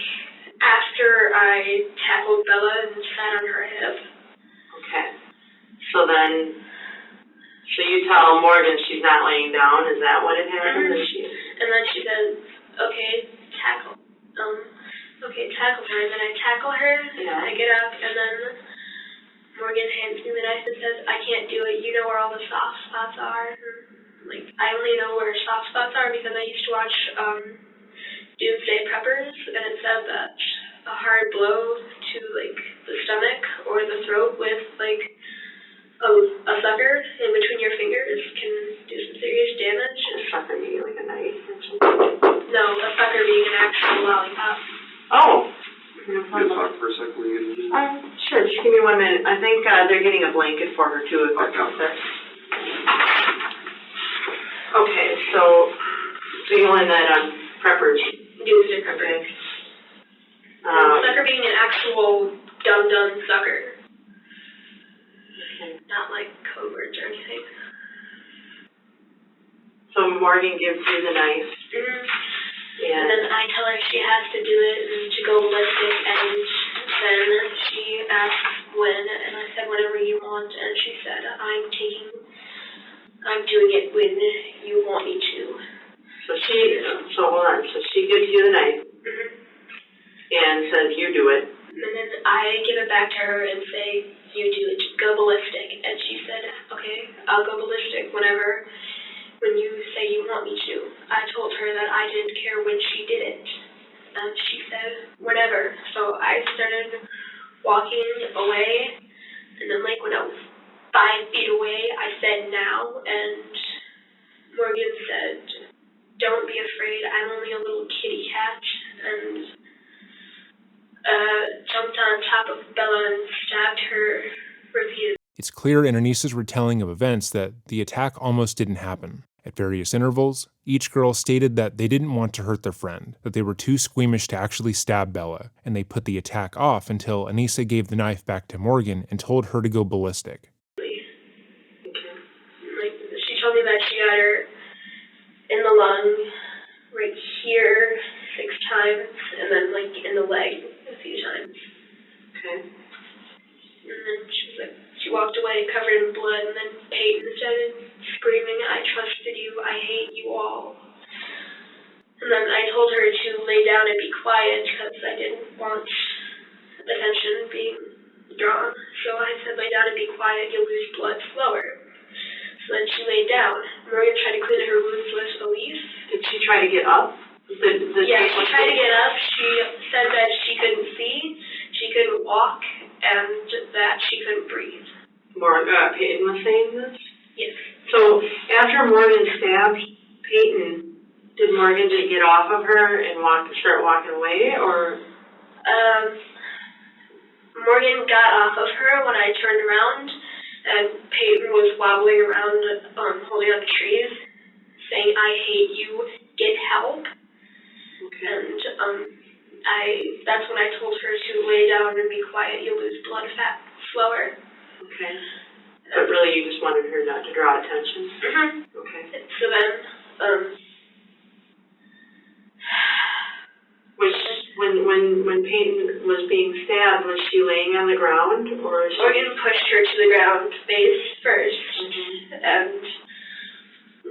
after I tackled Bella and sat on her hip. Okay. So you tell Morgan she's not laying down. Is that what it happened? And then she says, okay, tackle her. And then I tackle her, yeah. I get up, and then Morgan hands me the knife and says, I can't do it. You know where all the soft spots are. Like, I only know where soft spots are because I used to watch Doomsday Preppers, and it said that a hard blow to, like, the stomach or the throat with, like, a sucker in between your fingers can do some serious damage. A sucker being like a knife or something? No, a sucker being an actual lollipop. Oh. Can you talk for a second? Sure, just give me 1 minute. I think they're getting a blanket for her, too, if that's out there. Okay, so you learned that on Preppers. Doomsday Preppers. Sucker being an actual dum-dum sucker. Okay. Not like code words or anything. So Morgan gives you the knife. And then I tell her she has to do it and to go ballistic, and then she asks when, and I said whenever you want, and she said I'm doing it when you want me to. So hold on, so she gives you the knife and says you do it. And then I give it back to her and say, you do it, go ballistic. And she said, okay, I'll go ballistic when you say you want me to. I told her that I didn't care when she did it. And she said, whenever. So I started walking away, and then like when I was 5 feet away, I said now, and Morgan said, don't be afraid, I'm only a little kitty cat, and jumped on top of Bella and stabbed her repeatedly. It's clear in Anissa's retelling of events that the attack almost didn't happen. At various intervals, each girl stated that they didn't want to hurt their friend, that they were too squeamish to actually stab Bella, and they put the attack off until Anissa gave the knife back to Morgan and told her to go ballistic. Like, she told me that she got her in the lung, right here, 6 times, and then like in the leg a few times. Okay. And then she walked away covered in blood, and then Peyton started screaming, I trusted you, I hate you all. And then I told her to lay down and be quiet because I didn't want attention being drawn. So I said, lay down and be quiet, you'll lose blood slower. So then she laid down. Morgan tried to clean her wounds with a leaf. Did she try to get up? Yeah, she tried to get up. She said that she couldn't see, she couldn't walk, and that she couldn't breathe. Peyton was saying this? Yes. So after Morgan stabbed Peyton, did Morgan just get off of her and start walking away, or? Morgan got off of her when I turned around, and Peyton was wobbling around, holding up trees, saying, I hate you, get help. Okay. And that's when I told her to lay down and be quiet, you'll lose blood fat slower. Okay. But really you just wanted her not to draw attention? Okay. So then, when Peyton was being stabbed, was she laying on the ground, or? Morgan pushed her to the ground face first, and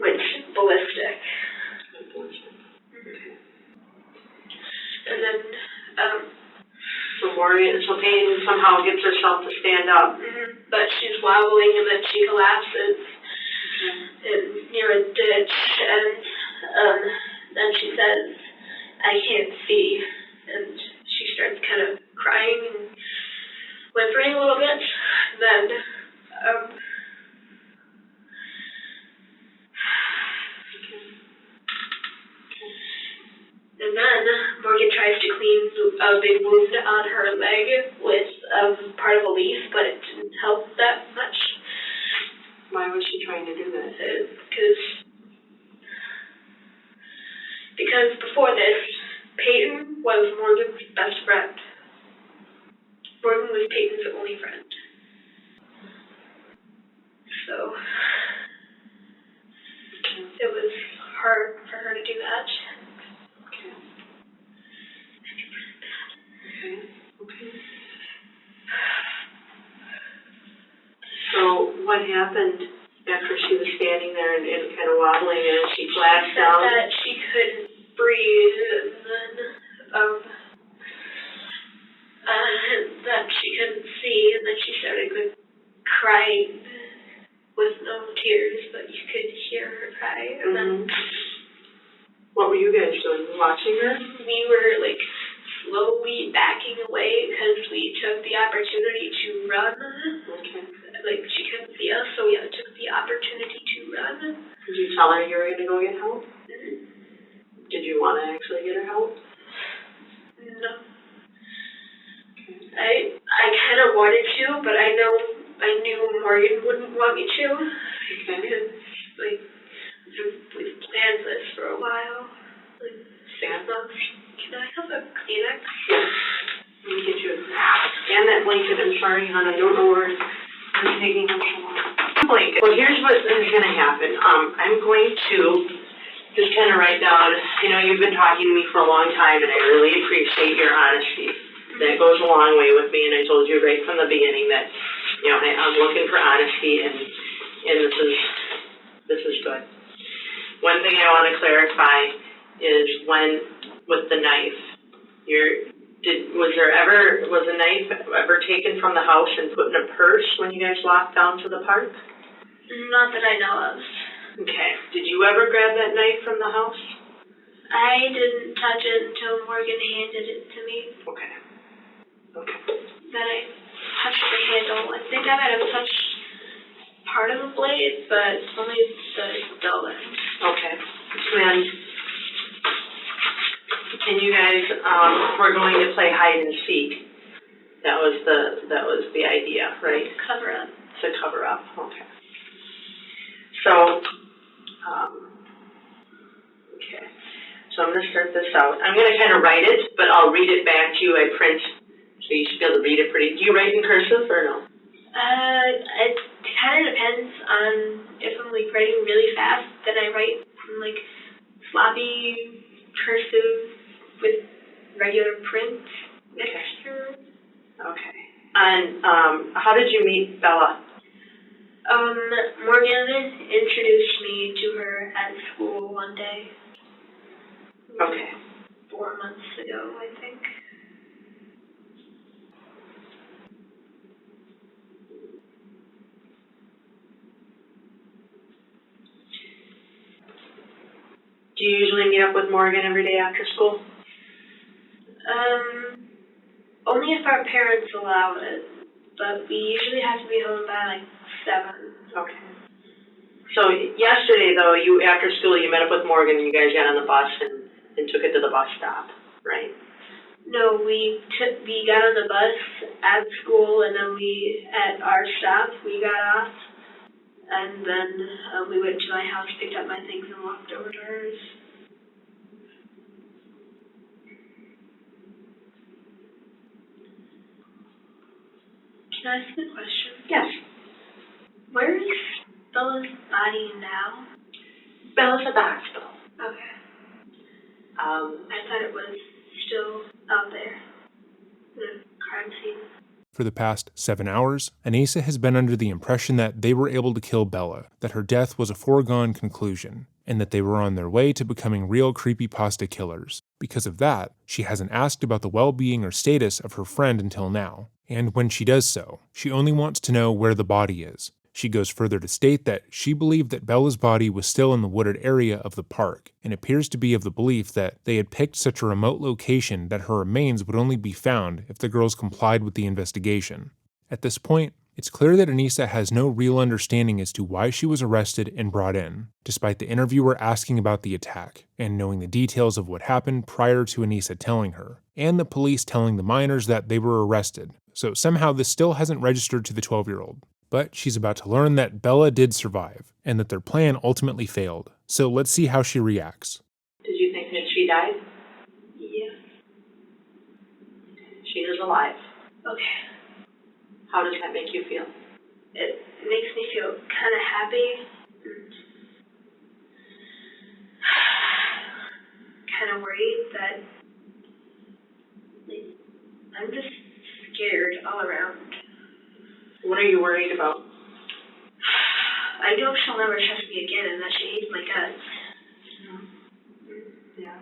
went ballistic. Okay. And then, so Peyton somehow gets herself to stand up. But she's wobbling, and then she collapses near a ditch, and then she says, I can't see, and she starts kind of crying, and whimpering a little bit. Then, and then Morgan tries to clean a big wound on her leg with part of a leaf, but it didn't help that much. Why was she trying to do that? Because before this, Peyton was Morgan's best friend. Morgan was Peyton's only friend. So it was hard for her to do that. Okay. So what happened after she was standing there and kind of wobbling and she collapsed down? She said that she couldn't breathe, and then that she couldn't see, and then she started crying with no tears, but you could hear her cry. And then what were you guys doing? Watching her? We were like slowly backing away because we took the opportunity to run. Okay. Like, she couldn't see us, so we took the opportunity to run. Did you tell her you were going to go get help? Did you want to actually get her help? No. Okay. I kind of wanted to, but I knew Morgan wouldn't want me to. Okay. Because, like, we've planned this for a while. Like, 6 months. Can I have a Kleenex? Yes. Let me get you a and that blanket. I'm sorry, hon. I don't know where I'm taking them so long. Blanket. Well, here's what is going to happen. I'm going to just kind of write down, you've been talking to me for a long time, and I really appreciate your honesty. That goes a long way with me, and I told you right from the beginning that, I'm looking for honesty, and this is good. One thing I want to clarify is with the knife, was a knife ever taken from the house and put in a purse when you guys walked down to the park? Not that I know of. Okay. Did you ever grab that knife from the house? I didn't touch it until Morgan handed it to me. Okay. Then I touched the handle. I think I might have touched part of the blade, but only the dull end. Okay. And you guys were going to play hide and seek. That was the idea, right? Cover up. To cover up. Okay. So, okay. So I'm going to start this out. I'm going to kind of write it, but I'll read it back to you. I print, so you should be able to read it pretty. Do you write in cursive or no? It kind of depends on if I'm like writing really fast, then I write in like sloppy cursive with regular print mixture. Okay. And how did you meet Bella? Morgan introduced me to her at school one day. Okay. 4 months ago, I think. Do you usually meet up with Morgan every day after school? Only if our parents allow it, but we usually have to be home by like 7. Okay. So yesterday, though, after school, you met up with Morgan and you guys got on the bus and took it to the bus stop, right? No, we got on the bus at school, and then at our stop, we got off, and then we went to my house, picked up my things, and walked over to hers. Can I ask a question? Yes. Where is Bella's body now? Bella's at the hospital. Okay. I thought it was still out there, the crime scene. For the past 7 hours, Anissa has been under the impression that they were able to kill Bella, that her death was a foregone conclusion, and that they were on their way to becoming real creepypasta killers. Because of that, she hasn't asked about the well-being or status of her friend until now. And when she does so, she only wants to know where the body is. She goes further to state that she believed that Bella's body was still in the wooded area of the park, and appears to be of the belief that they had picked such a remote location that her remains would only be found if the girls complied with the investigation. At this point, it's clear that Anissa has no real understanding as to why she was arrested and brought in, despite the interviewer asking about the attack and knowing the details of what happened prior to Anissa telling her, and the police telling the minors that they were arrested. So somehow this still hasn't registered to the 12-year-old. But she's about to learn that Bella did survive, and that their plan ultimately failed. So let's see how she reacts. Did you think that she died? Yeah. She is alive. Okay. How does that make you feel? It makes me feel kind of happy. Kind of worried that, like, I'm just scared all around. What are you worried about? I know she'll never trust me again and that she hates my guts. Yeah.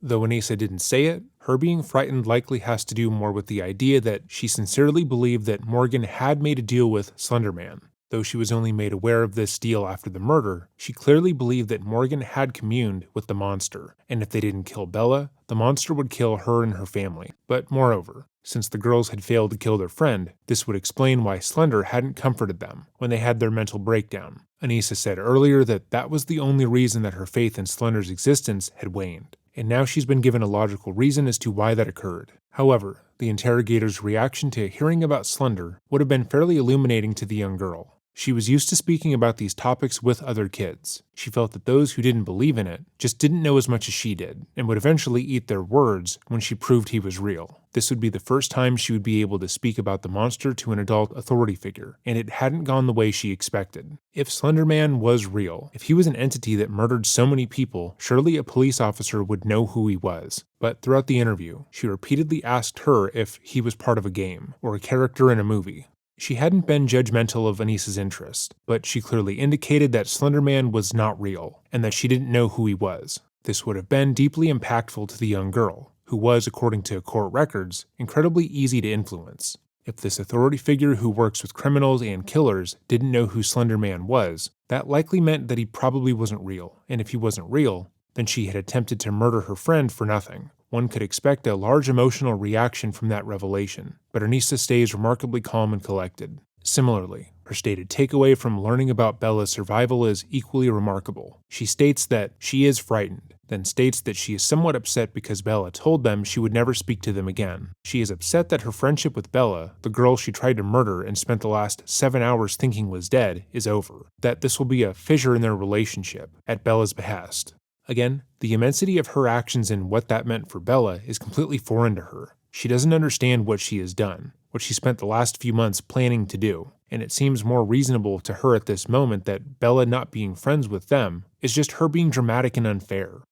Though Anissa didn't say it, her being frightened likely has to do more with the idea that she sincerely believed that Morgan had made a deal with Slenderman. Though she was only made aware of this deal after the murder, she clearly believed that Morgan had communed with the monster, and if they didn't kill Bella, the monster would kill her and her family. But moreover, since the girls had failed to kill their friend, this would explain why Slender hadn't comforted them when they had their mental breakdown. Anissa said earlier that that was the only reason that her faith in Slender's existence had waned, and now she's been given a logical reason as to why that occurred. However, the interrogator's reaction to hearing about Slender would have been fairly illuminating to the young girl. She was used to speaking about these topics with other kids. She felt that those who didn't believe in it just didn't know as much as she did, and would eventually eat their words when she proved he was real. This would be the first time she would be able to speak about the monster to an adult authority figure, and it hadn't gone the way she expected. If Slenderman was real, if he was an entity that murdered so many people, surely a police officer would know who he was. But throughout the interview, she repeatedly asked her if he was part of a game, or a character in a movie. She hadn't been judgmental of Anissa's interest, but she clearly indicated that Slenderman was not real, and that she didn't know who he was. This would have been deeply impactful to the young girl, who was, according to court records, incredibly easy to influence. If this authority figure who works with criminals and killers didn't know who Slenderman was, that likely meant that he probably wasn't real, and if he wasn't real, then she had attempted to murder her friend for nothing. One could expect a large emotional reaction from that revelation, but Anissa stays remarkably calm and collected. Similarly, her stated takeaway from learning about Bella's survival is equally remarkable. She states that she is frightened, then states that she is somewhat upset because Bella told them she would never speak to them again. She is upset that her friendship with Bella, the girl she tried to murder and spent the last 7 hours thinking was dead, is over. That this will be a fissure in their relationship, at Bella's behest. Again, the immensity of her actions and what that meant for Bella is completely foreign to her. She doesn't understand what she has done, what she spent the last few months planning to do, and it seems more reasonable to her at this moment that Bella not being friends with them is just her being dramatic and unfair.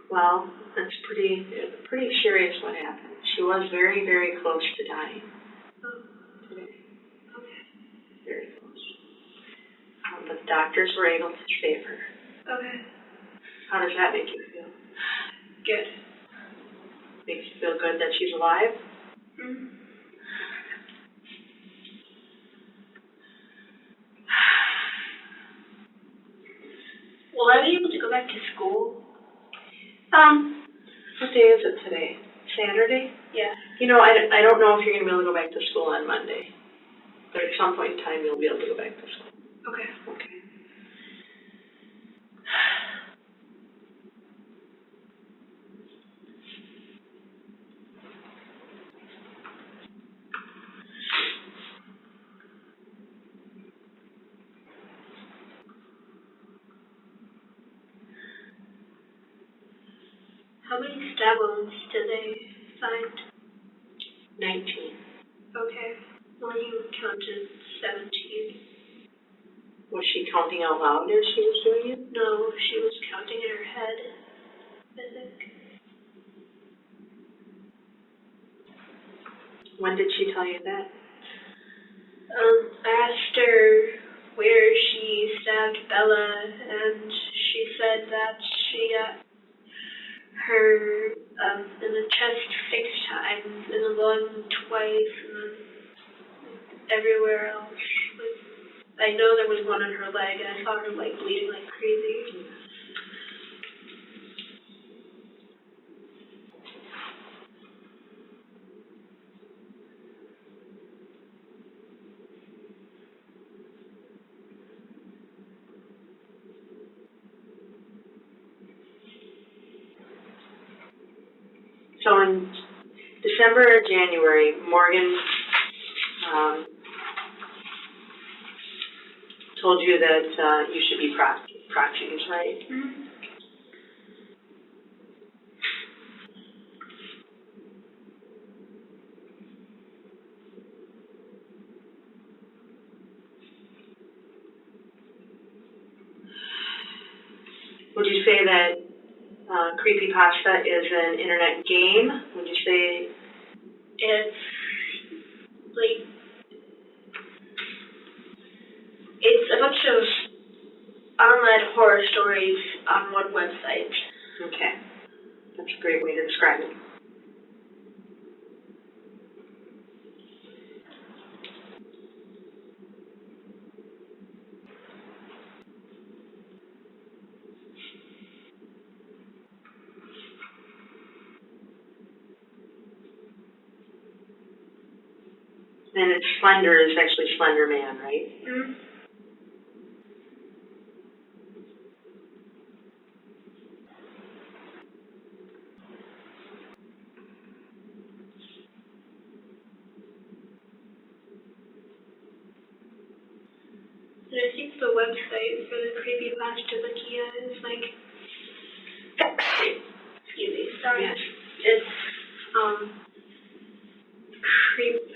Well, that's pretty serious what happened. She was very, very close to dying. Today. Okay. Very close. But the doctors were able to save her. Okay. How does that make you feel? Good. Makes you feel good that she's alive? Mm-hmm. Will I be able to go back to school? What day is it today? Saturday? Yeah. You know, I don't know if you're going to be able to go back to school on Monday. But at some point in time, you'll be able to go back to school. Okay. Okay. How many stab wounds did they find? 19. Okay. Well, you counted 17. Was she counting out loud as she was doing it? No, she was counting in her head, I think. When did she tell you that? I asked her where she stabbed Bella, and she said that she got her in the chest 6 times, in the lung twice, and then everywhere else. I know there was one in her leg, and I saw her like bleeding like crazy. So in December or January, Morgan told you that you should be proxies, right? Mm-hmm. Would you say that creepypasta is an internet game? Would you say It's like, it's a bunch of online horror stories on one website. Okay, that's a great way to describe it. And it's Slender is actually Slenderman, right? Mm-hmm. And I think the website for the creepypasta Wikia is like, excuse me, sorry. Yes. It's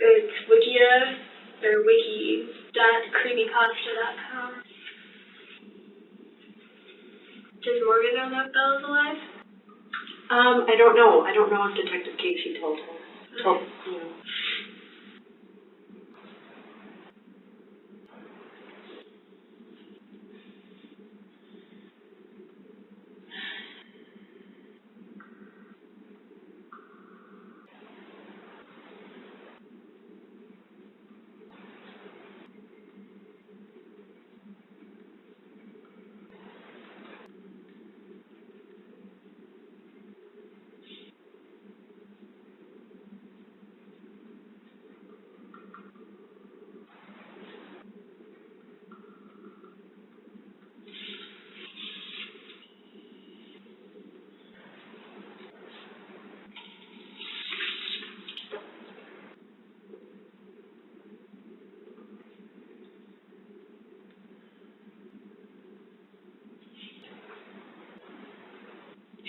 it's Wikia or wiki.creepypasta.com. Does Morgan know that Bella's alive? I don't know. I don't know if Detective Casey told her. Okay.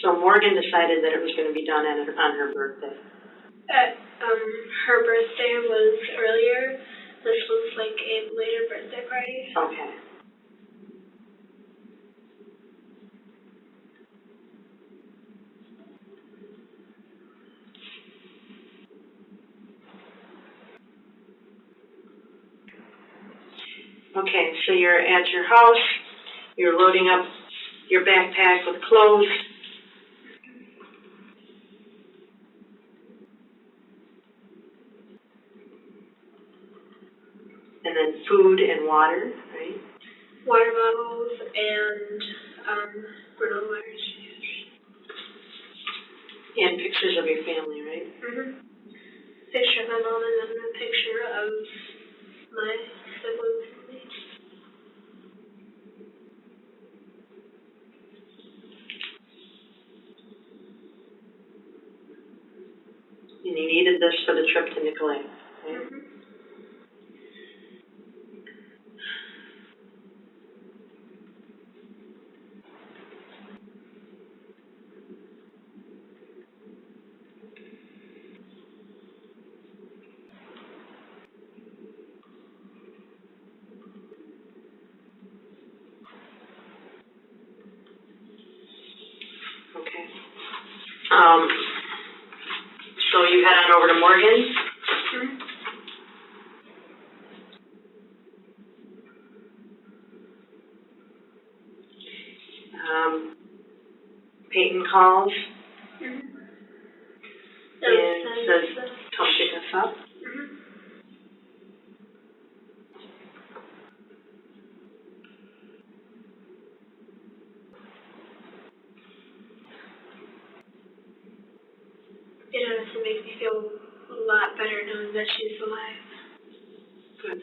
So Morgan decided that it was going to be done on her birthday. Her birthday was earlier. This was like a later birthday party. Okay. Okay, so you're at your house, you're loading up your backpack with clothes. And then food and water, right? Water bottles and granola bars. And pictures of your family, right? Mm-hmm. Picture of my mom and then a picture of my siblings and me. And you needed this for the trip to Nicolay, right? Mm-hmm. Okay. So you head on over to Morgan's. Mm-hmm. Peyton calls Mm-hmm. and says, come pick us up. Mm-hmm. It honestly makes me feel a lot better knowing that she's alive. Good.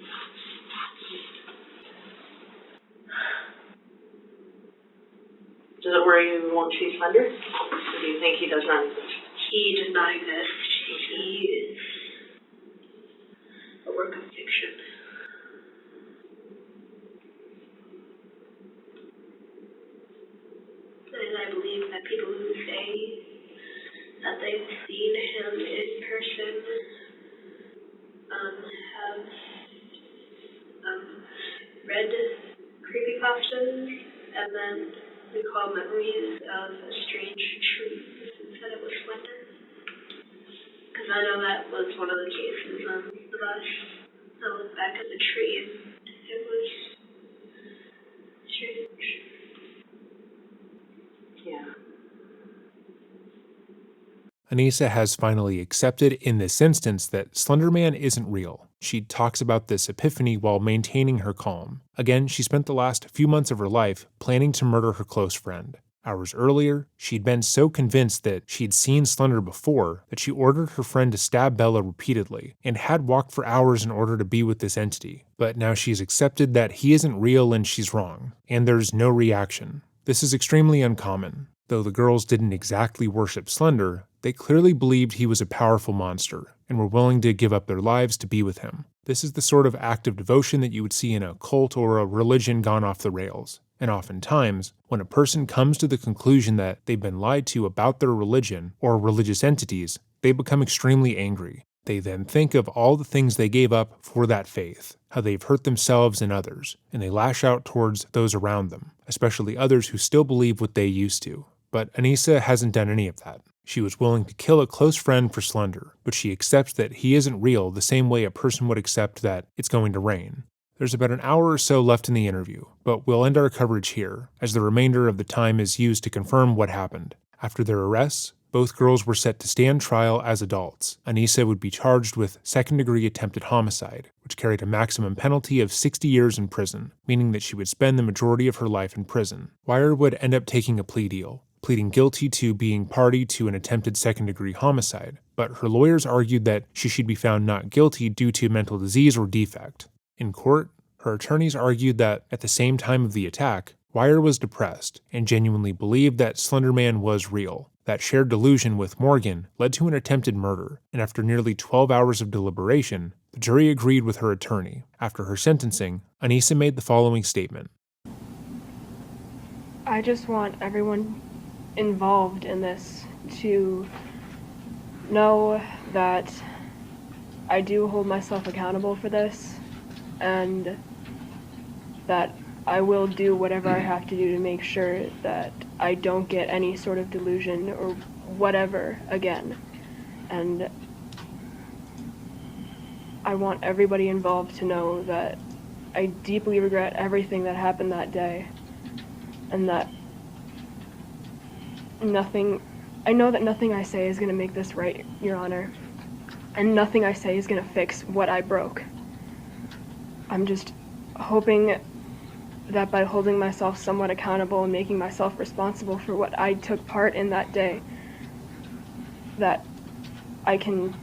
Does it worry you won't see Slender? Or do you think he does not exist? he does not exist. He is a work of fiction. And I believe that people who say that they've seen him in person have read creepypastas and then recall memories of a strange truth and said it was Slender. Because I know that was one of the cases on the bus. I looked back at the tree and it was strange. Yeah. Anissa has finally accepted in this instance that Slenderman isn't real. She talks about this epiphany while maintaining her calm. Again, she spent the last few months of her life planning to murder her close friend. Hours earlier, she'd been so convinced that she'd seen Slender before that she ordered her friend to stab Bella repeatedly and had walked for hours in order to be with this entity. But now she's accepted that he isn't real and she's wrong, and there's no reaction. This is extremely uncommon. Though the girls didn't exactly worship Slender, they clearly believed he was a powerful monster and were willing to give up their lives to be with him. This is the sort of act of devotion that you would see in a cult or a religion gone off the rails. And oftentimes, when a person comes to the conclusion that they've been lied to about their religion or religious entities, they become extremely angry. They then think of all the things they gave up for that faith, how they've hurt themselves and others, and they lash out towards those around them, especially others who still believe what they used to. But Anissa hasn't done any of that. She was willing to kill a close friend for Slender, but she accepts that he isn't real the same way a person would accept that it's going to rain. There's about an hour or so left in the interview, but we'll end our coverage here, as the remainder of the time is used to confirm what happened. After their arrests, both girls were set to stand trial as adults. Anissa would be charged with second-degree attempted homicide, which carried a maximum penalty of 60 years in prison, meaning that she would spend the majority of her life in prison. Wire would end up taking a plea deal, pleading guilty to being party to an attempted second-degree homicide, but her lawyers argued that she should be found not guilty due to mental disease or defect. In court, her attorneys argued that at the same time of the attack, Wire was depressed and genuinely believed that Slenderman was real. That shared delusion with Morgan led to an attempted murder, and after nearly 12 hours of deliberation, the jury agreed with her attorney. After her sentencing, Anissa made the following statement. I just want everyone involved in this to know that I do hold myself accountable for this, and that I will do whatever I have to do to make sure that I don't get any sort of delusion or whatever again. And I want everybody involved to know that I deeply regret everything that happened that day, and that I know that nothing I say is going to make this right, Your Honor, and nothing I say is going to fix what I broke. I'm just hoping that by holding myself somewhat accountable and making myself responsible for what I took part in that day, that I can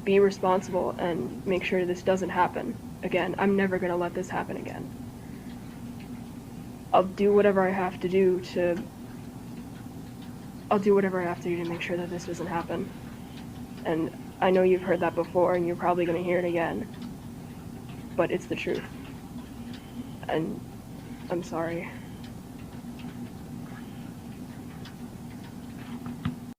be responsible and make sure this doesn't happen again. I'm never going to let this happen again. I'll do whatever I have to do to make sure that this doesn't happen. And I know you've heard that before, and you're probably going to hear it again, but it's the truth. And I'm sorry.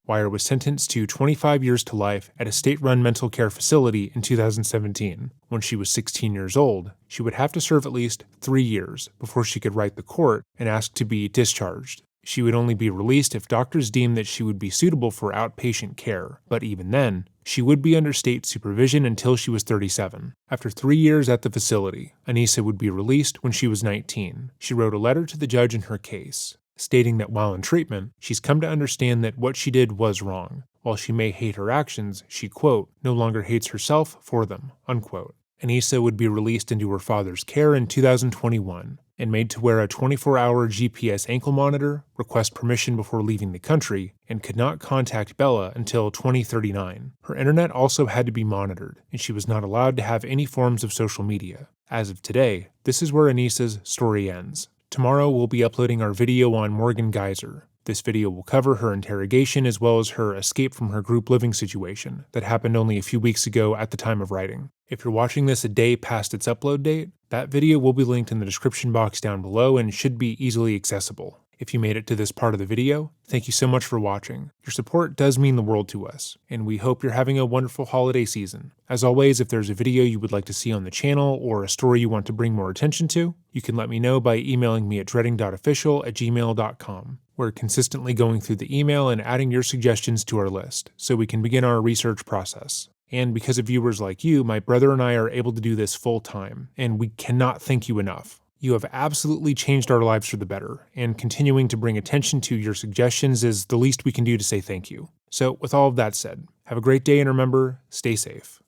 Wire was sentenced to 25 years to life at a state-run mental care facility in 2017. When she was 16 years old, she would have to serve at least 3 years before she could write the court and ask to be discharged. She would only be released if doctors deemed that she would be suitable for outpatient care, but even then, she would be under state supervision until she was 37. After 3 years at the facility, Anissa would be released when she was 19. She wrote a letter to the judge in her case, stating that while in treatment, she's come to understand that what she did was wrong. While she may hate her actions, she, quote, no longer hates herself for them, unquote. Anissa would be released into her father's care in 2021 and made to wear a 24-hour GPS ankle monitor, request permission before leaving the country, and could not contact Bella until 2039. Her internet also had to be monitored, and she was not allowed to have any forms of social media. As of today, this is where Anissa's story ends. Tomorrow we'll be uploading our video on Morgan Geyser, This video will cover her interrogation as well as her escape from her group living situation that happened only a few weeks ago at the time of writing. If you're watching this a day past its upload date, that video will be linked in the description box down below and should be easily accessible. If you made it to this part of the video, thank you so much for watching. Your support does mean the world to us, and we hope you're having a wonderful holiday season. As always, if there's a video you would like to see on the channel or a story you want to bring more attention to, you can let me know by emailing me at dreading.official@gmail.com. We're consistently going through the email and adding your suggestions to our list, so we can begin our research process. And because of viewers like you, my brother and I are able to do this full time, and we cannot thank you enough. You have absolutely changed our lives for the better, and continuing to bring attention to your suggestions is the least we can do to say thank you. So with all of that said, have a great day and remember, stay safe.